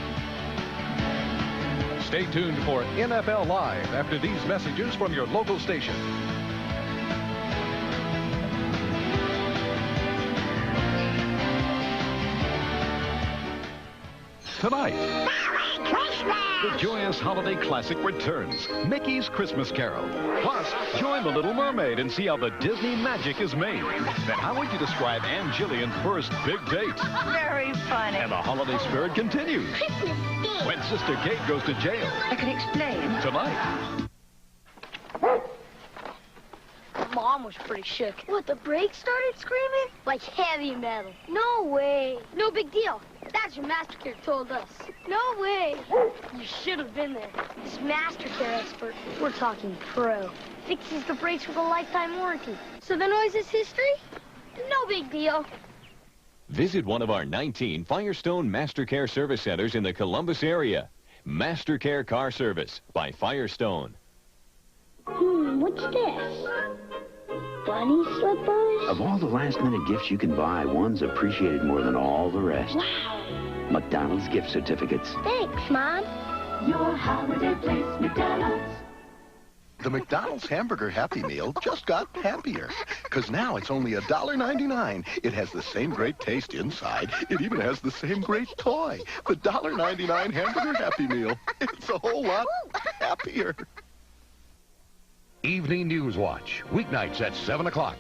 Stay tuned for NFL Live after these messages from your local station. Tonight, Merry Christmas! The joyous holiday classic returns, Mickey's Christmas Carol. Plus, join the Little Mermaid and see how the Disney magic is made. Then how would you describe Ann Jillian's first big date? Very funny. And the holiday spirit continues. Christmas Day. When Sister Kate goes to jail. I can explain. Tonight. Mom was pretty shook. What, the brakes started screaming? Like heavy metal. No way. No big deal. That's what MasterCare told us. No way. You should have been there. This MasterCare expert, we're talking pro, fixes the brakes with a lifetime warranty. So the noise is history? No big deal. Visit one of our 19 Firestone MasterCare service centers in the Columbus area. MasterCare Car Service by Firestone. What's this? Bunny slippers? Of all the last-minute gifts you can buy, one's appreciated more than all the rest. Wow. McDonald's gift certificates. Thanks, Mom. Your holiday place, McDonald's. The McDonald's Hamburger Happy Meal just got happier. Because now it's only $1.99. It has the same great taste inside. It even has the same great toy. The $1.99 Hamburger Happy Meal. It's a whole lot happier. Evening News Watch, weeknights at 7 o'clock.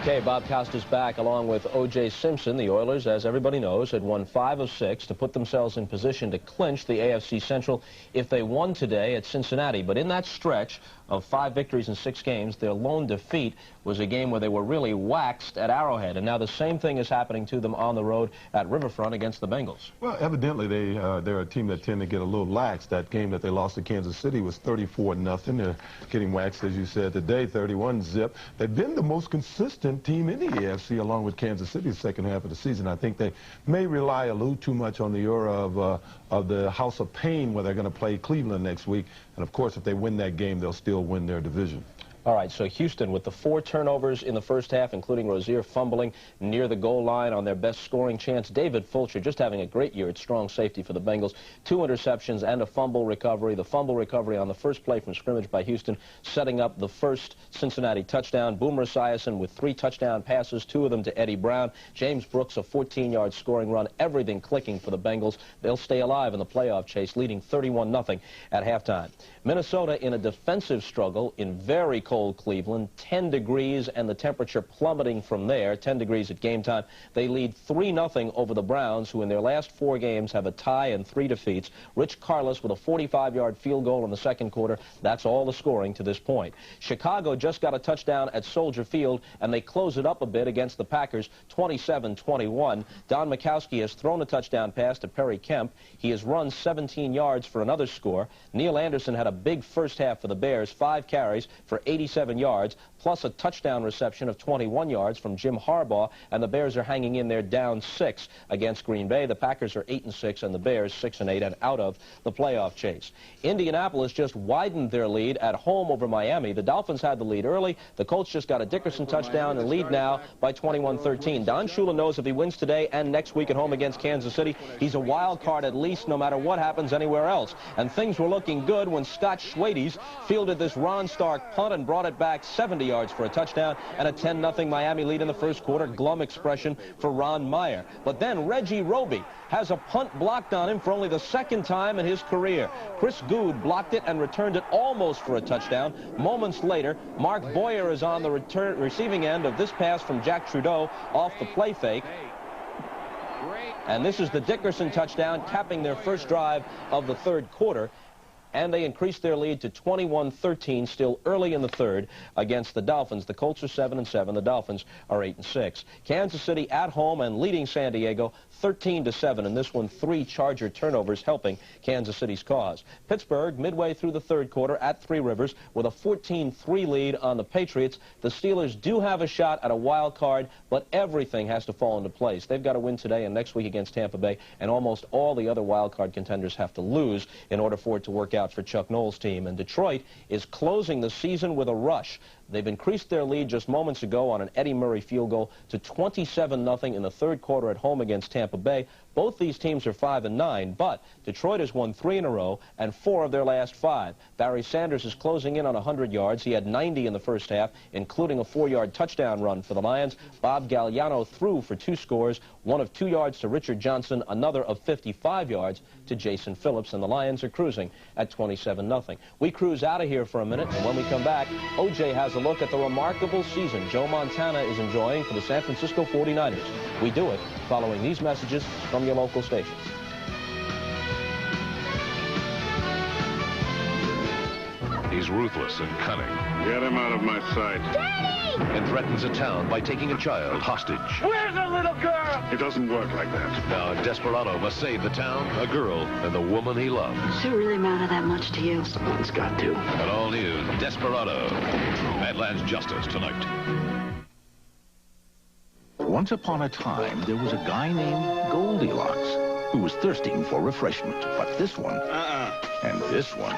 Okay, Bob Costas back along with O.J. Simpson. The Oilers, as everybody knows, had won 5 of 6 to put themselves in position to clinch the AFC Central if they won today at Cincinnati. But in that stretch of 5 victories in 6 games, their lone defeat was a game where they were really waxed at Arrowhead. And now the same thing is happening to them on the road at Riverfront against the Bengals. Well, evidently they're a team that tend to get a little lax. That game that they lost to Kansas City was 34-0. They're getting waxed, as you said, today, 31-0. They've been the most consistent team in the AFC along with Kansas City the second half of the season. I think they may rely a little too much on the aura of the House of Pain where they're going to play Cleveland next week. And, of course, if they win that game, they'll still win their division. All right, so Houston with the 4 turnovers in the first half, including Rozier fumbling near the goal line on their best scoring chance. David Fulcher just having a great year at strong safety for the Bengals. 2 interceptions and a fumble recovery. The fumble recovery on the first play from scrimmage by Houston, setting up the first Cincinnati touchdown. Boomer Esiason with 3 touchdown passes, 2 of them to Eddie Brown. James Brooks, a 14-yard scoring run. Everything clicking for the Bengals. They'll stay alive in the playoff chase, leading 31-0 at halftime. Minnesota in a defensive struggle in very cold Cleveland, 10 degrees and the temperature plummeting from there, 10 degrees at game time. They lead 3-0 over the Browns, who in their last 4 games have a tie and 3 defeats. Rich Carlos with a 45-yard field goal in the second quarter. That's all the scoring to this point. Chicago just got a touchdown at Soldier Field, and they close it up a bit against the Packers, 27-21. Don Mikowski has thrown a touchdown pass to Perry Kemp. He has run 17 yards for another score. Neil Anderson had a big first half for the Bears, 5 carries for 87 yards, plus a touchdown reception of 21 yards from Jim Harbaugh, and the Bears are hanging in there down 6 against Green Bay. The Packers are 8-6, and the Bears 6-8 and out of the playoff chase. Indianapolis just widened their lead at home over Miami. The Dolphins had the lead early. The Colts just got a Dickerson touchdown and lead now by 21-13. Don Shula knows if he wins today and next week at home against Kansas City, he's a wild card at least no matter what happens anywhere else. And things were looking good when Scott Schwades fielded this Ron Stark punt and brought it back 70 yards for a touchdown and a 10-0 Miami lead in the first quarter. Glum expression for Ron Meyer. But then Reggie Roby has a punt blocked on him for only the 2nd time in his career. Chris Good blocked it and returned it almost for a touchdown. Moments later, Mark Boyer is on the receiving end of this pass from Jack Trudeau off the play fake. And this is the Dickerson touchdown, capping their first drive of the 3rd quarter. And they increased their lead to 21-13 still early in the 3rd against the Dolphins. The Colts are 7-7. The Dolphins are 8-6. Kansas City at home and leading San Diego 13-7. And this one, 3 Charger turnovers helping Kansas City's cause. Pittsburgh midway through the 3rd quarter at 3 Rivers with a 14-3 lead on the Patriots. The Steelers do have a shot at a wild card, but everything has to fall into place. They've got to win today and next week against Tampa Bay, and almost all the other wild card contenders have to lose in order for it to work out for Chuck Noll's team. And Detroit is closing the season with a rush. They've increased their lead just moments ago on an Eddie Murray field goal to 27-0 in the 3rd quarter at home against Tampa Bay. Both these teams are 5-9, but Detroit has won 3 in a row and 4 of their last 5. Barry Sanders is closing in on 100 yards. He had 90 in the first half, including a 4-yard touchdown run for the Lions. Bob Galliano threw for 2 scores, one of 2 yards to Richard Johnson, another of 55 yards to Jason Phillips, and the Lions are cruising at 27-0. We cruise out of here for a minute, and when we come back, O.J. has a look at the remarkable season Joe Montana is enjoying for the San Francisco 49ers. We do it following these messages from your local stations. He's ruthless and cunning. Get him out of my sight. Daddy! And threatens a town by taking a child hostage. Where's the little girl? It doesn't work like that. Now a desperado must save the town, a girl, and the woman he loves. Does it really matter that much to you? Someone's got to. An all-new Desperado. Badlands Justice tonight. Once upon a time, there was a guy named Goldilocks who was thirsting for refreshment. But this one, and this one.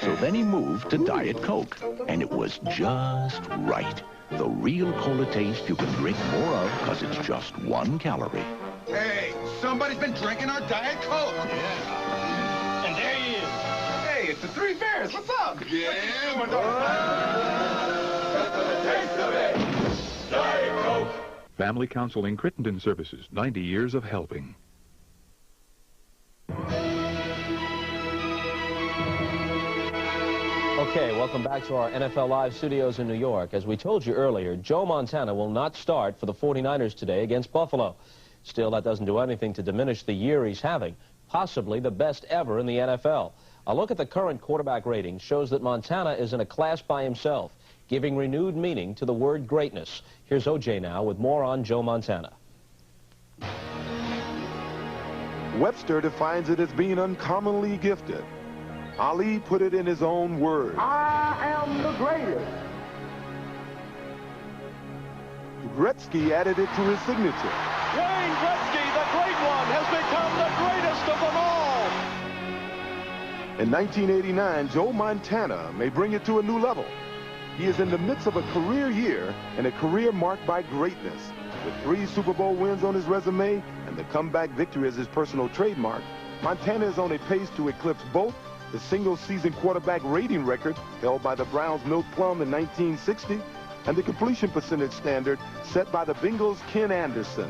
So then he moved to Diet Coke, and it was just right. The real cola taste you can drink more of because it's just 1 calorie. Hey, somebody's been drinking our Diet Coke. Yeah. And there he is. Hey, it's the 3 Bears. What's up? Yeah, my taste of it. Diet Coke. Family Counseling Crittenden Services, 90 years of helping. Okay, welcome back to our NFL Live studios in New York. As we told you earlier, Joe Montana will not start for the 49ers today against Buffalo. Still, that doesn't do anything to diminish the year he's having, possibly the best ever in the NFL. A look at the current quarterback rating shows that Montana is in a class by himself, giving renewed meaning to the word greatness. Here's O.J. now with more on Joe Montana. Webster defines it as being uncommonly gifted. Ali put it in his own words. I am the greatest. Gretzky added it to his signature. Wayne Gretzky, the great one, has become the greatest of them all. In 1989, Joe Montana may bring it to a new level. He is in the midst of a career year and a career marked by greatness. With 3 Super Bowl wins on his resume and the comeback victory as his personal trademark, Montana is on a pace to eclipse both the single-season quarterback rating record held by the Browns' Milt Plum in 1960 and the completion percentage standard set by the Bengals' Ken Anderson.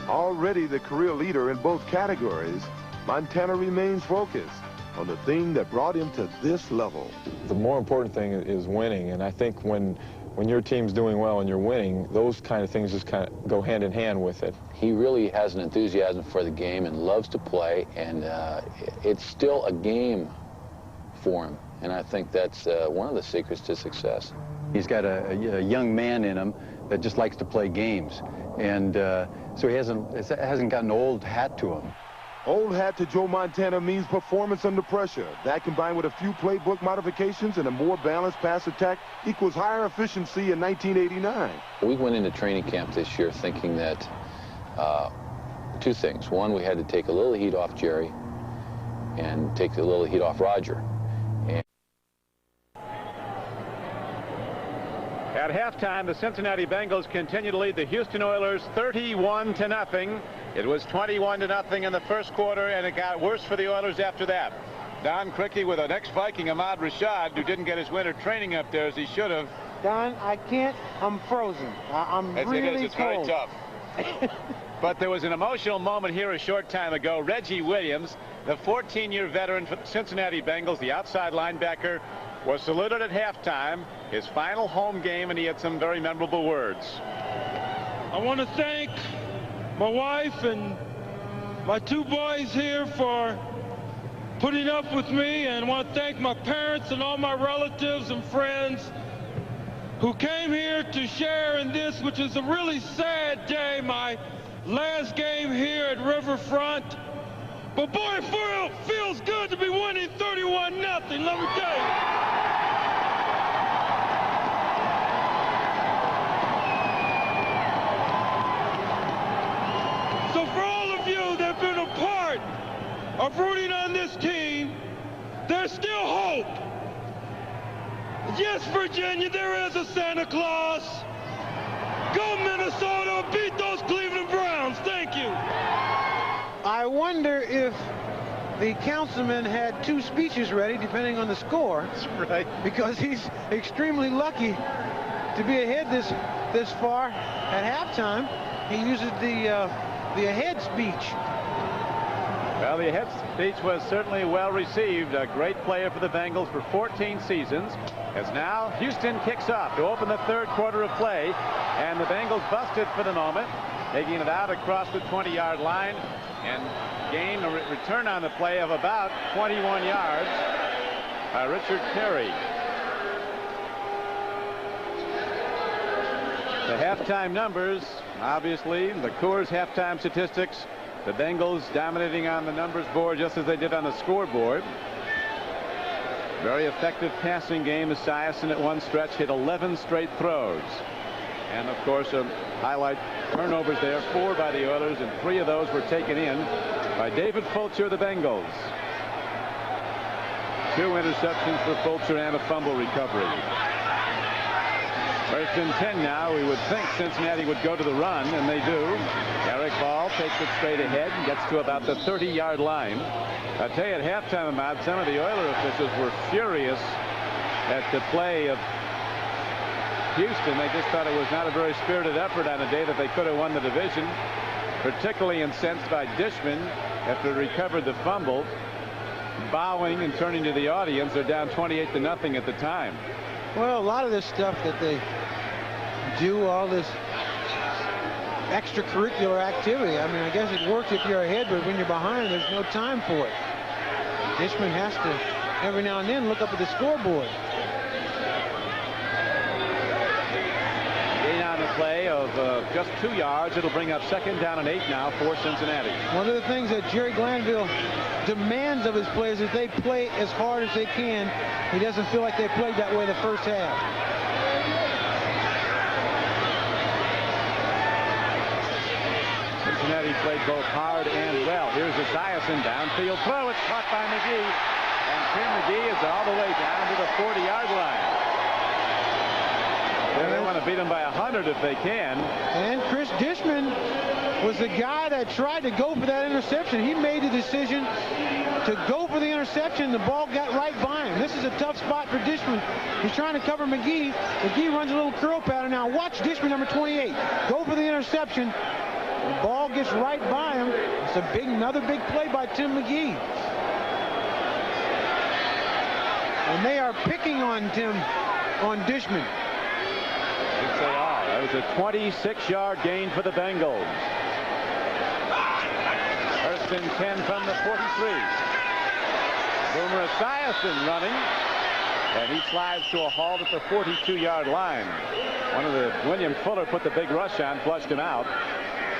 Already the career leader in both categories, Montana remains focused on the thing that brought him to this level. The more important thing is winning, and I think when your team's doing well and you're winning, those kind of things just kind of go hand in hand with it. He really has an enthusiasm for the game and loves to play, and it's still a game for him. And I think that's one of the secrets to success. He's got a young man in him that just likes to play games, and so it hasn't got an old hat to him. Old hat to Joe Montana means performance under pressure. That combined with a few playbook modifications and a more balanced pass attack equals higher efficiency in 1989. We went into training camp this year thinking that 2 things. One, we had to take a little heat off Jerry and take a little heat off Roger. At halftime, the Cincinnati Bengals continue to lead the Houston Oilers 31-0. It was 21-0 in the first quarter, and it got worse for the Oilers after that. Don Criqui with an ex-Viking, Ahmad Rashad, who didn't get his winter training up there as he should have. Don, I can't. I'm frozen. I'm really it's cold. very tough. But there was an emotional moment here a short time ago. Reggie Williams, the 14-year veteran for the Cincinnati Bengals, the outside linebacker, was saluted at halftime, his final home game, and he had some very memorable words. I want to thank my wife and my 2 boys here for putting up with me, and I want to thank my parents and all my relatives and friends who came here to share in this, which is a really sad day, my last game here at Riverfront. But boy, it feels good to be winning 31-0, let me tell you. So for all of you that have been a part of rooting on this team, there's still hope. Yes, Virginia, there is a Santa Claus. Go Minnesota, beat those Cleveland Browns. Thank you. I wonder if the councilman had 2 speeches ready, depending on the score. That's right. Because he's extremely lucky to be ahead this far. At halftime, he uses the ahead speech. Well, the ahead speech was certainly well received. A great player for the Bengals for 14 seasons. As now Houston kicks off to open the 3rd quarter of play, and the Bengals busted for the moment, taking it out across the 20-yard line and gain a return on the play of about 21 yards by Richard Terry. The halftime numbers, obviously, the Coors halftime statistics, the Bengals dominating on the numbers board just as they did on the scoreboard. Very effective passing game as Esiason at one stretch hit 11 straight throws. And, of course, highlight turnovers there, 4 by the Oilers, and 3 of those were taken in by David Fulcher of the Bengals. 2 interceptions for Fulcher and a fumble recovery. First and 10 now. We would think Cincinnati would go to the run, and they do. Eric Ball takes it straight ahead and gets to about the 30-yard line. I tell you, at halftime, Ahmad, some of the Oiler officials were furious at the play of Houston. They just thought it was not a very spirited effort on a day that they could have won the division. Particularly incensed by Dishman after he recovered the fumble. bowing and turning to the audience. They're down 28-0 at the time. Well, a lot of this stuff that they do, all this extracurricular activity, I mean, I guess it works if you're ahead, but when you're behind, there's no time for it. Dishman has to, every now and then, look up at the scoreboard. Gain on the play of just 2 yards. It'll bring up 2nd down and 8 now for Cincinnati. One of the things that Jerry Glanville demands of his players is they play as hard as they can. He doesn't feel like they played that way the first half. Cincinnati played both hard and well. Here's Esiason downfield throw. It's caught by McGee. And Tim McGee is all the way down to the 40-yard line. They want to beat him by 100 if they can. And Chris Dishman was the guy that tried to go for that interception. He made the decision to go for the interception. The ball got right by him. This is a tough spot for Dishman. He's trying to cover McGee. McGee runs a little curl pattern. Now watch Dishman, number 28. Go for the interception. The ball gets right by him. It's another big play by Tim McGee. And they are picking on Dishman. Yes, they are. That was a 26-yard gain for the Bengals. 1st and 10 from the 43. Boomer Esiason running. And he slides to a halt at the 42-yard line. William Fuller put the big rush on, flushed him out.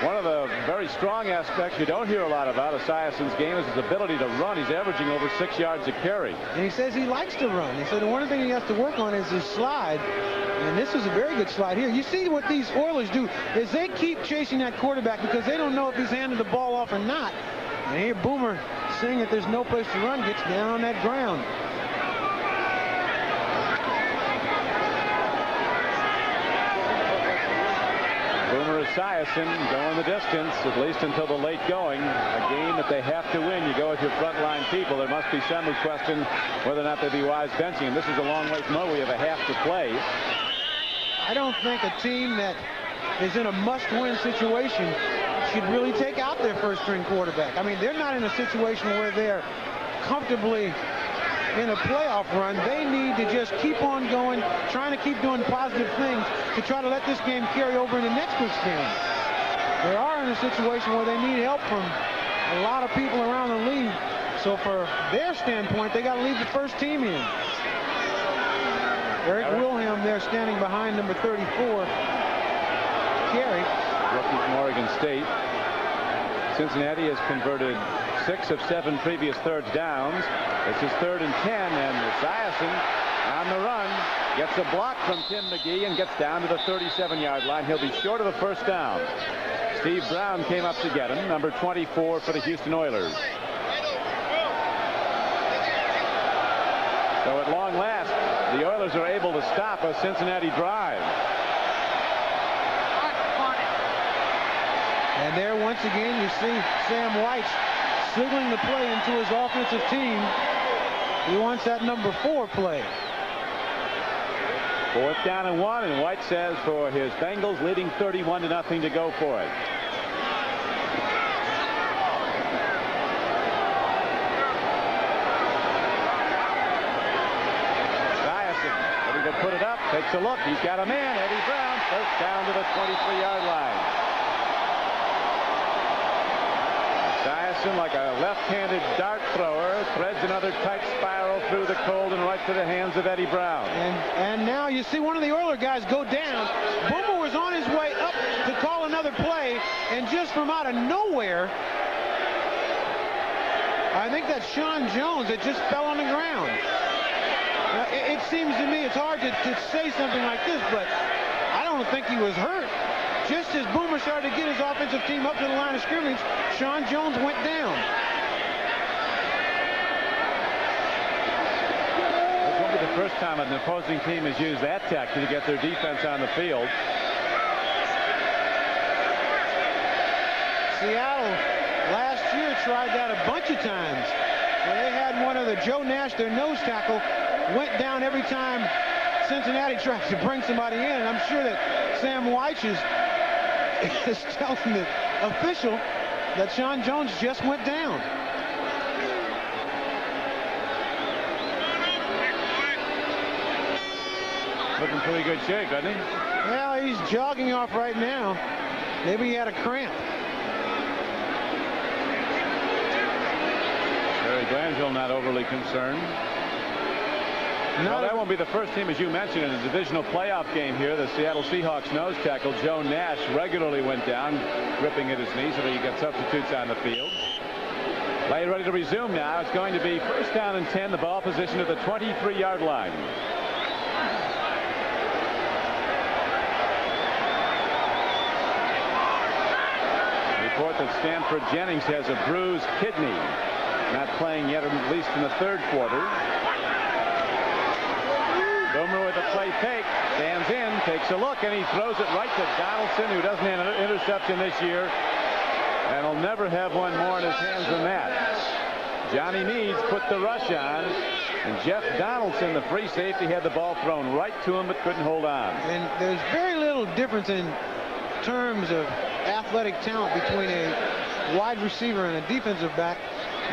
One of the very strong aspects you don't hear a lot about Esiason's game is his ability to run. He's averaging over 6 yards a carry. And he says he likes to run. He said the one thing he has to work on is his slide. And this is a very good slide here. You see what these Oilers do is they keep chasing that quarterback because they don't know if he's handed the ball off or not. And here Boomer, seeing that there's no place to run, gets down on that ground. Boomer Esiason going the distance, at least until the late going. A game that they have to win. You go with your frontline people. There must be some who question whether or not they'd be wise benching. And this is a long way from over. We have a half to play. I don't think a team that is in a must-win situation should really take out their first-string quarterback. I mean, they're not in a situation where they're comfortably in a playoff run. They need to just keep on going, trying to keep doing positive things to try to let this game carry over into next week's game. They are in a situation where they need help from a lot of people around the league. So for their standpoint, they got to leave the first team in. Eric Wilhelm there standing behind number 34, Carey. Rookie from Oregon State. Cincinnati has converted 6 of 7 previous thirds downs. This is 3rd and 10, and Esiason on the run gets a block from Tim McGee and gets down to the 37-yard line. He'll be short of the first down. Steve Brown came up to get him, number 24 for the Houston Oilers. So at long last, the Oilers are able to stop a Cincinnati drive. And there once again you see Sam Wysche signaling the play into his offensive team. He wants that number 4 play. 4th down and 1, and White says for his Bengals, leading 31-0 to go for it. Esiason ready to put it up, takes a look, he's got a man, Eddie Brown, 1st down to the 23-yard line. Esiason, like a left-handed dart thrower, threads another tight spiral through the cold and right to the hands of Eddie Brown. And now you see one of the Oiler guys go down. Boomer was on his way up to call another play, and just from out of nowhere, I think that's Sean Jones that just fell on the ground. It seems to me it's hard to say something like this, but I don't think he was hurt. Just as Boomer started to get his offensive team up to the line of scrimmage, Sean Jones went down. This won't be the first time an opposing team has used that tactic to get their defense on the field. Seattle last year tried that a bunch of times. Where they had one of the Joe Nash, their nose tackle, went down every time Cincinnati tried to bring somebody in. And I'm sure that Sam Wysche is telling the official that Sean Jones just went down. Looking pretty good shape, doesn't he? Well, he's jogging off right now. Maybe he had a cramp. Jerry Glanville not overly concerned. Well, that won't be the first team, as you mentioned, in a divisional playoff game here. The Seattle Seahawks nose tackle Joe Nash regularly went down, gripping at his knee, so that you got substitutes on the field. Play ready to resume now. It's going to be first down and 10, the ball position at the 23-yard line. Report that Stanford Jennings has a bruised kidney. Not playing yet, at least in the third quarter. Boomer with a play fake, stands in, takes a look, and he throws it right to Donaldson, who doesn't have an interception this year, and will never have one more in his hands than that. Johnny Meads put the rush on, and Jeff Donaldson, the free safety, had the ball thrown right to him, but couldn't hold on. And there's very little difference in terms of athletic talent between a wide receiver and a defensive back.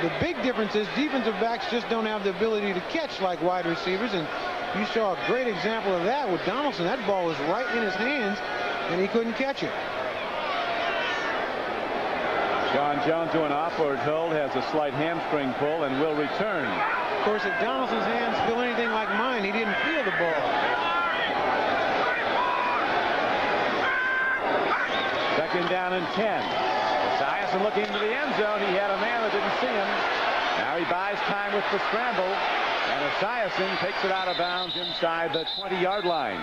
The big difference is defensive backs just don't have the ability to catch like wide receivers, and you saw a great example of that with Donaldson. That ball was right in his hands, and he couldn't catch it. John Jones, to an offward hold, has a slight hamstring pull and will return. Of course, if Donaldson's hands feel anything like mine, he didn't feel the ball. Second down and 10. Esiason looking into the end zone. He had a man that didn't see him. Now he buys time with the scramble. And Esiason takes it out of bounds inside the 20-yard line.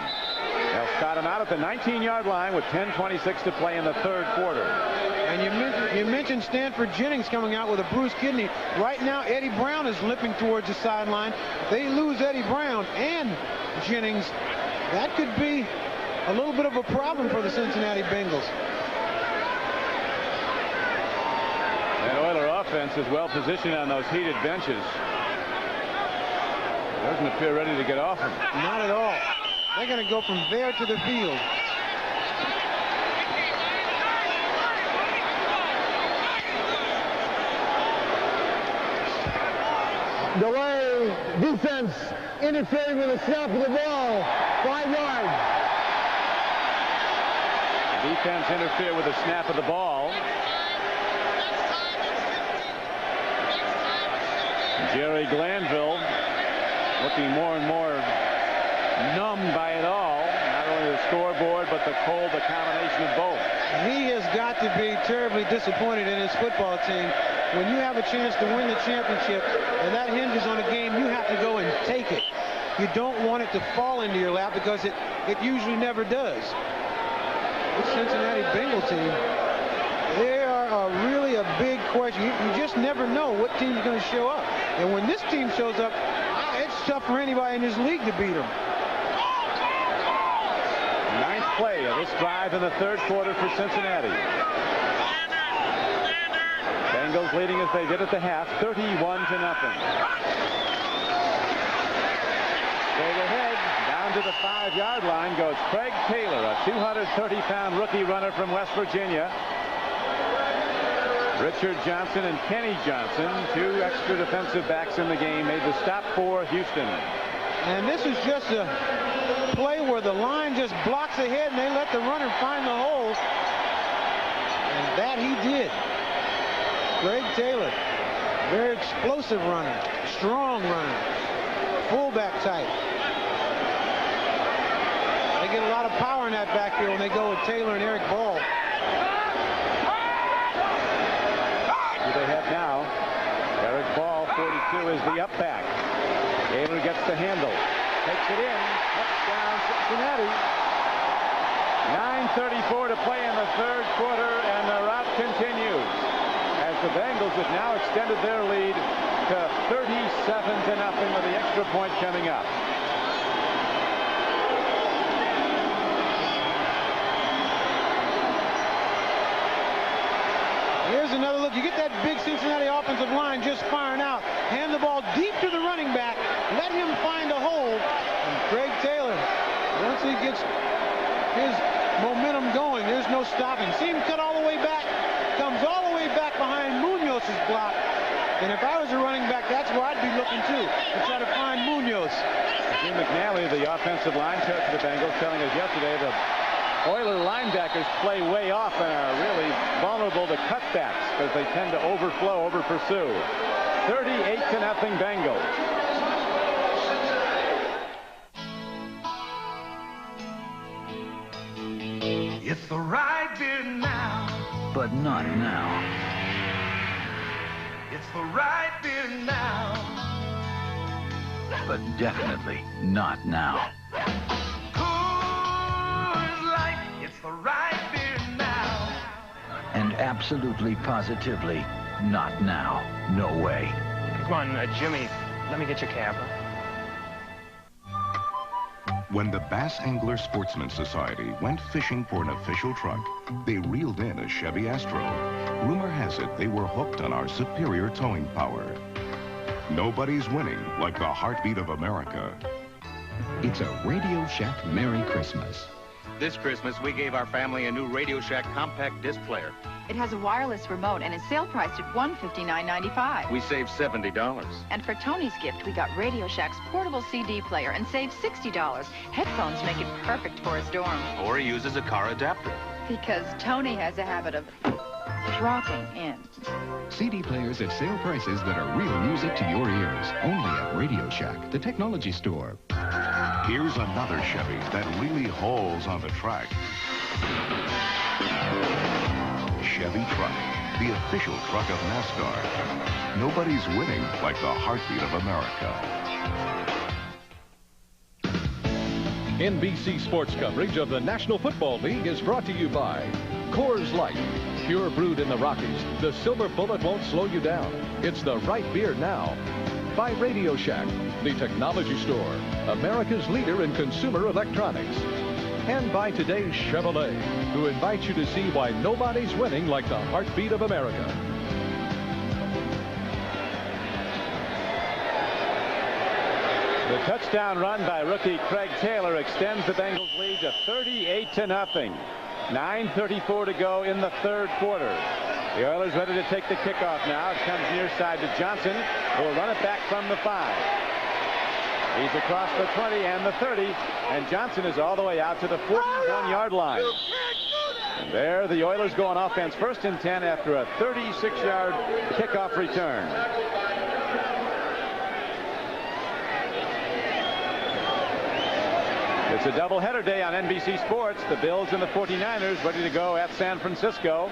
They'll start him out at the 19-yard line with 10:26 to play in the third quarter. And you mentioned Stanford Jennings coming out with a bruised kidney. Right now, Eddie Brown is limping towards the sideline. If they lose Eddie Brown and Jennings, that could be a little bit of a problem for the Cincinnati Bengals. That Oiler offense is well positioned on those heated benches. Doesn't appear ready to get off him. Not at all. They're going to go from there to the field. Delay defense interfering with the snap of the ball. 5 yards. Defense interfere with the snap of the ball. Jerry Glanville looking more and more numbed by it all. Not only the scoreboard, but the cold, the combination of both. He has got to be terribly disappointed in his football team. When you have a chance to win the championship and that hinges on a game, you have to go and take it. You don't want it to fall into your lap because it usually never does. This Cincinnati Bengal team, they are really a big question. You just never know what team's going to show up. And when this team shows up, it's tough for anybody in this league to beat them. Ninth play of this drive in the third quarter for Cincinnati. Bengals leading as they did at the half, 31-0. Straight ahead, down to the 5-yard line goes Craig Taylor, a 230-pound rookie runner from West Virginia. Richard Johnson and Kenny Johnson, 2 extra defensive backs in the game, made the stop for Houston. And this is just a play where the line just blocks ahead and they let the runner find the hole. And that he did. Craig Taylor, very explosive runner, strong runner, fullback type. They get a lot of power in that backfield when they go with Taylor and Eric Ball. Who they have now, Eric Ball, 42, is the up back. Taylor gets the handle, takes it in, touchdown Cincinnati. 9:34 to play in the third quarter, and the rout continues. As the Bengals have now extended their lead to 37-0 with the extra point coming up. Here's another look. You get that big Cincinnati offensive line just firing out. Hand the ball deep to the running back. Let him find a hole. And Craig Taylor, once he gets his momentum going, there's no stopping. See him cut all the way back. Comes all the way back behind Munoz's block And if I was a running back, that's where I'd be looking too, to try to find Munoz. Jim McNally, the offensive line coach of the Bengals, telling us yesterday the Oiler linebackers play way off and are really vulnerable to cutbacks because they tend to overflow, over-pursue. 38-0 Bengals. It's the right beer now, but not now. It's the right beer now, but definitely not now. Coors Light, it's the right beer now. And absolutely, positively, not now. No way. Come on, Jimmy, let me get your cab. When the Bass Angler Sportsman Society went fishing for an official truck, they reeled in a Chevy Astro. Rumor has it they were hooked on our superior towing power. Nobody's winning like the heartbeat of America. It's a Radio Shack Merry Christmas. This Christmas, we gave our family a new Radio Shack compact disc player. It has a wireless remote and is sale priced at $159.95. We saved $70. And for Tony's gift, we got Radio Shack's portable CD player and saved $60. Headphones make it perfect for his dorm. Or he uses a car adapter. Because Tony has a habit of dropping in. CD players at sale prices that are real music to your ears. Only at Radio Shack, the technology store. Here's another Chevy that really hauls on the track. Chevy Truck, the official truck of NASCAR. Nobody's winning like the heartbeat of America. NBC sports coverage of the National Football League is brought to you by Coors Light. Pure brewed in the Rockies, the silver bullet won't slow you down. It's the right beer now. By Radio Shack, the technology store, America's leader in consumer electronics. And by today's Chevrolet, who invites you to see why nobody's winning like the heartbeat of America. The touchdown run by rookie Craig Taylor extends the Bengals lead to 38-0. 9:34 to go in the third quarter. The Oilers ready to take the kickoff now. It comes near side to Johnson, who will run it back from the 5. He's across the 20 and the 30, and Johnson is all the way out to the 41-yard line. And there the Oilers go on offense, 1st and 10 after a 36-yard kickoff return. It's a doubleheader day on NBC Sports. The Bills and the 49ers ready to go at San Francisco,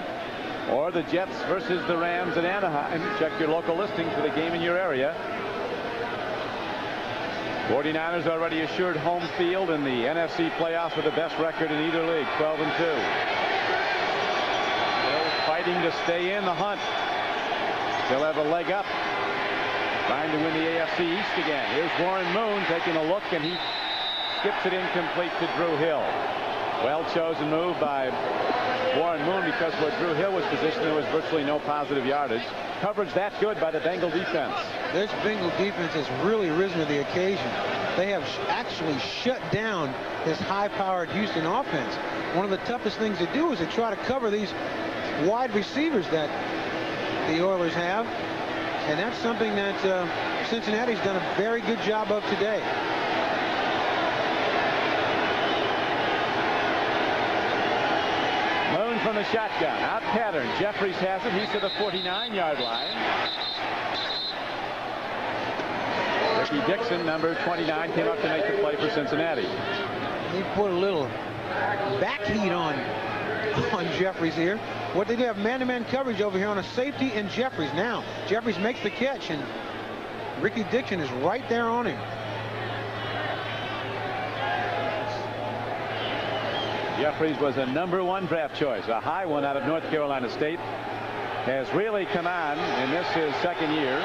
or the Jets versus the Rams at Anaheim. Check your local listing for the game in your area. 49ers already assured home field in the NFC playoffs with the best record in either league, 12-2. Bills fighting to stay in the hunt. Still have a leg up, trying to win the AFC East again. Here's Warren Moon taking a look, and he skips it incomplete to Drew Hill. Well chosen move by Warren Moon, because where Drew Hill was positioned, there was virtually no positive yardage. Coverage that good by the Bengal defense. This Bengal defense has really risen to the occasion. They have actually shut down this high-powered Houston offense. One of the toughest things to do is to try to cover these wide receivers that the Oilers have, and that's something that Cincinnati's done a very good job of today. Moon from the shotgun, out pattern. Jeffries has it. He's to the 49-yard line. Ricky Dixon, number 29, came up to make the play for Cincinnati. He put a little back heat on Jeffries here. What they do have man-to-man coverage over here on a safety and Jeffries. Now Jeffries makes the catch, and Ricky Dixon is right there on him. Jeffries was a #1 draft choice, a high one out of North Carolina State. Has really come on in this his second year.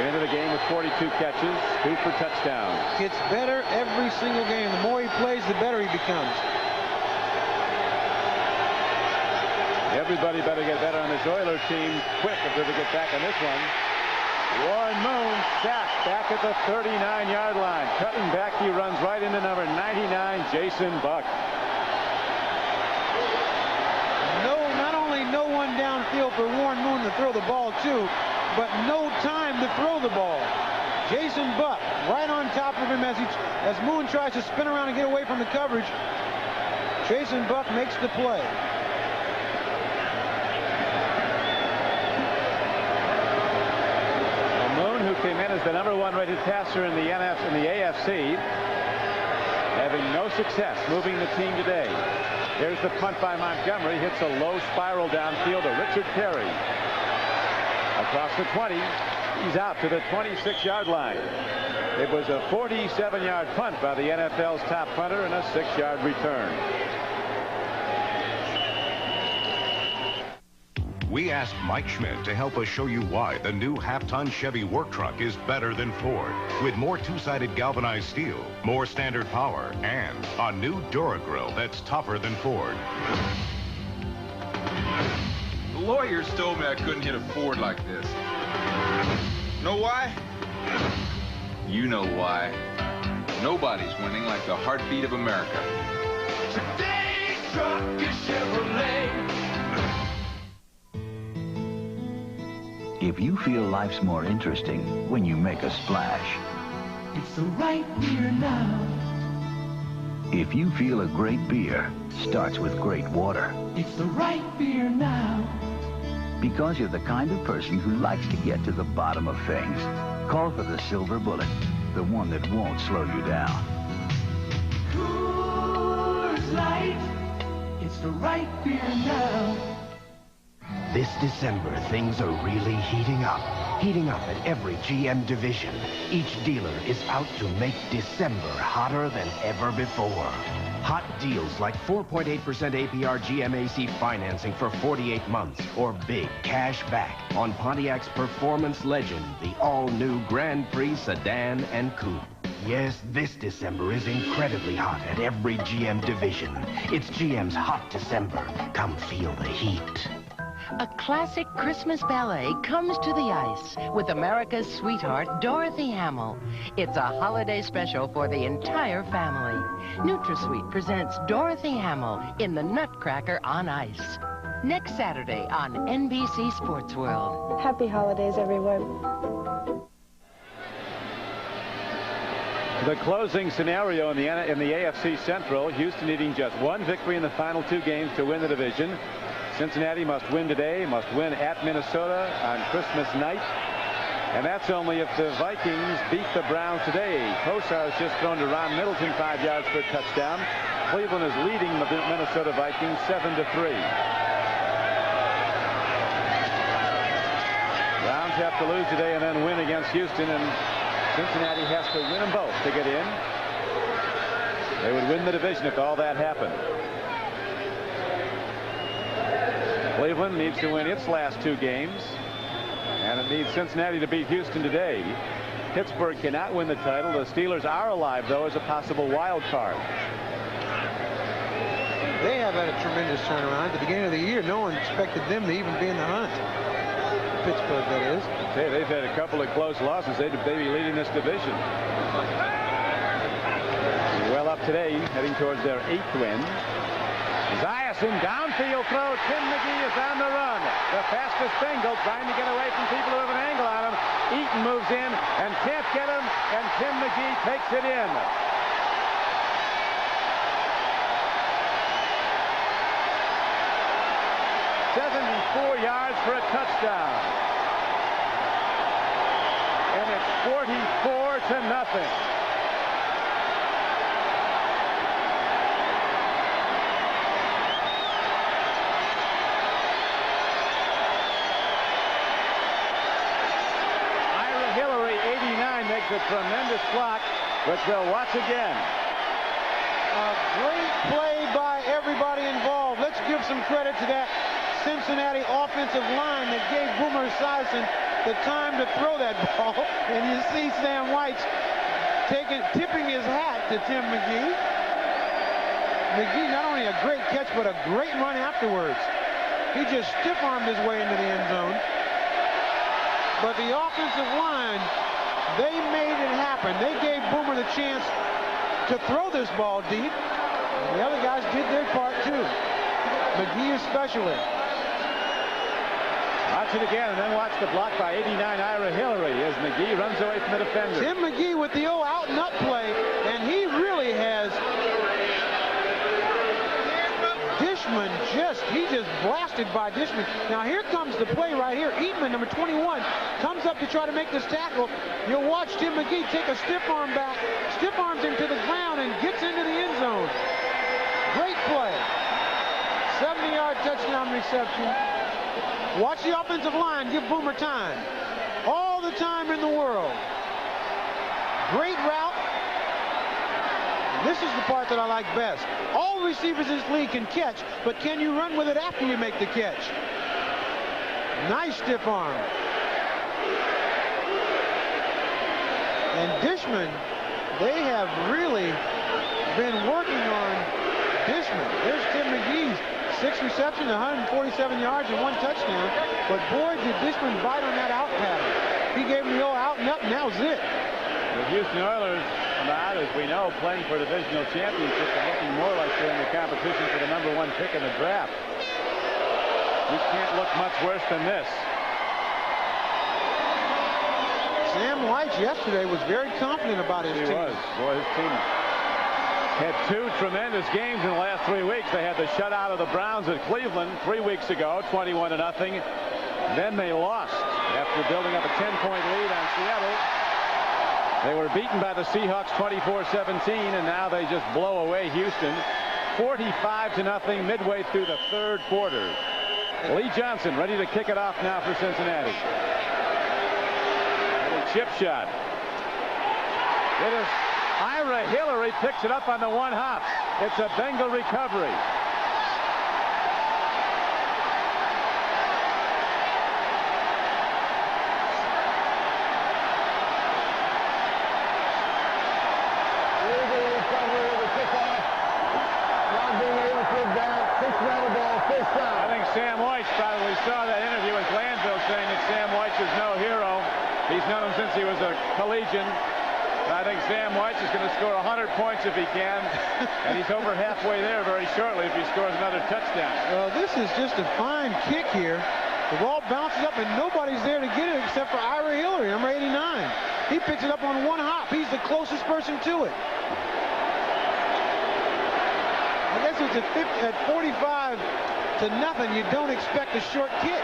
Into the game with 42 catches, 2 for touchdowns. Gets better every single game. The more he plays, the better he becomes. Everybody better get better on this Oiler team quick if they're to get back on this one. Warren Moon sacked back at the 39-yard line. Cutting back, he runs right into number 99, Jason Buck. Not only no one downfield for Warren Moon to throw the ball to, but no time to throw the ball. Jason Buck right on top of him as Moon tries to spin around and get away from the coverage. Jason Buck makes the play. Moon, who came in as the #1 rated passer in the AFC, having no success moving the team today. Here's the punt by Montgomery. Hits a low spiral downfield to Richard Perry. Across the 20. He's out to the 26-yard line. It was a 47-yard punt by the NFL's top punter and a 6-yard return. We asked Mike Schmidt to help us show you why the new half-ton Chevy work truck is better than Ford, with more two-sided galvanized steel, more standard power, and a new Duragrill that's tougher than Ford. The lawyers told me I couldn't hit a Ford like this. Know why? You know why. Nobody's winning like the heartbeat of America. Today's truck is Chevrolet. If you feel life's more interesting when you make a splash. It's the right beer now. If you feel a great beer starts with great water. It's the right beer now. Because you're the kind of person who likes to get to the bottom of things. Call for the Silver Bullet, the one that won't slow you down. Coors Light. It's the right beer now. This December, things are really heating up. Heating up at every GM division. Each dealer is out to make December hotter than ever before. Hot deals like 4.8% APR GMAC financing for 48 months, or big cash back on Pontiac's performance legend, the all-new Grand Prix sedan and coupe. Yes, this December is incredibly hot at every GM division. It's GM's Hot December. Come feel the heat. A classic Christmas ballet comes to the ice with America's sweetheart, Dorothy Hamill. It's a holiday special for the entire family. NutraSweet presents Dorothy Hamill in the Nutcracker on Ice. Next Saturday on NBC Sports World. Happy holidays, everyone. The closing scenario in the AFC Central, Houston needing just one victory in the final 2 games to win the division. Cincinnati must win today, must win at Minnesota on Christmas night. And that's only if the Vikings beat the Browns today. Kosar's just thrown to Ron Middleton 5 yards for a touchdown. Cleveland is leading the Minnesota Vikings 7-3. Browns have to lose today and then win against Houston, and Cincinnati has to win them both to get in. They would win the division if all that happened. Cleveland needs to win its last 2 games, and it needs Cincinnati to beat Houston today. Pittsburgh cannot win the title. The Steelers are alive, though, as a possible wild card. They have had a tremendous turnaround. At the beginning of the year, no one expected them to even be in the hunt. Pittsburgh, that is. Hey, they've had a couple of close losses. They'd be leading this division. Well up today, heading towards their 8th win. Ziason downfield throw. Tim McGee is on the run. The fastest Bengal trying to get away from people who have an angle on him. Eaton moves in and can't get him, and Tim McGee takes it in. "74 yards for a touchdown. And it's 44-0. A tremendous block, which they'll watch again. A great play by everybody involved. Let's give some credit to that Cincinnati offensive line that gave Boomer Esiason the time to throw that ball. And you see Sam White's tipping his hat to Tim McGee. McGee, not only a great catch, but a great run afterwards. He just stiff-armed his way into the end zone. But the offensive line, they made it happen. They gave Boomer the chance to throw this ball deep. And the other guys did their part too. McGee especially. Watch it again, and then watch the block by 89 Ira Hillary as McGee runs away from the defender. Tim McGee with the out and up play, and he really has Dishman he just blasted by Dishman. Now here comes the play right here. Eatman, number 21, comes up to try to make this tackle. You'll watch Tim McGee take a stiff arm back, stiff arms him to the ground, and gets into the end zone. Great play. 70-yard touchdown reception. Watch the offensive line give Boomer time. All the time in the world. Great route. This is the part that I like best. All receivers in this league can catch, but can you run with it after you make the catch? Nice stiff arm. And Dishman, they have really been working on Dishman. There's Tim McGee's 6 receptions, 147 yards, and 1 touchdown. But boy, did Dishman bite on that out pattern. He gave him the old out and up, and that was it. The Houston Oilers, about, as we know, playing for a divisional championship and looking more like they're in the competition for the #1 pick in the draft. You can't look much worse than this. Sam Wysche yesterday was very confident about his team. He was. Boy, his team had 2 tremendous games in the last 3 weeks. They had the shutout of the Browns at Cleveland 3 weeks ago, 21-0. Then they lost after building up a 10-point lead on Seattle. They were beaten by the Seahawks 24-17, and now they just blow away Houston 45-0 midway through the 3rd quarter. Lee Johnson ready to kick it off now for Cincinnati. Chip shot. It is Ira Hillary picks it up on the 1 hop. It's a Bengal recovery. I think Sam Wysche probably saw that interview with Glanville saying that Sam Wysche is no hero. He's known him since he was a collegian. I think Sam Wysche is going to score 100 points if he can, and he's over halfway there very shortly if he scores another touchdown. Well, this is just a fine kick here. The ball bounces up, and nobody's there to get it except for Ira Hillary, number 89. He picks it up on 1 hop. He's the closest person to it. I guess it's at 45-0. You don't expect a short kick.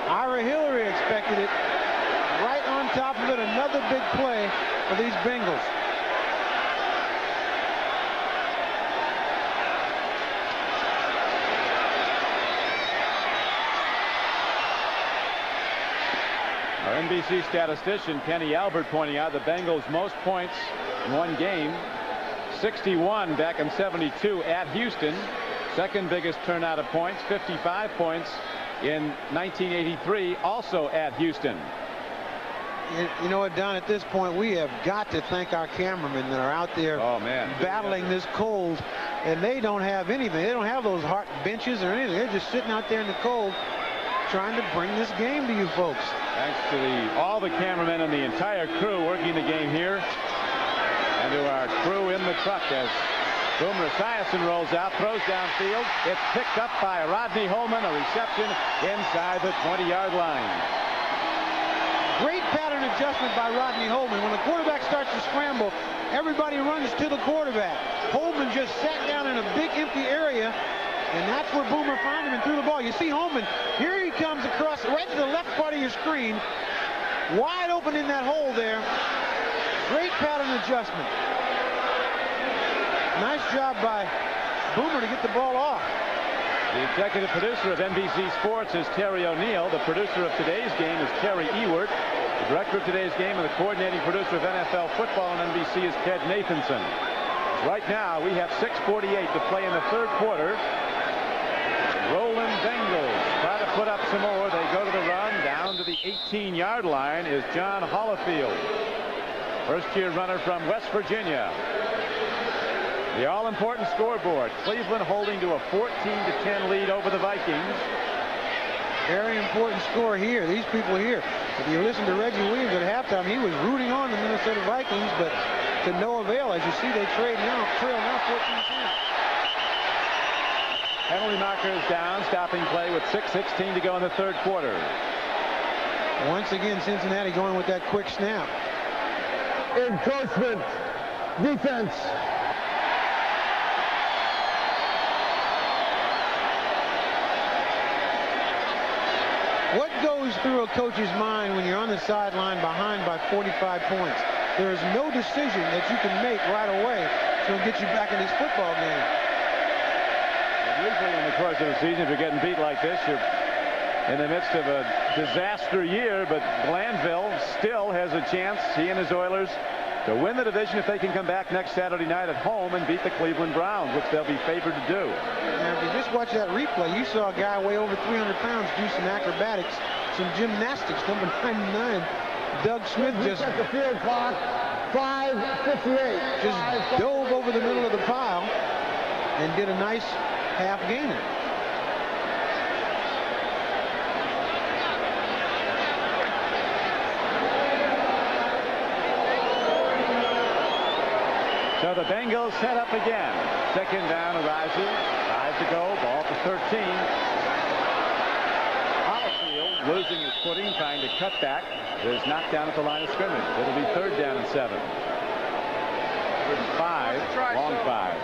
Ira Hillary expected it. Right on top of it, another big play for these Bengals. Our NBC statistician Kenny Albert pointing out the Bengals' most points in one game, 61 back in 72 at Houston. Second biggest turnout of points, 55 points in 1983, also at Houston. You know what, Don, at this point, we have got to thank our cameramen that are out there battling this cold, and they don't have anything. They don't have those hard benches or anything. They're just sitting out there in the cold trying to bring this game to you folks. Thanks to all the cameramen and the entire crew working the game here, and to our crew in the truck as Boomer Esiason rolls out, throws downfield. It's picked up by Rodney Holman, a reception inside the 20-yard line. Great pattern adjustment by Rodney Holman. When the quarterback starts to scramble, everybody runs to the quarterback. Holman just sat down in a big empty area, and that's where Boomer found him and threw the ball. You see Holman, here he comes across right to the left part of your screen, wide open in that hole there. Great pattern adjustment. Nice job by Boomer to get the ball off. The executive producer of NBC Sports is Terry O'Neill. The producer of today's game is Terry Ewert. The director of today's game and the coordinating producer of NFL football on NBC is Ted Nathanson. Right now, we have 6:48 to play in the 3rd quarter. Rolling Bengals try to put up some more. They go to the run. Down to the 18-yard line is John Hollifield, first-year runner from West Virginia. The all-important scoreboard. Cleveland holding to a 14-10 lead over the Vikings. Very important score here. These people here. If you listen to Reggie Williams at halftime, he was rooting on the Minnesota Vikings, but to no avail. As you see, they trail now 14-10. Penalty marker is down. Stopping play with 6:16 to go in the 3rd quarter. Once again, Cincinnati going with that quick snap. Encroachment. Defense. What goes through a coach's mind when you're on the sideline behind by 45 points? There is no decision that you can make right away to get you back in this football game. Usually in the course of the season, if you're getting beat like this, you're in the midst of a disaster year, but Glanville still has a chance, he and his Oilers, to win the division if they can come back next Saturday night at home and beat the Cleveland Browns, which they'll be favored to do. Now, if you just watch that replay, you saw a guy weigh over 300 pounds do some acrobatics, some gymnastics. Number 99, Doug Smith, just at the field clock, 5:58. Just dove over the middle of the pile and did a nice half gainer. So the Bengals set up again. Second down arises. 5 to go. Ball to 13. Hollifield losing his footing, trying to cut back. Is knocked down at the line of scrimmage. It'll be 3rd down and 7. 5. Long 5.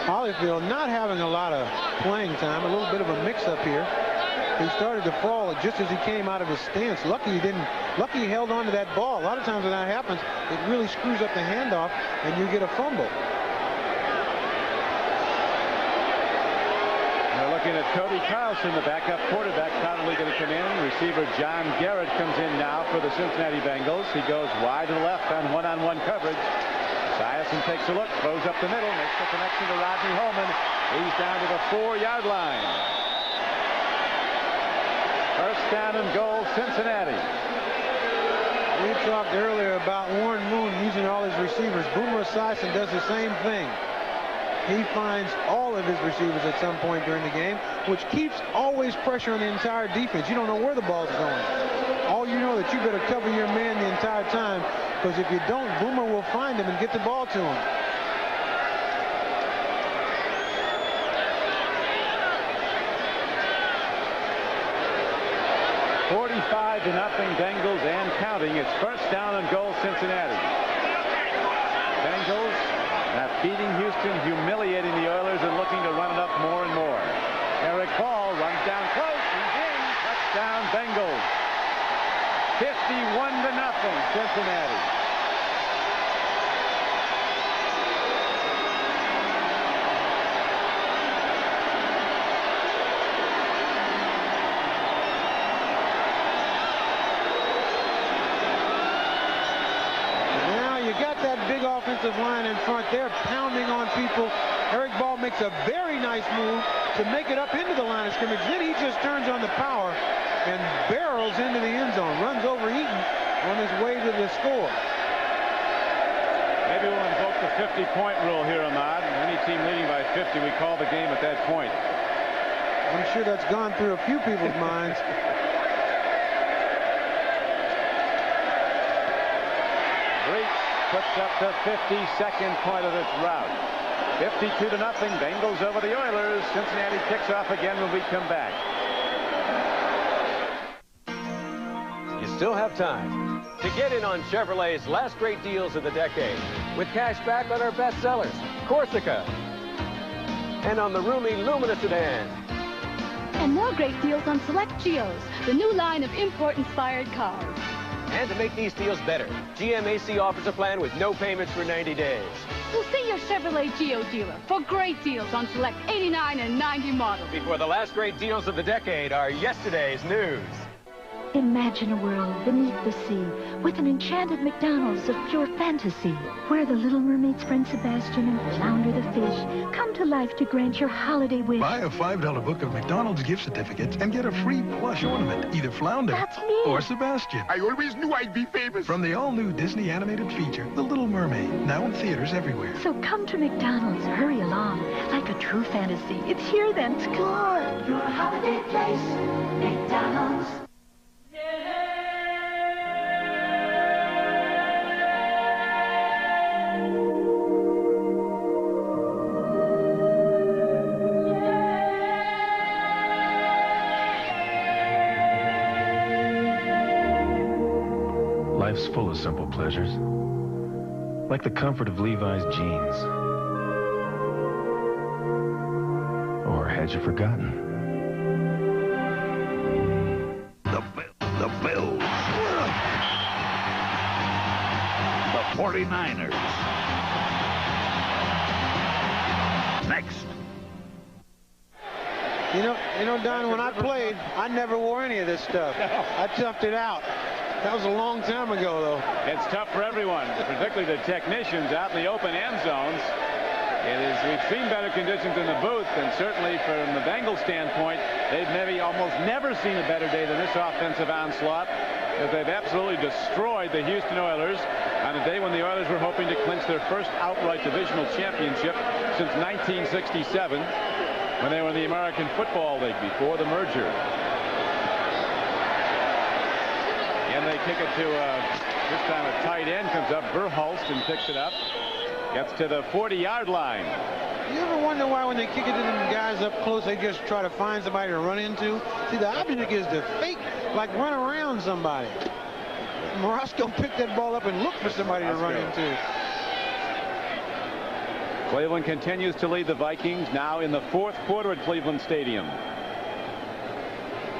Hollifield not having a lot of playing time. A little bit of a mix-up here. He started to fall just as he came out of his stance. Lucky he didn't. Lucky he held on to that ball. A lot of times when that happens, it really screws up the handoff, and you get a fumble. They're looking at Cody Carlson, the backup quarterback, probably going to come in. Receiver John Garrett comes in now for the Cincinnati Bengals. He goes wide to the left on one-on-one coverage. Siason takes a look, throws up the middle, makes the connection to Rodney Holman. He's down to the 4-yard line. First down and goal, Cincinnati. We talked earlier about Warren Moon using all his receivers. Boomer Esiason does the same thing. He finds all of his receivers at some point during the game, which keeps always pressure on the entire defense. You don't know where the ball's going. All you know that you better cover your man the entire time, because if you don't, Boomer will find him and get the ball to him. 45-0 Bengals and counting. It's first down and goal, Cincinnati. Bengals not beating Houston, humiliating the Oilers, and looking to run it up more and more. Eric Ball runs down close. He's in. Touchdown, Bengals. 51-0 Cincinnati. Offensive line in front. They're pounding on people. Eric Ball makes a very nice move to make it up into the line of scrimmage. Then he just turns on the power and barrels into the end zone. Runs over Eaton on his way to the score. Maybe we'll invoke the 50-point rule here, Ahmad. Any team leading by 50, we call the game at that point. I'm sure that's gone through a few people's minds. Puts up the 52nd point of its route. 52-0. Bengals over the Oilers. Cincinnati kicks off again when we come back. You still have time to get in on Chevrolet's last great deals of the decade, with cash back on our best sellers, Corsica, and on the roomy Lumina sedan. And more great deals on select Geos, the new line of import-inspired cars. And to make these deals better, GMAC offers a plan with no payments for 90 days. So see your Chevrolet Geo dealer for great deals on select 89 and 90 models. Before the last great deals of the decade are yesterday's news. Imagine a world beneath the sea with an enchanted McDonald's of pure fantasy, where the Little Mermaid's friend Sebastian and Flounder the fish come to life to grant your holiday wish. Buy a $5 book of McDonald's gift certificates and get a free plush ornament, either Flounder or Sebastian. I always knew I'd be famous. From the all-new Disney animated feature, The Little Mermaid, now in theaters everywhere. So come to McDonald's, hurry along, like a true fantasy. It's here then, score! Your holiday place, McDonald's. Life's full of simple pleasures, like the comfort of Levi's jeans. Or had you forgotten? The Bills. The 49ers. Next. You know, Don, when I played, I never wore any of this stuff. I toughed it out. That was a long time ago, though. It's tough for everyone, particularly the technicians out in the open end zones. We've seen better conditions in the booth, and certainly from the Bengals standpoint, they've maybe almost never seen a better day than this offensive onslaught, as they've absolutely destroyed the Houston Oilers on a day when the Oilers were hoping to clinch their first outright divisional championship since 1967, when they were in the American Football League before the merger. And they kick it to, this time a tight end comes up, Verhulst, and picks it up. Gets to the 40-yard line. You ever wonder why when they kick it to them guys up close, they just try to find somebody to run into? See, the object is to fake, like run around somebody. Morosco picked that ball up and looked for somebody to run into. Cleveland continues to lead the Vikings now in the fourth quarter at Cleveland Stadium.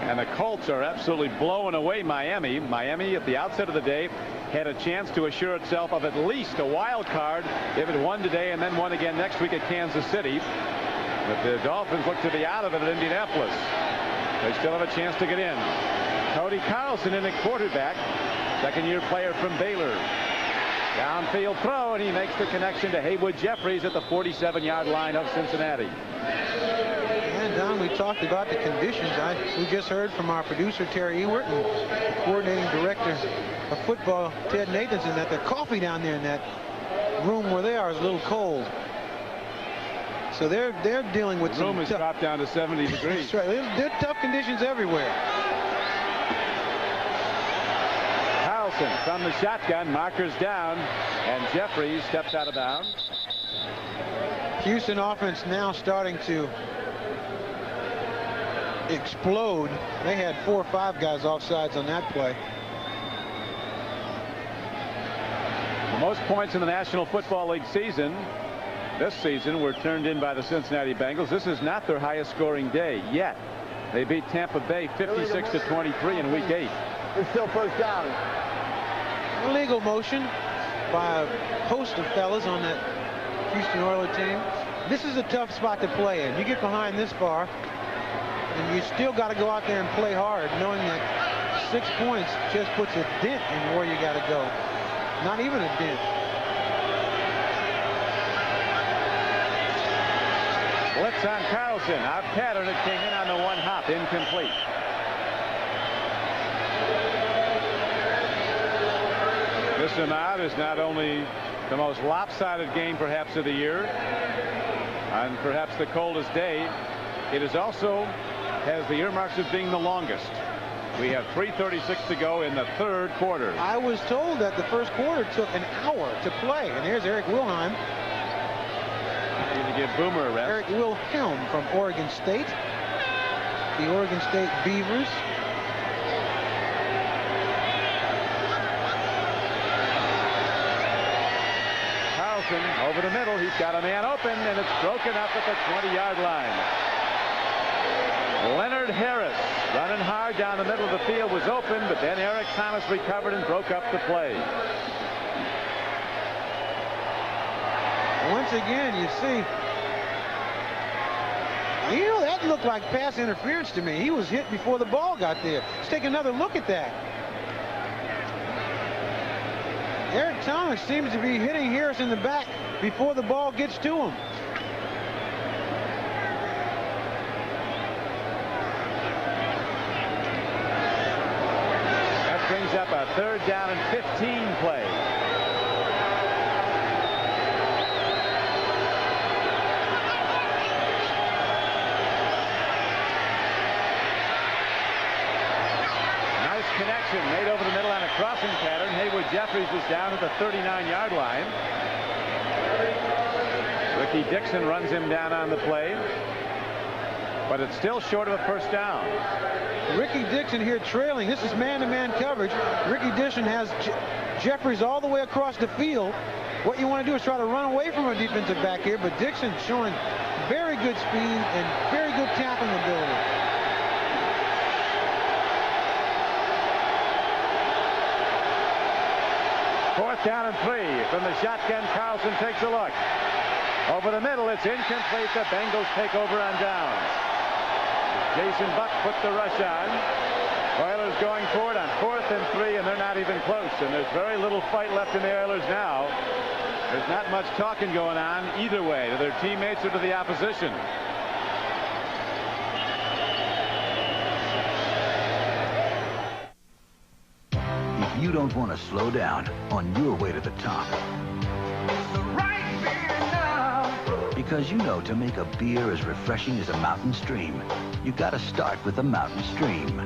And the Colts are absolutely blowing away Miami. Miami at the outset of the day had a chance to assure itself of at least a wild card if it won today and then won again next week at Kansas City. But the Dolphins look to be out of it at Indianapolis. They still have a chance to get in. Cody Carlson in at quarterback, second-year player from Baylor. Downfield throw, and he makes the connection to Haywood Jeffries at the 47-yard line of Cincinnati. And Don, we talked about the conditions. We just heard from our producer Terry Ewert and the coordinating director of football Ted Nathanson that the coffee down there in that room where they are is a little cold. So they're dealing with the room has dropped down to 70 degrees. That's right. They're tough conditions everywhere. Carlson from the shotgun, markers down, and Jeffries steps out of bounds. Houston offense now starting to explode. They had 4 or 5 guys offsides on that play. The most points in the National Football League season this season were turned in by the Cincinnati Bengals. This is not their highest scoring day yet. They beat Tampa Bay 56-23 in week 8. It's still first down. Illegal motion by a host of fellas on that Houston Oilers team. This is a tough spot to play in. You get behind this far, and you still got to go out there and play hard, knowing that 6 points just puts a dent in where you got to go. Not even a dent. Blitz on Carlson. Out pattern, it came in on the one hop, incomplete. This amount is not only the most lopsided game perhaps of the year, and perhaps the coldest day, it is also has the earmarks of being the longest. We have 3:36 to go in the third quarter. I was told that the first quarter took an hour to play, and here's Eric Wilhelm. Going to give Boomer a rest. Eric Wilhelm from Oregon State, the Oregon State Beavers. Carlson over the middle. He's got a man open, and it's broken up at the 20-yard line. Leonard Harris running hard down the middle of the field was open, but then Eric Thomas recovered and broke up the play. Once again, you see, that looked like pass interference to me. He was hit before the ball got there. Let's take another look at that. Eric Thomas seems to be hitting Harris in the back before the ball gets to him. That brings up a 3rd down and 15 play. Connection made over the middle on a crossing pattern. Haywood Jeffries was down at the 39-yard line. Ricky Dixon runs him down on the play, but it's still short of a first down. Ricky Dixon here trailing. This is man-to-man coverage. Ricky Dixon has Jeffries all the way across the field. What you want to do is try to run away from a defensive back here, but Dixon showing very good speed and very good tackling ability. Fourth down and 3 from the shotgun. Carlson takes a look. Over the middle, it's incomplete. The Bengals take over on downs. Jason Buck put the rush on. Oilers going for it on 4th and 3, and they're not even close. And there's very little fight left in the Oilers now. There's not much talking going on either way, to their teammates or to the opposition. If you don't want to slow down on your way to the top, because you know to make a beer as refreshing as a mountain stream, you gotta start with a mountain stream.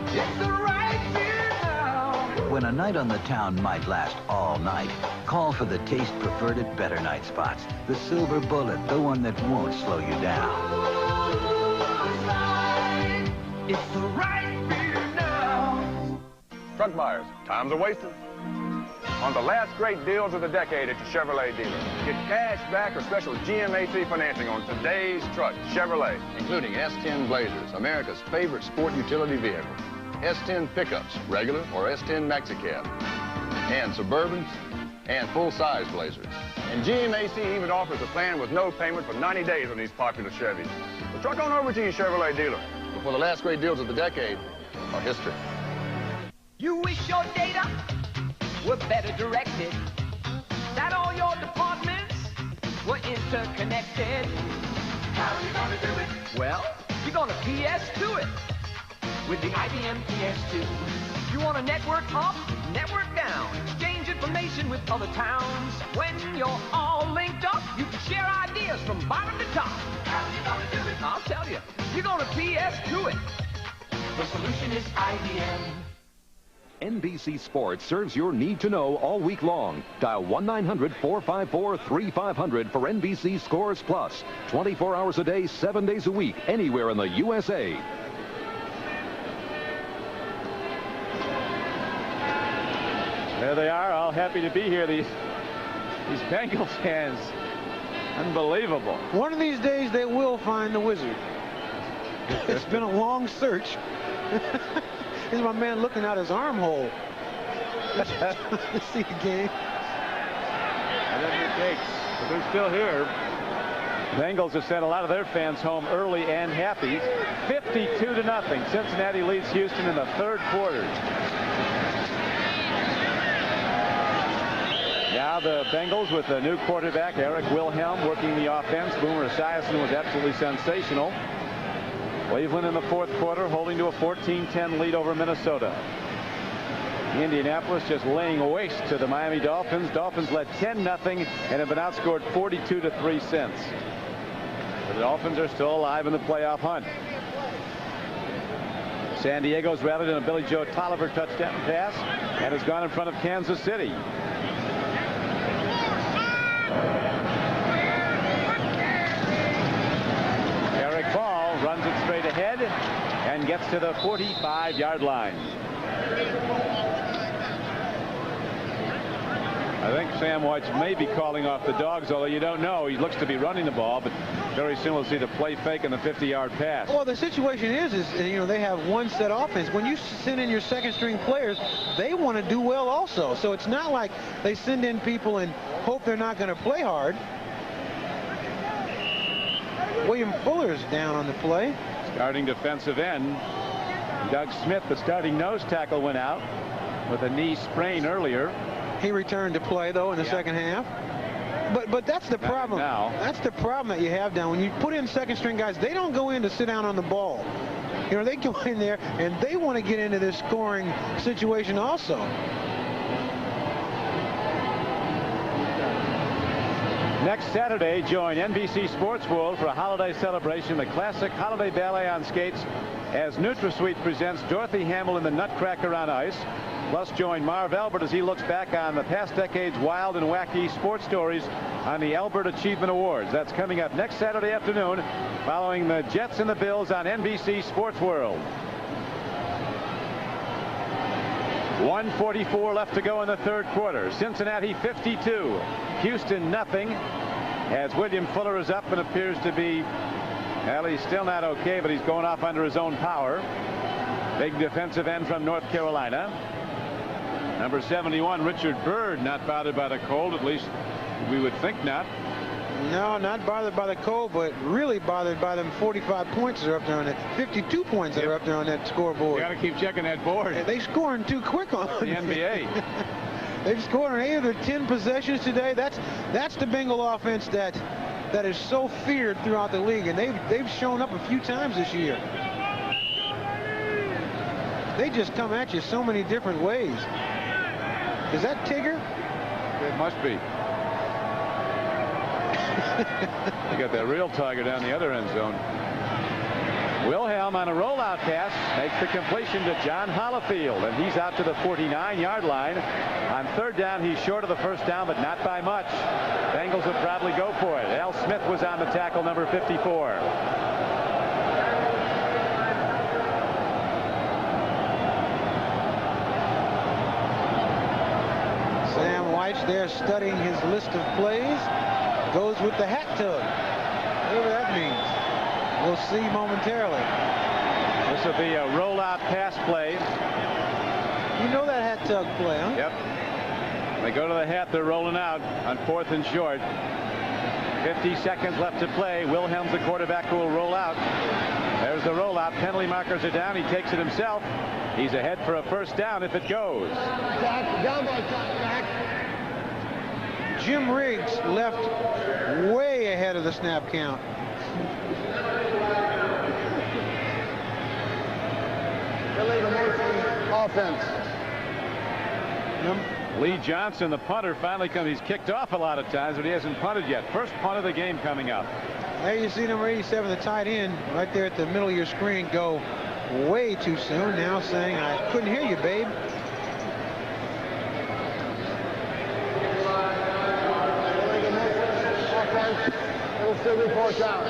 It's the right beer now. When a night on the town might last all night, call for the taste preferred at better night spots. The silver bullet, the one that won't slow you down. It's the right beer now. Truck buyers, time's a wasting. On the last great deals of the decade at your Chevrolet dealer. Get cash back or special GMAC financing on today's truck, Chevrolet. Including S10 Blazers, America's favorite sport utility vehicle. S10 pickups, regular or S10 Maxicab. And Suburbans and full-size Blazers. And GMAC even offers a plan with no payment for 90 days on these popular Chevys. So truck on over to your Chevrolet dealer before the last great deals of the decade are history. You wish your data were better directed, that all your departments were interconnected. How are you gonna do it? Well, you're gonna PS to it with the IBM PS2. You want to network up, network down, exchange information with other towns. When you're all linked up, you can share ideas from bottom to top. How are you gonna do it? I'll tell you. You're gonna PS to it. The solution is IBM. NBC Sports serves your need to know all week long. Dial 1-900-454-3500 for NBC Scores Plus. 24 hours a day, 7 days a week, anywhere in the USA. There they are, all happy to be here. These Bengals fans, unbelievable. One of these days they will find the wizard. It's been a long search. Here's my man looking out his armhole. Let's see the game. Whatever it takes. But they're still here. Bengals have sent a lot of their fans home early and happy. 52-0. Cincinnati leads Houston in the third quarter. Now the Bengals with a new quarterback, Eric Wilhelm, working the offense. Boomer Esiason was absolutely sensational. Cleveland in the fourth quarter holding to a 14-10 lead over Minnesota. Indianapolis just laying waste to the Miami Dolphins. Dolphins led 10-0 and have been outscored 42-3 since. The Dolphins are still alive in the playoff hunt. San Diego's rallied in a Billy Joe Tolliver touchdown pass and has gone in front of Kansas City. Eric Ball runs it straight ahead and gets to the 45-yard line. I think Sam White may be calling off the dogs, although you don't know. He looks to be running the ball, but very soon we'll see the play fake and the 50-yard pass. Well, the situation is you know, they have one set offense. When you send in your second-string players, they want to do well also. So it's not like they send in people and hope they're not going to play hard. William Fuller's down on the play. Starting defensive end, Doug Smith, the starting nose tackle, went out with a knee sprain earlier. He returned to play, though, in the second half. But that's the problem. That's the problem that you have down. When you put in second-string guys, they don't go in to sit down on the ball. You know, they go in there, and they want to get into this scoring situation also. Next Saturday, join NBC Sports World for a holiday celebration, the classic holiday ballet on skates, as NutraSweet presents Dorothy Hamill in the Nutcracker on Ice. Plus, join Marv Albert as he looks back on the past decade's wild and wacky sports stories on the Albert Achievement Awards. That's coming up next Saturday afternoon, following the Jets and the Bills on NBC Sports World. 1:44 left to go in the third quarter. Cincinnati 52, Houston nothing. As William Fuller is up and appears to be, well, he's still not okay, but he's going off under his own power. Big defensive end from North Carolina. Number 71, Richard Byrd, not bothered by the cold, at least we would think not. No, not bothered by the cold, but really bothered by them 45 points that are up there on that, 52 points that are up there on that scoreboard. You got to keep checking that board. They scoring too quick on the NBA. They've scored on 8 of their 10 possessions today. That's the Bengal offense that is so feared throughout the league, and they've shown up a few times this year. They just come at you so many different ways. Is that Tigger? It must be. You got that real tiger down the other end zone. Wilhelm on a rollout pass makes the completion to John Hollifield, and he's out to the 49-yard line. On third down, he's short of the first down, but not by much. Bengals will probably go for it. Al Smith was on the tackle, number 54. Sam Wysche there studying his list of plays. Goes with the hat tug. Whatever that means. We'll see momentarily. This will be a rollout pass play. You know that hat tug play, huh? Yep. They go to the hat. They're rolling out on 4th and short. 50 seconds left to play. Wilhelm's the quarterback who will roll out. There's the rollout. Penalty markers are down. He takes it himself. He's ahead for a first down if it goes. Jim Riggs left way ahead of the snap count. Offense. Lee Johnson, the punter, finally comes. He's kicked off a lot of times, but he hasn't punted yet. First punt of the game coming up. There you see number 87, the tight end, right there at the middle of your screen, go way too soon. Now saying, I couldn't hear you, babe. It'll still be 4th down.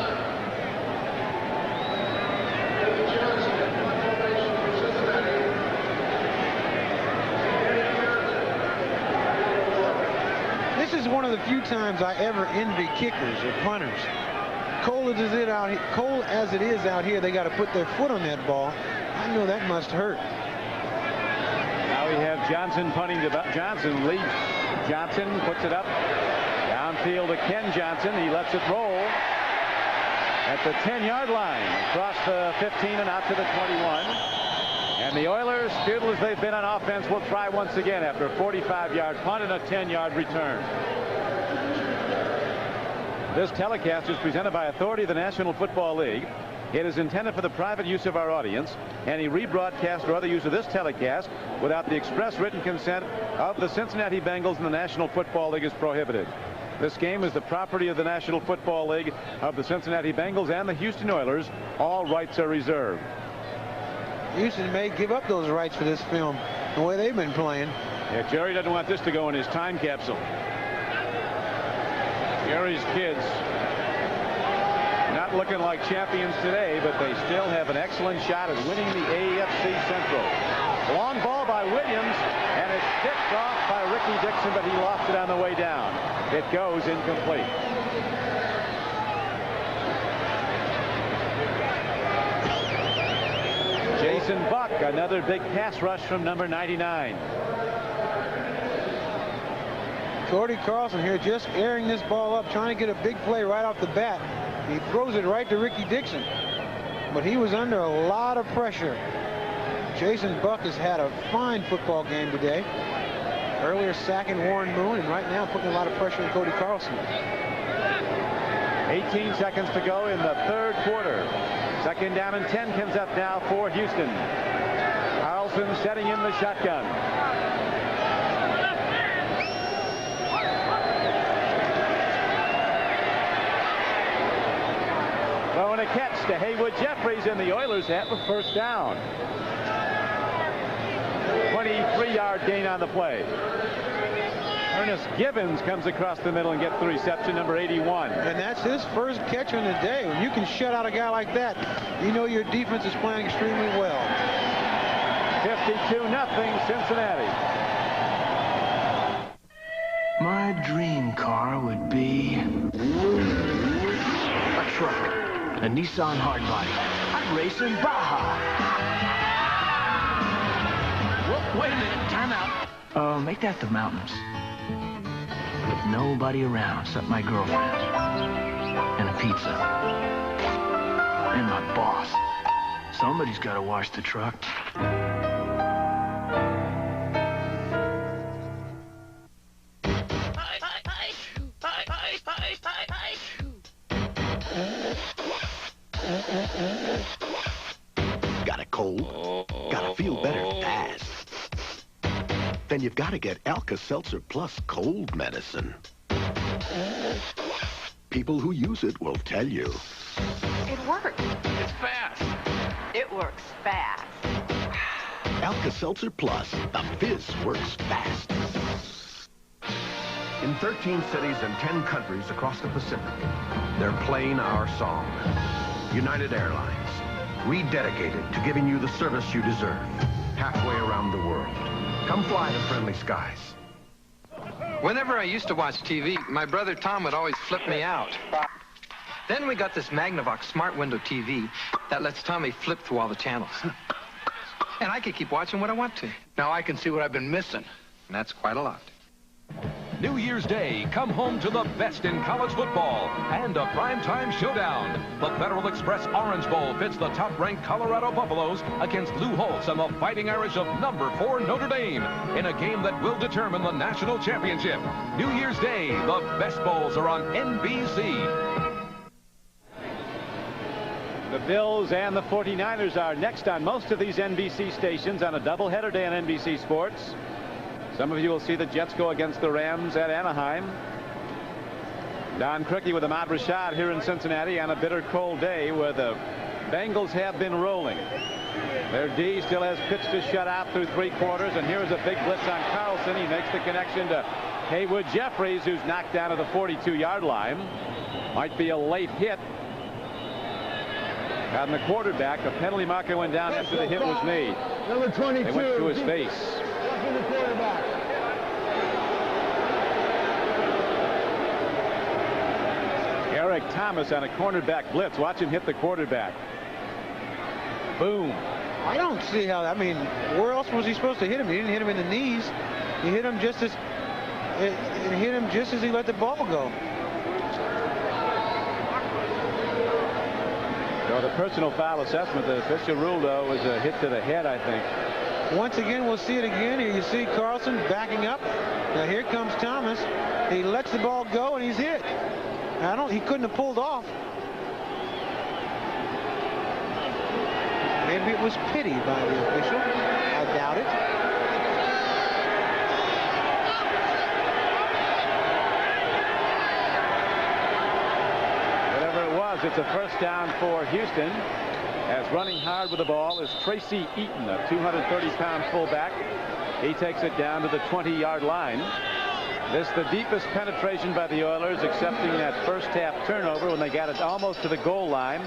This is one of the few times I ever envy kickers or punters. Cold as it is out here, they got to put their foot on that ball. I know that must hurt. Now we have Johnson punting to Johnson. Lee Johnson puts it up. Downfield to Ken Johnson. He lets it roll at the 10-yard line. Across the 15 and out to the 21. And the Oilers, futile as they've been on offense, will try once again after a 45-yard punt and a 10-yard return. This telecast is presented by authority of the National Football League. It is intended for the private use of our audience. Any rebroadcast or other use of this telecast without the express written consent of the Cincinnati Bengals and the National Football League is prohibited. This game is the property of the National Football League, of the Cincinnati Bengals and the Houston Oilers. All rights are reserved. Houston may give up those rights for this film the way they've been playing. Yeah, Jerry doesn't want this to go in his time capsule. Jerry's kids not looking like champions today, but they still have an excellent shot at winning the AFC Central. Long ball by Williams, and it's picked off by Ricky Dixon, but he lost it on the way down. It goes incomplete. Jason Buck, another big pass rush from number 99. Cody Carlson here just airing this ball up, trying to get a big play right off the bat. He throws it right to Ricky Dixon, but he was under a lot of pressure. Jason Buck has had a fine football game today. Earlier sacking Warren Moon, and right now putting a lot of pressure on Cody Carlson. 18 seconds to go in the third quarter. Second down and 10 comes up now for Houston. Carlson setting in the shotgun. Throwing a catch to Haywood Jeffries, and the Oilers have the first down. 23-yard gain on the play. Ernest Gibbons comes across the middle and gets the reception, number 81. And that's his first catch on the day. When you can shut out a guy like that, you know your defense is playing extremely well. 52-0 Cincinnati. My dream car would be a truck, a Nissan hardbody. I'd race in Baja. Whoa, wait a minute, time out. Make that the mountains. With nobody around except my girlfriend. And a pizza. And my boss. Somebody's got to wash the truck. Got a cold? Gotta feel better fast. Then you've got to get Alka-Seltzer Plus cold medicine. People who use it will tell you. It works. It's fast. It works fast. Alka-Seltzer Plus, the fizz works fast. In 13 cities and 10 countries across the Pacific, they're playing our song. United Airlines, rededicated to giving you the service you deserve, halfway around the world. Come fly to friendly skies. Whenever I used to watch TV, my brother Tom would always flip me out. Then we got this Magnavox Smart Window TV that lets Tommy flip through all the channels. And I could keep watching what I want to. Now I can see what I've been missing. And that's quite a lot. New Year's Day, come home to the best in college football and a primetime showdown. The Federal Express Orange Bowl pits the top-ranked Colorado Buffaloes against Lou Holtz and the Fighting Irish of number 4 Notre Dame in a game that will determine the national championship. New Year's Day, the best bowls are on NBC. The Bills and the 49ers are next on most of these NBC stations on a doubleheader day on NBC Sports. Some of you will see the Jets go against the Rams at Anaheim. Don Criqui with Ahmad Rashad here in Cincinnati on a bitter cold day where the Bengals have been rolling. Their D still has pitched to shut out through 3 quarters, and here's a big blitz on Carlson. He makes the connection to Haywood Jeffries, who's knocked down to the 42-yard line. Might be a late hit on the quarterback. A penalty marker went down after the hit was made. Number 22. They went through his face. The quarterback. Eric Thomas on a cornerback blitz. Watch him hit the quarterback. Boom. I don't see how. I mean, where else was he supposed to hit him? He didn't hit him in the knees. He hit him just as it hit him just as he let the ball go. So the personal foul assessment, the official ruled, though, was a hit to the head, I think. Once again, we'll see it again. Here you see Carlson backing up. Now here comes Thomas. He lets the ball go and he's hit. He couldn't have pulled off. Maybe it was pity by the official. I doubt it. Whatever it was, it's a first down for Houston. As running hard with the ball is Tracy Eaton, a 230-pound fullback. He takes it down to the 20-yard line. This the deepest penetration by the Oilers, excepting that first half turnover when they got it almost to the goal line.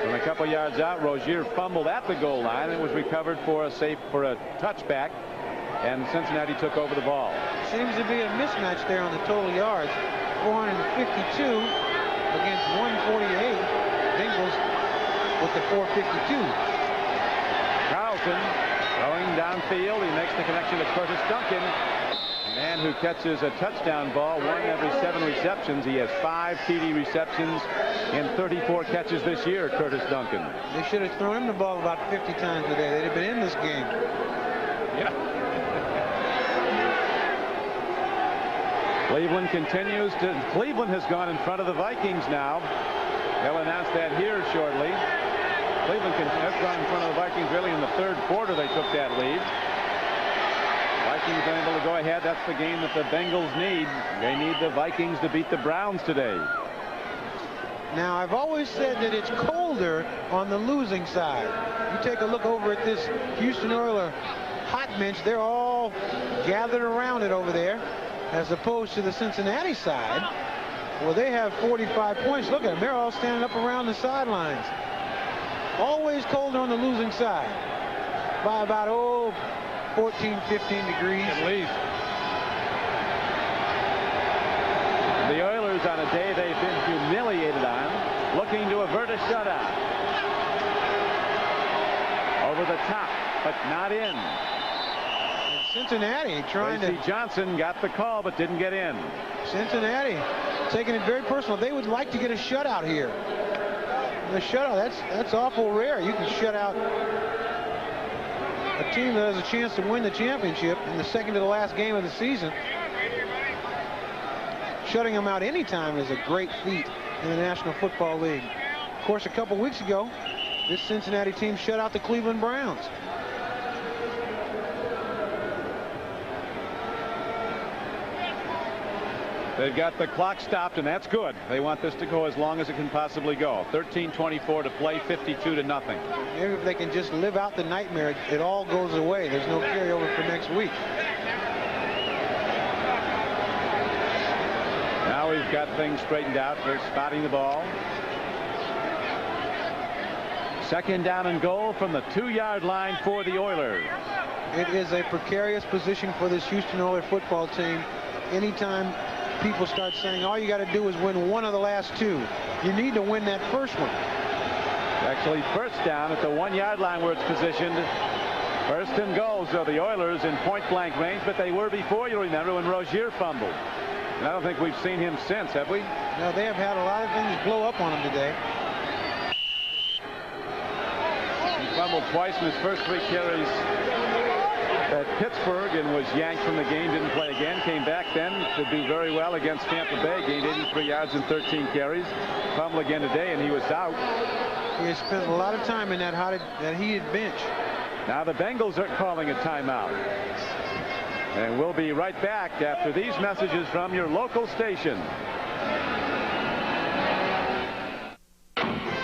From a couple yards out, Rozier fumbled at the goal line and was recovered for a touchback, and Cincinnati took over the ball. Seems to be a mismatch there on the total yards. 452 against 148. Bengals with the 452. Carlson throwing downfield. He makes the connection to Curtis Duncan. A man who catches a touchdown ball 1 every 7 receptions. He has 5 TD receptions in 34 catches this year, Curtis Duncan. They should have thrown him the ball about 50 times today. They'd have been in this game. Yeah. Cleveland continues to. Cleveland has gone in front of the Vikings now. They'll announce that here shortly. Cleveland has gone in front of the Vikings really in the 3rd quarter. They took that lead. Vikings unable to go ahead. That's the game that the Bengals need. They need the Vikings to beat the Browns today. Now, I've always said that it's colder on the losing side. You take a look over at this Houston Oilers hot bench. They're all gathered around it over there, as opposed to the Cincinnati side, where they have 45 points. Look at them. They're all standing up around the sidelines. Always colder on the losing side. by about, 14, 15 degrees. At least. The Oilers, on a day they've been humiliated on, looking to avert a shutout. Over the top, but not in. And Cincinnati trying Tracy Johnson got the call, but didn't get in. Cincinnati taking it very personal. They would like to get a shutout here. The shutout, that's awful rare. You can shut out a team that has a chance to win the championship in the second to the last game of the season. Shutting them out anytime is a great feat in the National Football League. Of course, a couple weeks ago, this Cincinnati team shut out the Cleveland Browns. They've got the clock stopped, and that's good. They want this to go as long as it can possibly go. 13:24 to play, 52-0. Maybe if they can just live out the nightmare, it all goes away. There's no carryover for next week. Now we've got things straightened out. They're spotting the ball. Second down and goal from the 2-yard line for the Oilers. It is a precarious position for this Houston Oilers football team. Anytime people start saying all you got to do is win one of the last two, you need to win that first one. Actually, first down at the 1-yard line where it's positioned. First and goal, so the Oilers in point-blank range, but they were before, you remember, when Rozier fumbled. And I don't think we've seen him since, have we? No, they have had a lot of things blow up on him today. He fumbled twice in his first 3 carries at Pittsburgh and was yanked from the game, didn't play again, came back then to do very well against Tampa Bay, gained 83 yards and 13 carries. Fumble again today, and he was out. He has spent a lot of time in that heated bench. Now the Bengals are calling a timeout. And we'll be right back after these messages from your local station.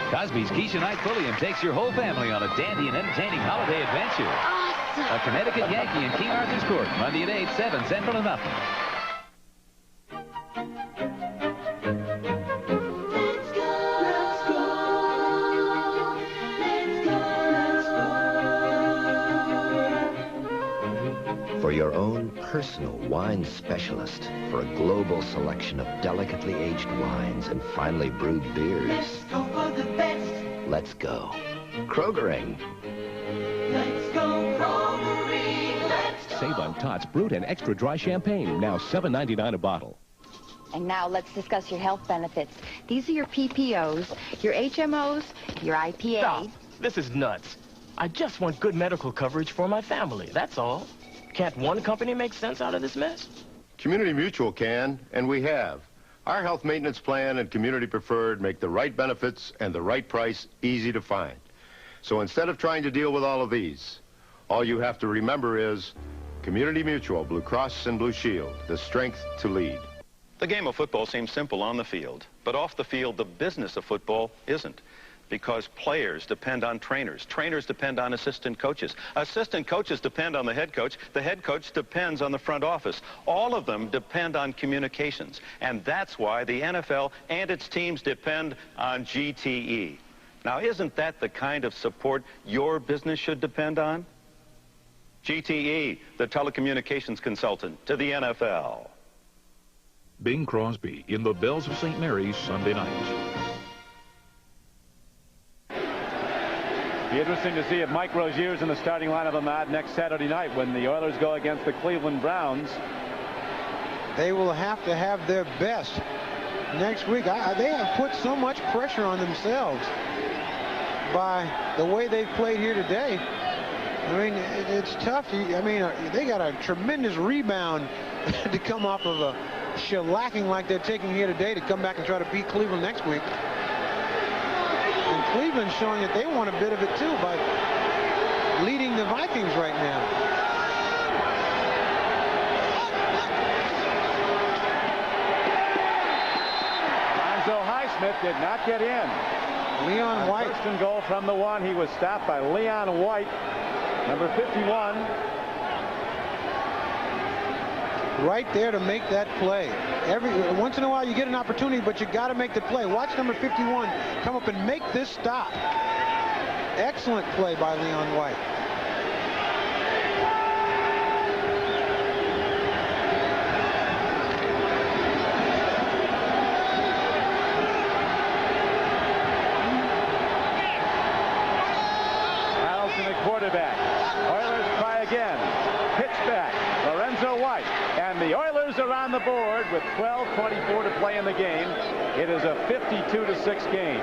Cosby's Quiche Night Bullion takes your whole family on a dandy and entertaining holiday adventure. Awesome. A Connecticut Yankee in King Arthur's Court, Monday at 8, 7 Central and Mountain. For your own personal wine specialist, for a global selection of delicately aged wines and finely brewed beers. Let's go for the best. Let's go Krogering. Let's go Krogering. Let's go. Save on Tots Brut and Extra Dry Champagne, now $7.99 a bottle. And now let's discuss your health benefits. These are your PPOs, your HMOs, your IPA. Stop. This is nuts. I just want good medical coverage for my family, that's all. Can't one company make sense out of this mess? Community Mutual can, and we have. Our health maintenance plan and Community Preferred make the right benefits and the right price easy to find. So instead of trying to deal with all of these, all you have to remember is Community Mutual, Blue Cross and Blue Shield, the strength to lead. The game of football seems simple on the field, but off the field, the business of football isn't. Because players depend on trainers. Trainers depend on assistant coaches. Assistant coaches depend on the head coach. The head coach depends on the front office. All of them depend on communications. And that's why the NFL and its teams depend on GTE. Now, isn't that the kind of support your business should depend on? GTE, the telecommunications consultant to the NFL. Bing Crosby in the Bells of St. Mary's Sunday night. Be interesting to see if Mike Rozier's in the starting lineup of Ahmad next Saturday night when the Oilers go against the Cleveland Browns. They will have to have their best next week. They have put so much pressure on themselves by the way they've played here today. I mean, it's tough. I mean, they got a tremendous rebound to come off of a shellacking like they're taking here today to come back and try to beat Cleveland next week. And Cleveland's showing that they want a bit of it too by leading the Vikings right now. Lonzo Highsmith did not get in. Leon White. First and goal from the 1. He was stopped by Leon White, number 51. Right there to make that play. Once in a while you get an opportunity, but you got to make the play. Watch number 51 come up and make this stop. Excellent play by Leon White. quarterback. Oilers try again. Pitch back. Lorenzo White. And the Oilers are on the board with 12:24 to play in the game. It is a 52-6 game.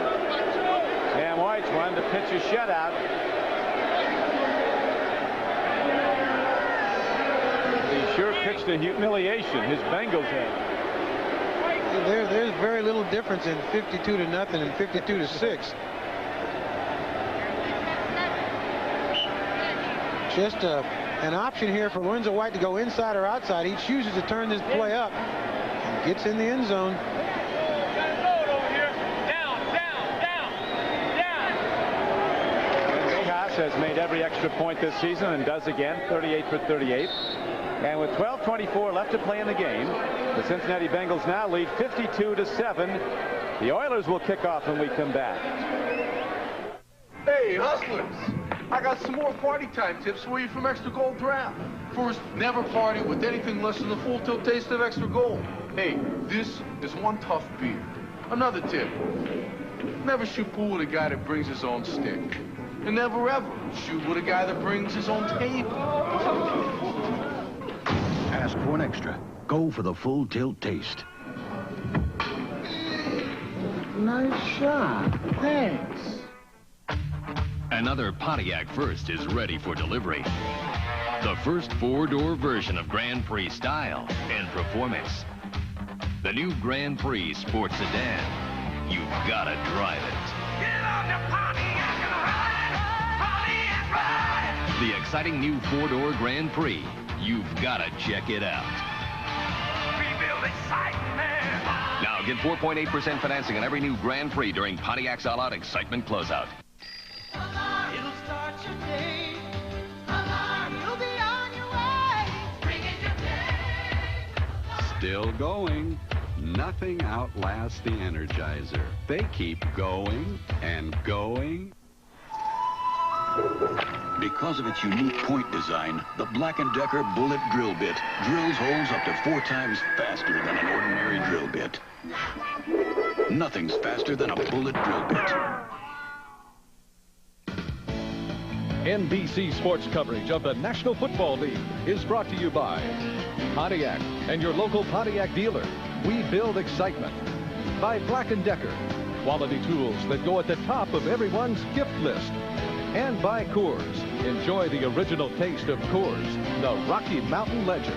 Sam White's wanted to pitch a shutout. He sure pitched a humiliation. His Bengals had. There's very little difference in 52-0 and 52-6. Just an option here for Lorenzo White to go inside or outside. He chooses to turn this play up and gets in the end zone. Rojas has made every extra point this season and does again, 38 for 38. And with 12:24 left to play in the game, the Cincinnati Bengals now lead 52-7. The Oilers will kick off when we come back. Hey, hustlers! I got some more party time tips for you from Extra Gold Draft. First, never party with anything less than the full tilt taste of Extra Gold. Hey, this is one tough beer. Another tip, never shoot pool with a guy that brings his own stick. And never ever shoot with a guy that brings his own table. Ask for an extra. Go for the full tilt taste. Nice shot. Thanks. Another Pontiac First is ready for delivery. The first four-door version of Grand Prix style and performance. The new Grand Prix Sports Sedan. You've got to drive it. Get on the Pontiac and ride. The exciting new four-door Grand Prix. You've got to check it out. Rebuild excitement, man. Now get 4.8% financing on every new Grand Prix during Pontiac's all-out excitement closeout. It'll start your day. You'll be on your way. Bring in your day. Still going. Nothing outlasts the Energizer. They keep going and going. Because of its unique point design, the Black & Decker Bullet Drill Bit drills holes up to 4 times faster than an ordinary drill bit. Nothing's faster than a bullet drill bit. NBC Sports coverage of the National Football League is brought to you by Pontiac and your local Pontiac dealer. We build excitement. By Black & Decker, quality tools that go at the top of everyone's gift list. And by Coors. Enjoy the original taste of Coors, the Rocky Mountain legend.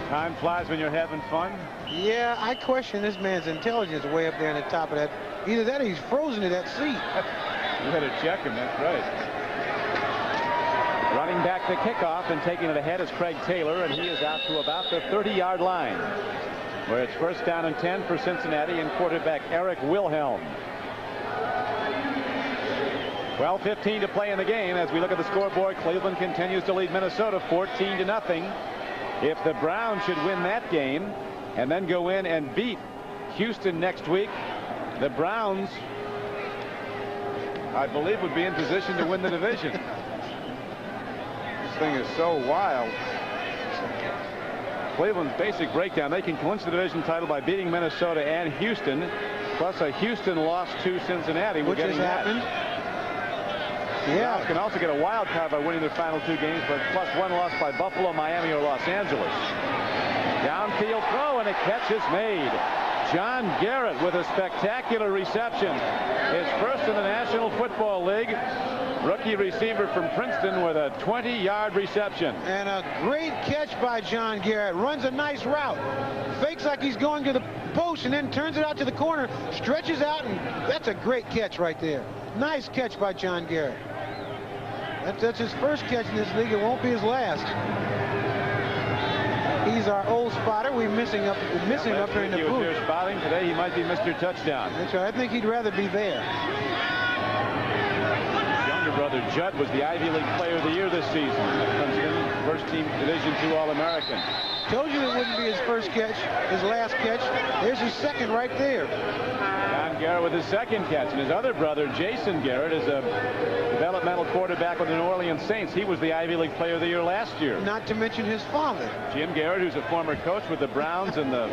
Time flies when you're having fun. Yeah, I question this man's intelligence way up there on the top of that. Either that or he's frozen to that seat. You better check him, that's right. Running back the kickoff and taking it ahead is Craig Taylor, and he is out to about the 30-yard line, where it's first down and 10 for Cincinnati and quarterback Eric Wilhelm. 12:15 to play in the game. As we look at the scoreboard, Cleveland continues to lead Minnesota 14-0. If the Browns should win that game and then go in and beat Houston next week, the Browns, I believe, would be in position to win the division. This thing is so wild. Cleveland's basic breakdown: they can clinch the division title by beating Minnesota and Houston, plus a Houston loss to Cincinnati. Which has happened. Yeah, Browns can also get a wild card by winning their final 2 games, but plus 1 loss by Buffalo, Miami, or Los Angeles. Downfield throw, and a catch is made. John Garrett with a spectacular reception. His first in the National Football League. Rookie receiver from Princeton with a 20-yard reception. And a great catch by John Garrett. Runs a nice route. Fakes like he's going to the post and then turns it out to the corner. Stretches out, and that's a great catch right there. Nice catch by John Garrett. That's his first catch in this league. It won't be his last. He's our old spotter. We're missing up here in the booth. He was here spotting. Today he might be Mr. Touchdown. That's right. I think he'd rather be there. His younger brother Judd was the Ivy League Player of the Year this season at Princeton. first-team Division II All-American. Told you it wouldn't be his first catch, his last catch. There's his second right there. John Garrett with his second catch. And his other brother, Jason Garrett, is a developmental quarterback with the New Orleans Saints. He was the Ivy League Player of the Year last year. Not to mention his father. Jim Garrett, who's a former coach with the Browns and the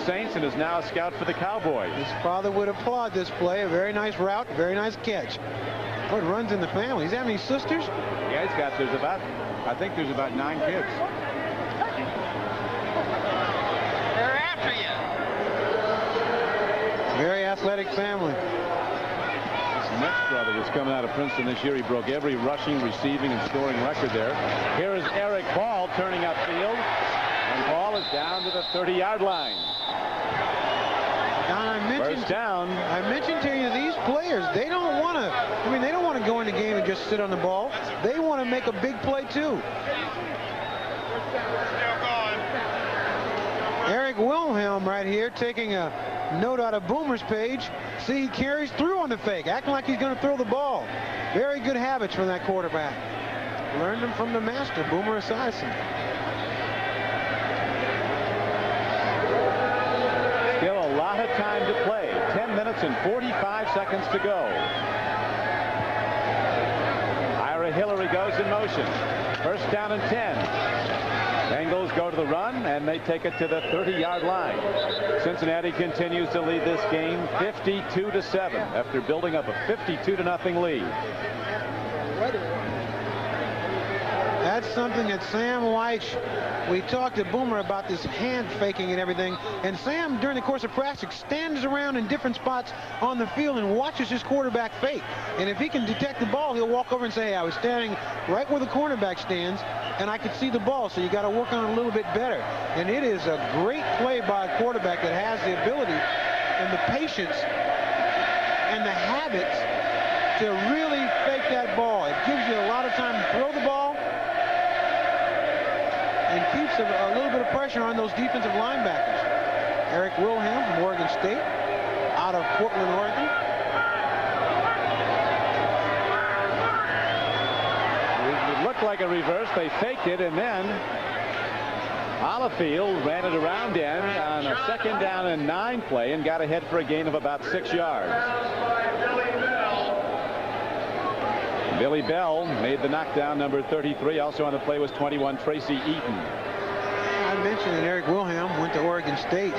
Saints and is now a scout for the Cowboys. His father would applaud this play. A very nice route, very nice catch. Oh, it runs in the family. Does he have any sisters? Yeah, I think there's about 9 kids. They're after you. Very athletic family. His next brother was coming out of Princeton this year. He broke every rushing, receiving, and scoring record there. Here is Eric Ball turning upfield. And Ball is down to the 30-yard line. Don, First down. I mentioned to you these players, they don't want to, they don't want to go in the game and just sit on the ball. They want to make a big play too. Eric Wilhelm right here taking a note out of Boomer's page. See, he carries through on the fake, acting like he's going to throw the ball. Very good habits from that quarterback. Learned them from the master, Boomer Esiason. Still a lot of time to play. 10 minutes and 45 seconds to go. Ira Hillary goes in motion. First down and 10. Bengals go to the run, and they take it to the 30-yard line. Cincinnati continues to lead this game 52-7 after building up a 52-0 lead. That's something that Sam Wysche, we talked to Boomer about this hand faking and everything, and Sam, during the course of practice, stands around in different spots on the field and watches his quarterback fake. And if he can detect the ball, he'll walk over and say, hey, I was standing right where the cornerback stands, and I could see the ball, so you got to work on it a little bit better. And it is a great play by a quarterback that has the ability and the patience and the habits to really fake that ball. It gives you a lot of time to throw the ball and keeps a little bit of pressure on those defensive linebackers. Eric Wilhelm from Oregon State, out of Portland, Oregon. It looked like a reverse. They faked it, and then Olifield ran it around in on a 2nd down and 9 play and got ahead for a gain of about 6 yards. Billy Bell made the knockdown, number 33. Also on the play was 21, Tracy Eaton. I mentioned that Eric Wilhelm went to Oregon State.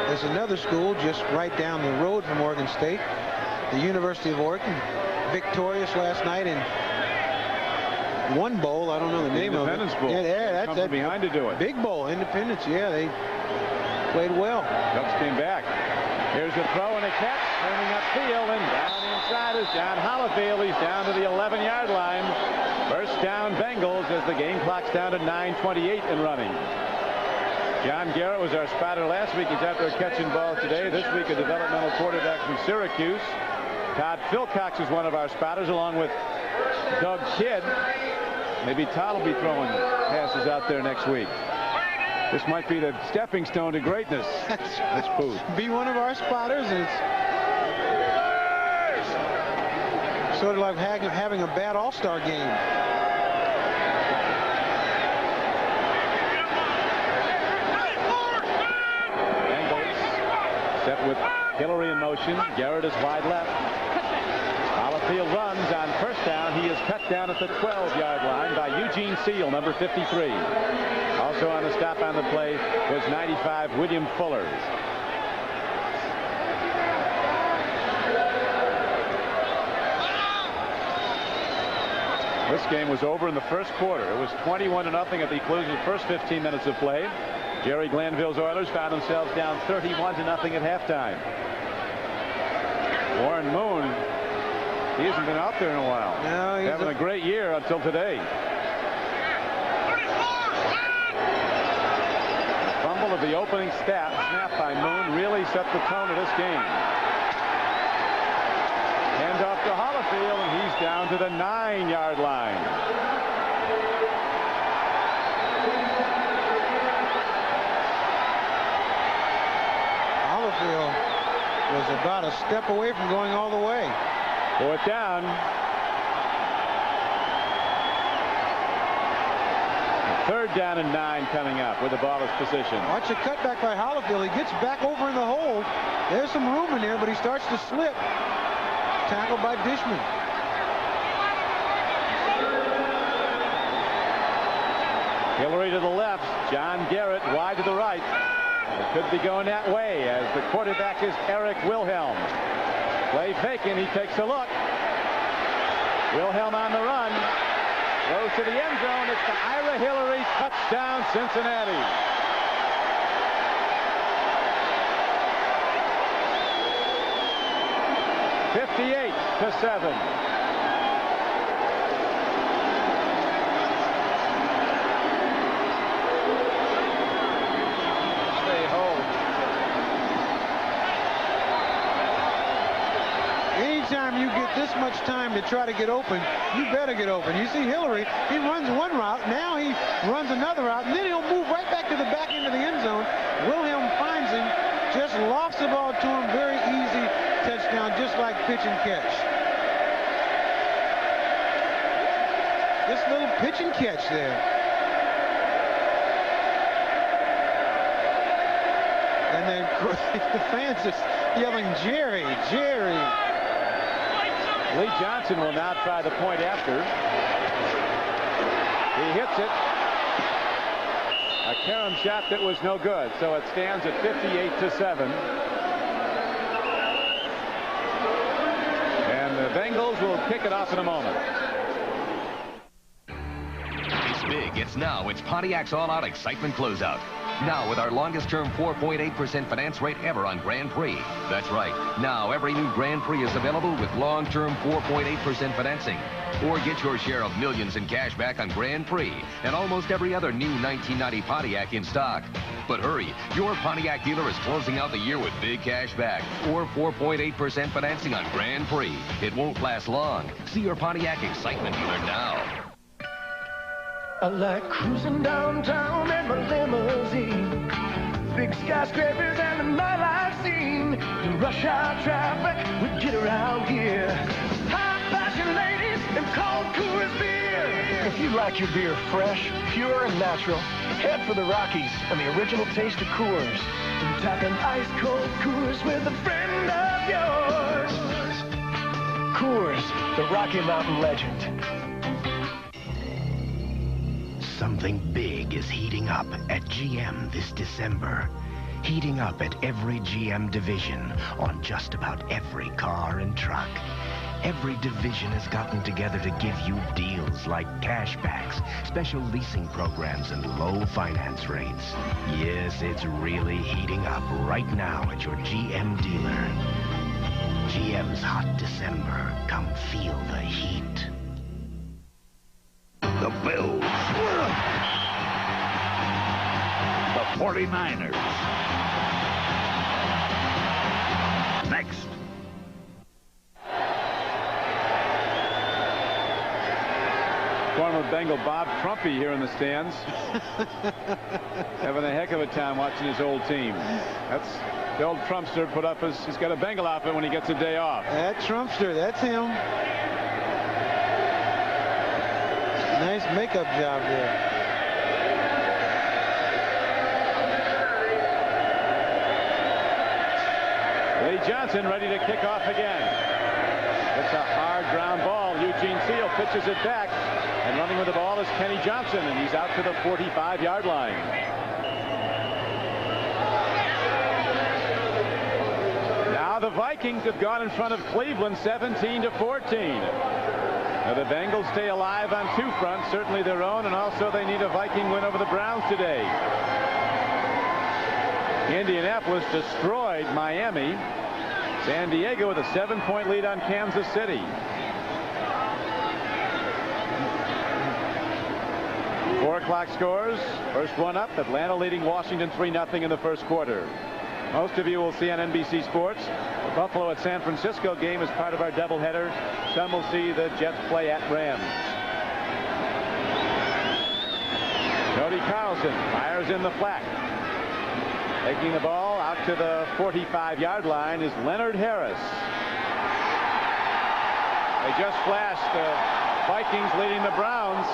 There's another school just right down the road from Oregon State, the University of Oregon, victorious last night in one bowl. I don't know the name of it. Independence Bowl. Yeah, that's from behind to do it. Big bowl, Independence. Yeah, they played well. Cubs came back. Here's a throw and a catch, turning upfield, and down inside is John Holifield. He's down to the 11-yard line. First down Bengals as the game clock's down to 9:28 and running. John Garrett was our spotter last week. He's out there catching balls today. This week a developmental quarterback from Syracuse. Todd Philcox is one of our spotters, along with Doug Kidd. Maybe Todd will be throwing passes out there next week. This might be the stepping stone to greatness. That's Booth. Be one of our spotters, and it's sort of like having a bad all-star game. Bengals set with Hillary in motion. Garrett is wide left. Olifield runs on first down. He is cut down at the 12-yard line by Eugene Seal, number 53. Also on the stop on the play was 95, William Fuller. This game was over in the first quarter. It was 21-0 at the conclusion of the first 15 minutes of play. Jerry Glanville's Oilers found themselves down 31-0 at halftime. Warren Moon, he hasn't been out there in a while. No, he's having a great year until today. The fumble of the opening snap by Moon really set the tone of this game. Hand off to Holifield, and he's down to the 9-yard line. Holifield was about a step away from going all the way. 4th down. 3rd down and 9 coming up with the ball as position. Watch a cutback by Hollifield. He gets back over in the hole. There's some room in there, but he starts to slip. Tackled by Dishman. Hillary to the left. John Garrett wide to the right. It could be going that way as the quarterback is Eric Wilhelm. Play vacant. He takes a look. Wilhelm on the run. Goes to the end zone. It's the Ira Hillary touchdown, Cincinnati. (58-7). Stay home. Anytime you get this much time to try to get open, you better get open. You see Hillary, he runs one route, now he runs another route, and then he'll move right back to the back end of the end zone. Wilhelm finds him, just lofts the ball to him, very easy touchdown, just like pitch and catch. This little pitch and catch there. And then the fans just yelling, Jerry, Jerry. Lee Johnson will now try the point after. He hits it. A carom shot that was no good, so it stands at 58-7. And the Bengals will kick it off in a moment. It's big. It's now. It's Pontiac's all-out excitement closeout. Now with our longest-term 4.8% finance rate ever on Grand Prix. That's right. Now every new Grand Prix is available with long-term 4.8% financing. Or get your share of millions in cash back on Grand Prix and almost every other new 1990 Pontiac in stock. But hurry, your Pontiac dealer is closing out the year with big cash back or 4.8% financing on Grand Prix. It won't last long. See your Pontiac excitement dealer now. I like cruising downtown in my limousine. Big skyscrapers and the nightlife scene. The rush hour traffic we get around here. High fashion ladies and cold Coors beer. If you like your beer fresh, pure, and natural, head for the Rockies and the original taste of Coors. And tap an ice cold Coors with a friend of yours. Coors, the Rocky Mountain legend. Something big is heating up at GM this December. Heating up at every GM division on just about every car and truck. Every division has gotten together to give you deals like cashbacks, special leasing programs, and low finance rates. Yes, it's really heating up right now at your GM dealer. GM's Hot December. Come feel the heat. The Bills. The 49ers. Next. Former Bengal Bob Trumpy here in the stands. Having a heck of a time watching his old team. That's the old Trumpster put up he's got a Bengal outfit when he gets a day off. That Trumpster, that's him. Nice makeup job there. Lee Johnson ready to kick off again. It's a hard ground ball. Eugene Seal pitches it back. And running with the ball is Kenny Johnson, and he's out to the 45-yard line. Now the Vikings have gone in front of Cleveland 17-14. Now the Bengals stay alive on two fronts, certainly their own, and also they need a Viking win over the Browns today. Indianapolis destroyed Miami. San Diego with a 7-point lead on Kansas City. 4 o'clock scores. First one up, Atlanta leading Washington 3-0 in the first quarter. Most of you will see on NBC Sports the Buffalo at San Francisco game as part of our doubleheader. Some will see the Jets play at Rams. Cody Carlson fires in the flat. Taking the ball out to the 45-yard line is Leonard Harris. They just flashed the Vikings leading the Browns.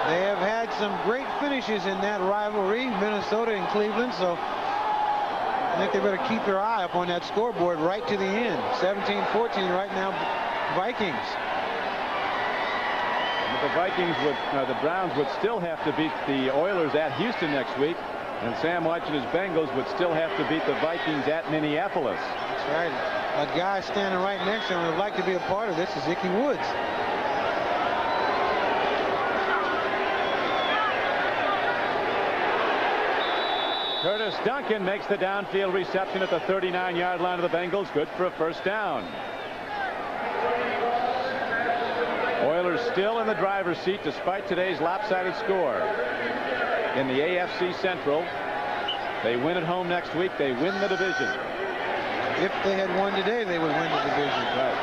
They have had some great finishes in that rivalry, Minnesota and Cleveland, so I think they better keep their eye up on that scoreboard right to the end. 17-14 right now, Vikings. But the Vikings would, the Browns would still have to beat the Oilers at Houston next week, and Sam Wysche and his Bengals would still have to beat the Vikings at Minneapolis. That's right. A guy standing right next to him who would like to be a part of this is Ickey Woods. Curtis Duncan makes the downfield reception at the 39-yard line of the Bengals. Good for a first down. Oilers still in the driver's seat despite today's lopsided score. In the AFC Central, they win at home next week. They win the division. If they had won today, they would win the division. Right.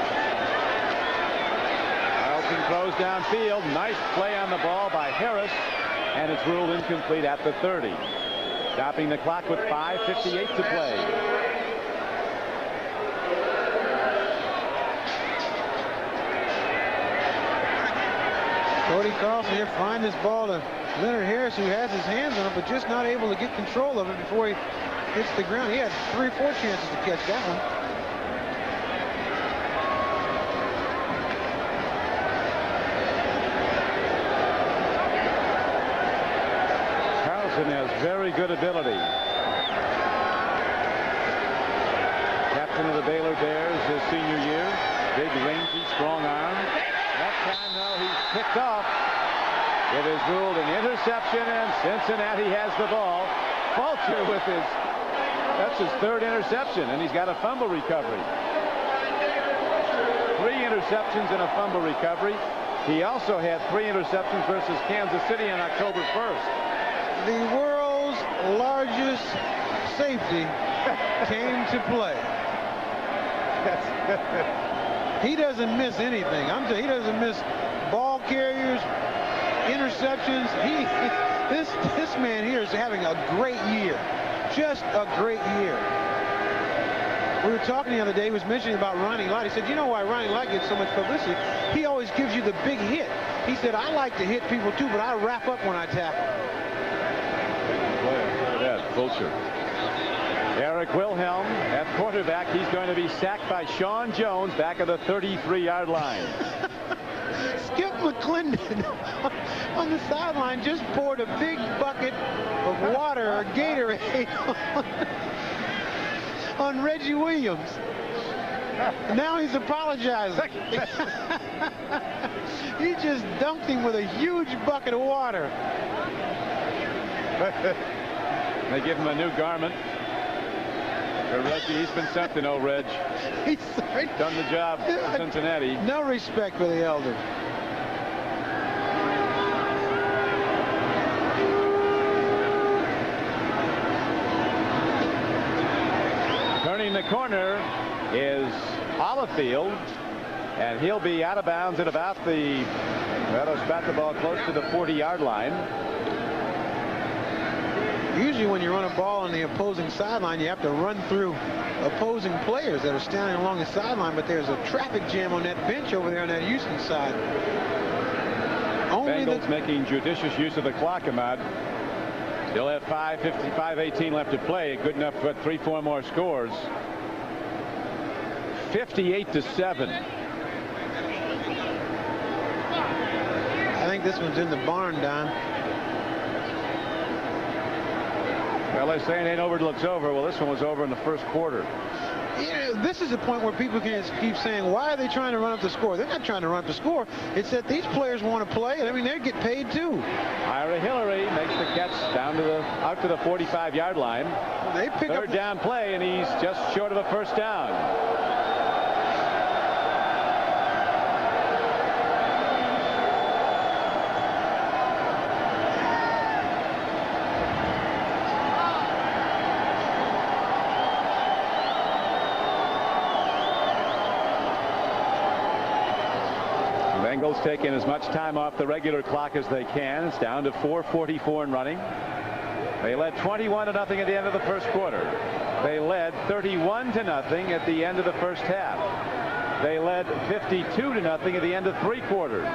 Carlson throws downfield. Nice play on the ball by Harris, and it's ruled incomplete at the 30. Stopping the clock with 5:58 to play. Cody Carlson here find this ball to Leonard Harris, who has his hands on it, but just not able to get control of it before he hits the ground. He had 3 or 4 chances to catch that one. Has very good ability. Captain of the Baylor Bears his senior year. Big, rangy, strong arm. That time, though, he's picked off. It is ruled an interception, and Cincinnati has the ball. Fulcher with that's his 3rd interception, and he's got a fumble recovery. 3 interceptions and a fumble recovery. He also had 3 interceptions versus Kansas City on October 1st. The world's largest safety came to play. He doesn't miss anything. He doesn't miss ball carriers, interceptions. This man here is having a great year. Just a great year. We were talking the other day. He was mentioning about Ronnie Lott. He said, you know why Ronnie Lott gets so much publicity? He always gives you the big hit. He said, I like to hit people too, but I wrap up when I tackle. Fulcher. Eric Wilhelm at quarterback. He's going to be sacked by Sean Jones back at the 33-yard line. Skip McClendon on the sideline just poured a big bucket of water or Gatorade on Reggie Williams. Now he's apologizing. He just dunked him with a huge bucket of water. They give him a new garment. Reggie, he's been sent to no Reg. He's done the job for Cincinnati. No respect for the elder. Turning the corner is Olifield, and he'll be out of bounds at about the ball close to the 40-yard line. Usually when you run a ball on the opposing sideline, you have to run through opposing players that are standing along the sideline, but there's a traffic jam on that bench over there on that Houston side. Bengals making judicious use of the clock, Ahmad. Still have 5:55:18 left to play. Good enough for 3-4 more scores. 58-7. I think this one's in the barn, Don. Well, they're saying it ain't over till it's over. Well, this one was over in the first quarter. Yeah, this is the point where people can keep saying, why are they trying to run up the score? They're not trying to run up the score. It's that these players want to play, and I mean, they get paid too. Ira Hillary makes the catch out to the 45-yard line. They pick Third down play, and he's just short of a first down. Bengals taking as much time off the regular clock as they can. It's down to 4:44 and running. They led 21-0 at the end of the first quarter. They led 31-0 at the end of the first half. They led 52-0 at the end of 3 quarters.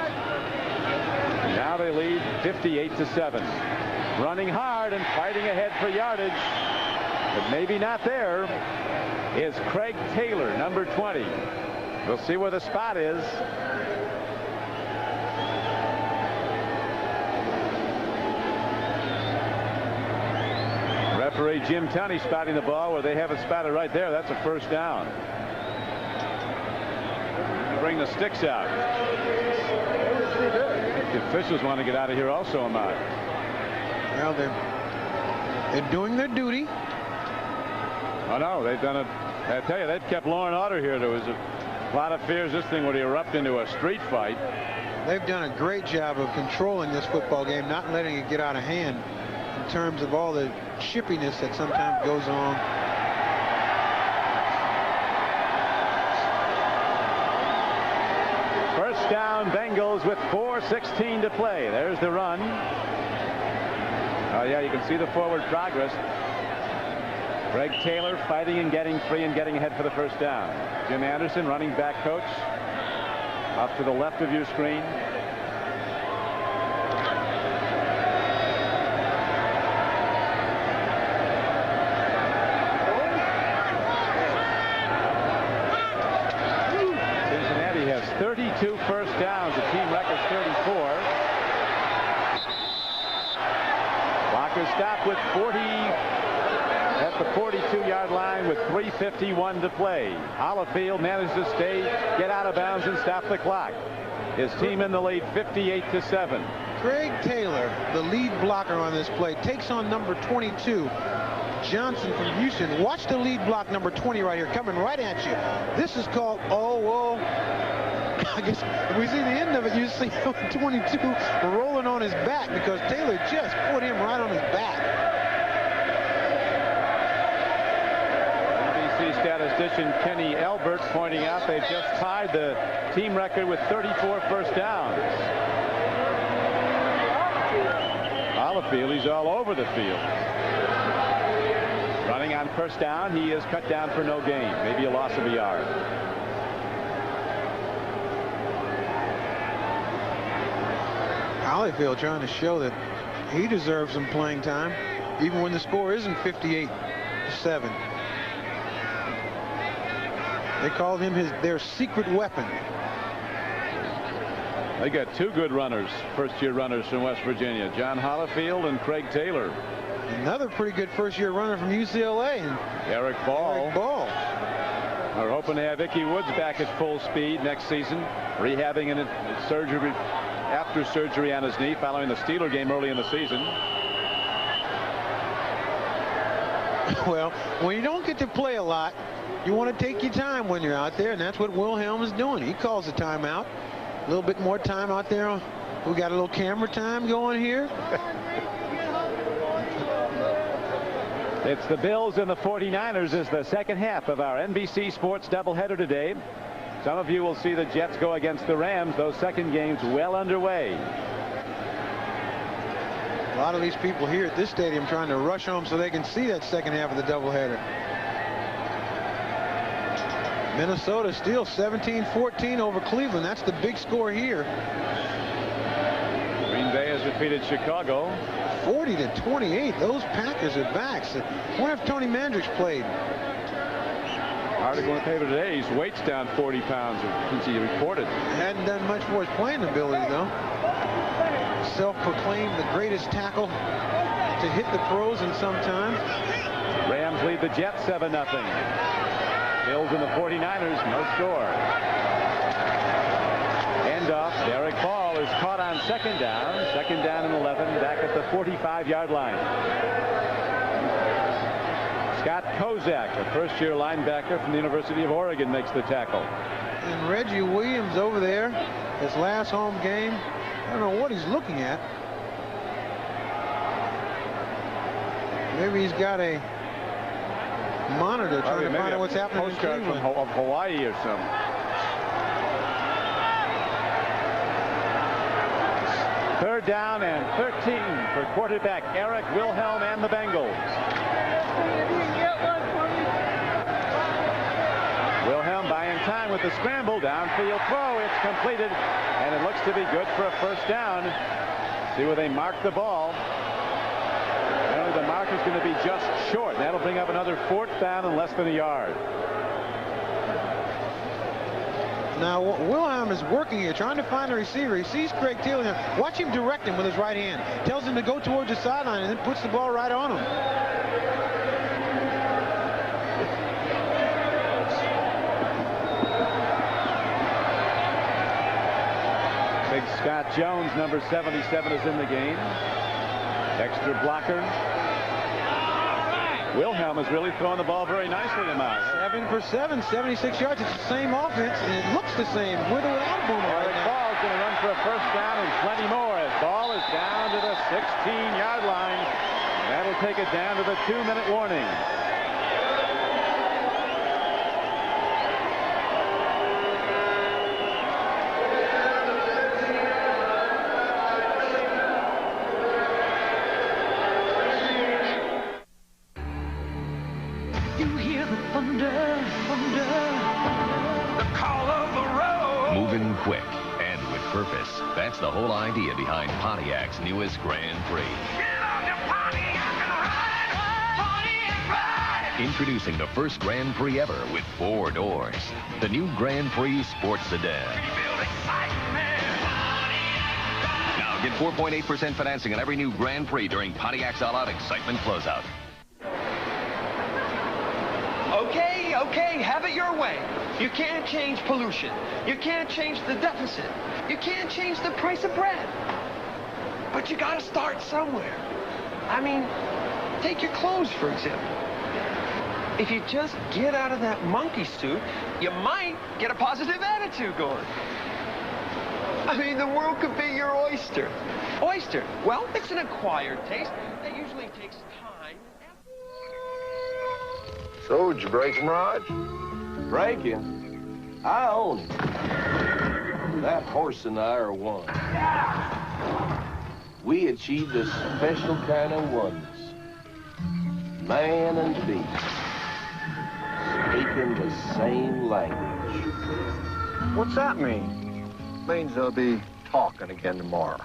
Now they lead 58-7. Running hard and fighting ahead for yardage, but maybe not there, is Craig Taylor, number 20. We'll see where the spot is. Referee Jim Tunney spotting the ball where they have it spotted right there. That's a first down. Bring the sticks out. The officials want to get out of here also, Ahmad. Well, they're doing their duty. Oh, no, they've done it. I tell you, they've kept law and order here. There was a lot of fears this thing would erupt into a street fight. They've done a great job of controlling this football game, not letting it get out of hand in terms of all the chippiness that sometimes goes on. First down, Bengals with 4:16 to play. There's the run. Oh, yeah, you can see the forward progress. Craig Taylor fighting and getting free and getting ahead for the first down. Jim Anderson, running back coach, up to the left of your screen. Cincinnati has 32 first downs. The team record's 34. Blocker stopped with 40 at the 42-yard line with 3:51 to play. Hollifield managed to get out of bounds and stop the clock. His team in the lead 58-7. Craig Taylor, the lead blocker on this play, takes on number 22, Johnson from Houston. Watch the lead block, number 20 right here, coming right at you. This is called, I guess if we see the end of it, you see 22 rolling on his back because Taylor just put him right on his back. NBC statistician Kenny Elbert pointing out they just tied the team record with 34 first downs. Hollifield, he's all over the field. Running on first down, he is cut down for no gain, maybe a loss of a yard. Hollifield trying to show that he deserves some playing time, even when the score isn't 58-7. They called him their secret weapon. They got two good runners, first-year runners from West Virginia, John Hollifield and Craig Taylor. Another pretty good first-year runner from UCLA, Eric Ball. We're hoping to have Ickey Woods back at full speed next season, rehabbing in surgery after surgery on his knee following the Steeler game early in the season. Well, when you don't get to play a lot, you want to take your time when you're out there, and that's what Wilhelm is doing. He calls a timeout. A little bit more time out there. We got a little camera time going here. It's the Bills and the 49ers as the second half of our NBC Sports doubleheader today. Some of you will see the Jets go against the Rams. Those second games well underway. A lot of these people here at this stadium trying to rush home so they can see that second half of the doubleheader. Minnesota still 17-14 over Cleveland. That's the big score here. Green Bay has defeated Chicago 40-28. Those Packers are back. So I wonder if Tony Mandrich played. Article in the paper today, his weight's down 40 pounds since he reported. Hadn't done much for his playing ability, though. Self-proclaimed the greatest tackle to hit the pros in some time. Rams lead the Jets 7-0. Bills and the 49ers, no score. Handoff. Derek Ball is caught on second down. Second down and 11, back at the 45-yard line. Scott Kozak, a first-year linebacker from the University of Oregon, makes the tackle. And Reggie Williams over there, his last home game. I don't know what he's looking at. Maybe he's got a monitor trying to find out what's happening in Cleveland. From Hawaii or something. Third down and 13 for quarterback Eric Wilhelm and the Bengals. Wilhelm buying time with the scramble. Downfield throw. It's completed, and it looks to be good for a first down. See where they mark the ball. Apparently the mark is going to be just short. That'll bring up another 4th down and less than a yard. Now, Wilhelm is working here, trying to find a receiver. He sees Craig Taylor. Watch him direct him with his right hand. Tells him to go towards the sideline and then puts the ball right on him. Big Scott Jones, number 77, is in the game. Extra blocker. Wilhelm is really throwing the ball very nicely tonight. 7 for 7, 76 yards. It's the same offense, and it looks the same with or without Boomer. Eric Ball's going to run for a 1st down and plenty more. As ball is down to the 16-yard line. That'll take it down to the 2-minute warning. Moving quick and with purpose. That's the whole idea behind Pontiac's newest Grand Prix. Introducing the first Grand Prix ever with 4 doors. The new Grand Prix Sports Sedan. Now get 4.8% financing on every new Grand Prix during Pontiac's All-Out Excitement Closeout. Okay, have it your way. You can't change pollution. You can't change the deficit. You can't change the price of bread. But you gotta start somewhere. I mean, take your clothes, for example. If you just get out of that monkey suit, you might get a positive attitude going. I mean, the world could be your oyster. Oyster, well, it's an acquired taste that usually takes time. So, did you break him, Raj? Break him? I own him. That horse and I are one. We achieved a special kind of oneness. Man and beast. Speaking the same language. What's that mean? Means they'll be talking again tomorrow.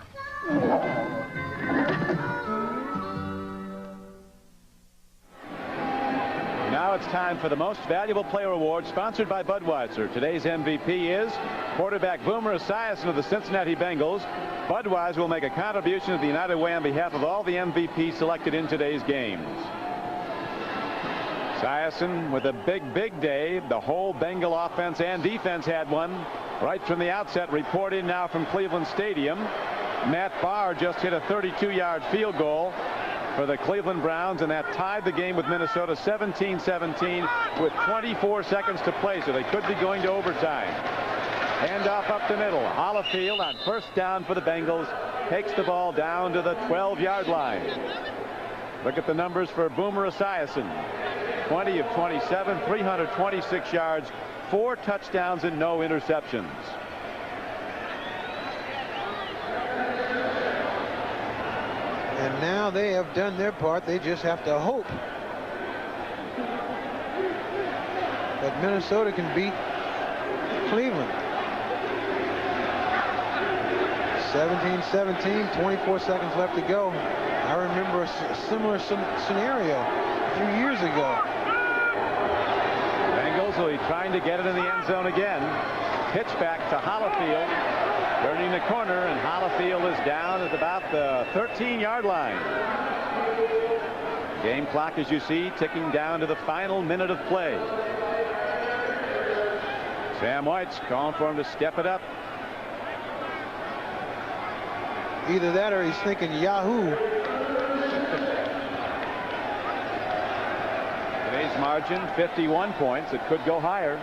Now it's time for the Most Valuable Player Award, sponsored by Budweiser. Today's MVP is quarterback Boomer Esiason of the Cincinnati Bengals. Budweiser will make a contribution to the United Way on behalf of all the MVPs selected in today's games. Esiason with a big day. The whole Bengal offense and defense had one right from the outset. Reporting now from Cleveland Stadium. Matt Barr just hit a 32-yard field goal for the Cleveland Browns, and that tied the game with Minnesota 17-17 with 24 seconds to play, so they could be going to overtime. Handoff up the middle. Hollifield on 1st down for the Bengals takes the ball down to the 12-yard line. Look at the numbers for Boomer Esiason. 20 of 27, 326 yards, 4 touchdowns and no interceptions. And now they have done their part. They just have to hope that Minnesota can beat Cleveland. 17-17, 24 seconds left to go. I remember a similar scenario a few years ago. Bengals will be trying to get it in the end zone again. Pitch back to Hollifield. Turning the corner, and Hollifield is down at about the 13-yard line. Game clock, as you see, ticking down to the final minute of play. Sam White's calling for him to step it up. Either that or he's thinking Yahoo. Today's margin, 51 points. It could go higher.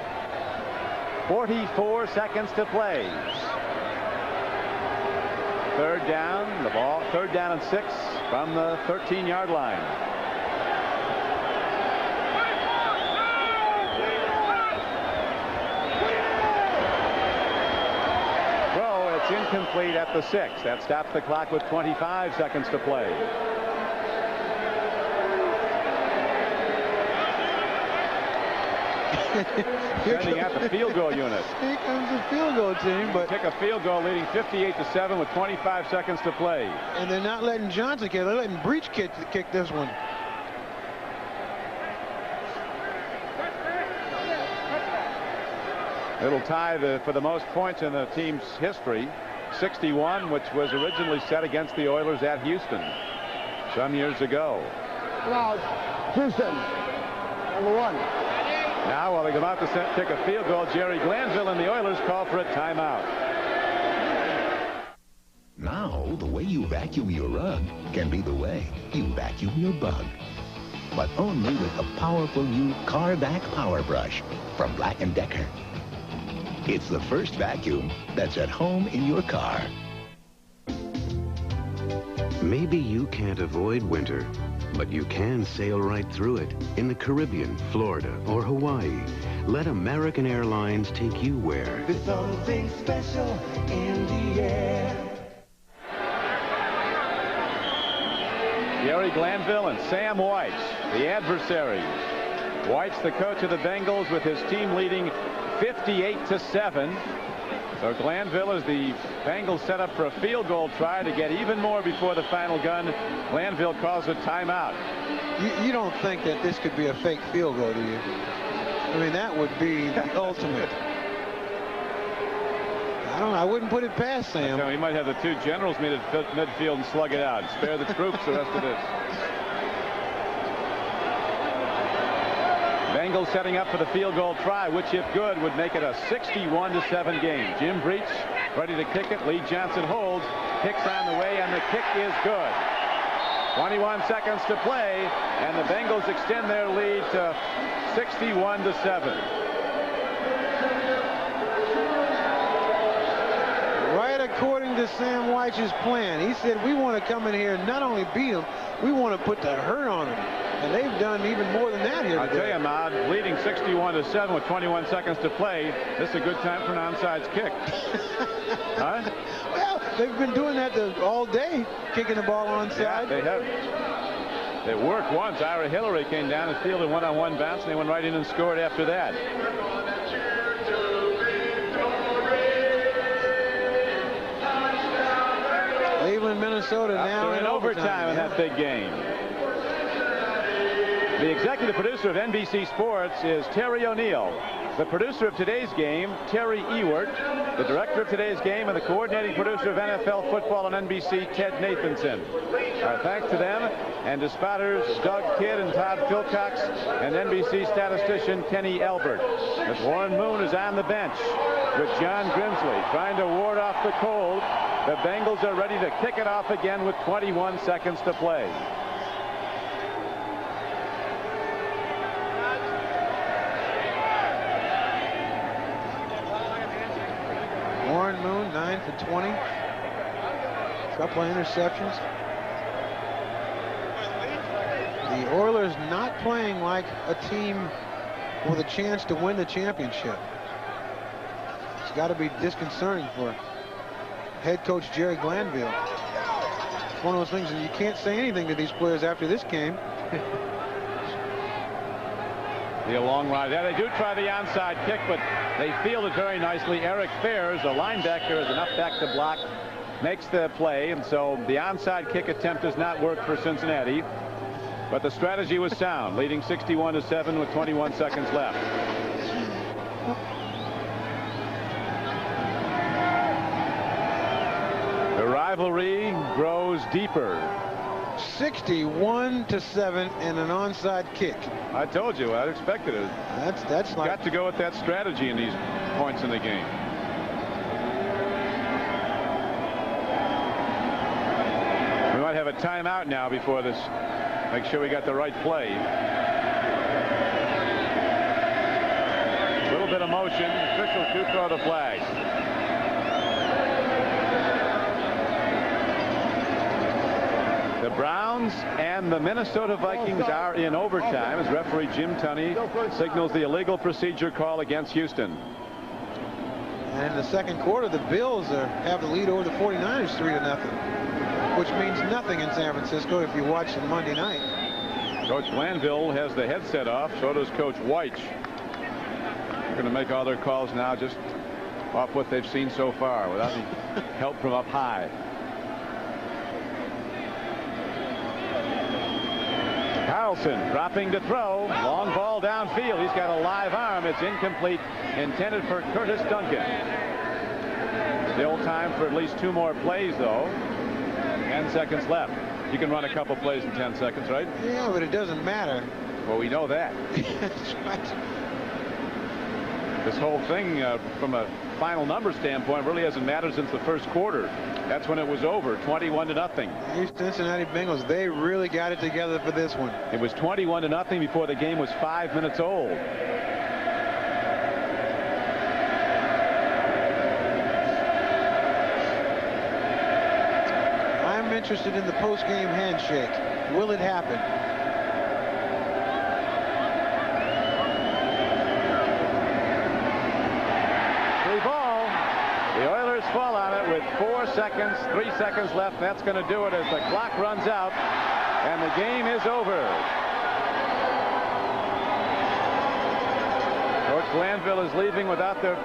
44 seconds to play. 3rd down, the ball, 3rd down and 6 from the 13-yard line. Throw, it's incomplete at the 6. That stops the clock with 25 seconds to play. Sending out the field goal unit. Here comes the field goal team, but kick a field goal leading 58-7 with 25 seconds to play. And they're not letting Johnson kick. They're letting Breach kick this one. It'll tie for the most points in the team's history. 61, which was originally set against the Oilers at Houston some years ago. Now, Houston, number 1. Now, while they come out to kick a field goal, Jerry Glanville and the Oilers call for a timeout. Now, the way you vacuum your rug can be the way you vacuum your bug. But only with the powerful new Car Vac Power Brush from Black & Decker. It's the first vacuum that's at home in your car. Maybe you can't avoid winter, but you can sail right through it in the Caribbean, Florida, or Hawaii. Let American Airlines take you where. There's something special in the air. Jerry Glanville and Sam Wysche, the adversaries. Wysche, the coach of the Bengals, with his team leading 58-7. So Glanville, as the Bengals set up for a field goal try to get even more before the final gun, Glanville calls a timeout. You don't think that this could be a fake field goal, do you? I mean, that would be the ultimate. I don't know. I wouldn't put it past Sam. So he might have the two generals meet at midfield and slug it out. Spare the troops the rest of this. Bengals setting up for the field goal try, which, if good, would make it a 61-7 game. Jim Breach ready to kick it. Lee Johnson holds. Kicks on the way, and the kick is good. 21 seconds to play, and the Bengals extend their lead to 61-7. Right according to Sam Wyche's plan. He said, we want to come in here and not only beat them, we want to put the hurt on them. And they've done even more than that here today. I'll tell you, Ahmad, leading 61-7 with 21 seconds to play. This is a good time for an onside kick. Huh? Well, they've been doing that all day, kicking the ball onside. Yeah, they have. They worked once. Ira Hillary came down and fielded one-on-one bounce, and they went right in and scored after that. Cleveland, Minnesota now in overtime in that big game. The executive producer of NBC Sports is Terry O'Neill. The producer of today's game, Terry Ewert. The director of today's game and the coordinating producer of NFL football on NBC, Ted Nathanson. Our thanks to them and to spotters Doug Kidd and Todd Philcox and NBC statistician Kenny Elbert. As Warren Moon is on the bench with John Grimsley trying to ward off the cold. The Bengals are ready to kick it off again with 21 seconds to play. Warren Moon, 9 for 20. A couple of interceptions. The Oilers not playing like a team with a chance to win the championship. It's got to be disconcerting for head coach Jerry Glanville. It's one of those things that you can't say anything to these players after this game. The long ride. Yeah, they do try the onside kick, but they field it very nicely. Eric Fairs, a linebacker, is enough back to block, makes the play, and so the onside kick attempt does not work for Cincinnati. But the strategy was sound, leading 61-7 with 21 seconds left. The rivalry grows deeper. 61-7 and an onside kick. I told you, I expected it. That's like... Got to go with that strategy in these points in the game. We might have a timeout now before this. Make sure we got the right play. A little bit of motion. Officials do throw the flag. The Browns and the Minnesota Vikings are in overtime as referee Jim Tunney signals the illegal procedure call against Houston. And in the second quarter, the Bills have the lead over the 49ers 3-0, which means nothing in San Francisco if you watch the Monday night. Coach Glanville has the headset off. So does Coach Wysche. They're going to make all their calls now just off what they've seen so far without any help from up high. Carlson dropping to throw. Long ball downfield. He's got a live arm. It's incomplete. Intended for Curtis Duncan. Still time for at least 2 more plays, though. 10 seconds left. You can run a couple plays in 10 seconds, right? Yeah, but it doesn't matter. Well, we know that. That's right. This whole thing, from a final number standpoint, really hasn't mattered since the first quarter. That's when it was over, 21-0. These Cincinnati Bengals, they really got it together for this one. It was 21-0 before the game was 5 minutes old. I'm interested in the post-game handshake. Will it happen? Free ball. The Oilers fall on it with 4 seconds, 3 seconds left. That's going to do it as the clock runs out, and the game is over. Coach Glanville is leaving without the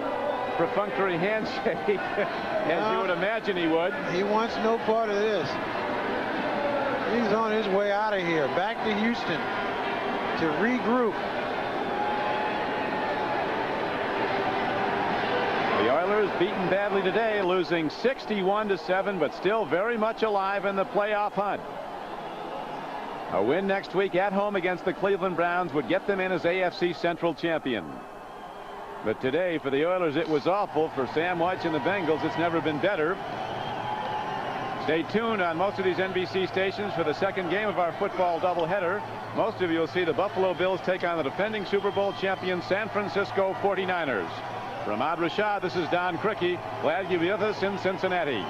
perfunctory handshake, as you would imagine he would. He wants no part of this. He's on his way out of here, back to Houston to regroup. The Oilers beaten badly today, losing 61-7, but still very much alive in the playoff hunt. A win next week at home against the Cleveland Browns would get them in as AFC Central champion. But today, for the Oilers, it was awful. For Sam Wysche and the Bengals, it's never been better. Stay tuned on most of these NBC stations for the second game of our football doubleheader. Most of you will see the Buffalo Bills take on the defending Super Bowl champion San Francisco 49ers. From Ahmad Rashad, this is Don Criqui. Glad you'll be with us in Cincinnati.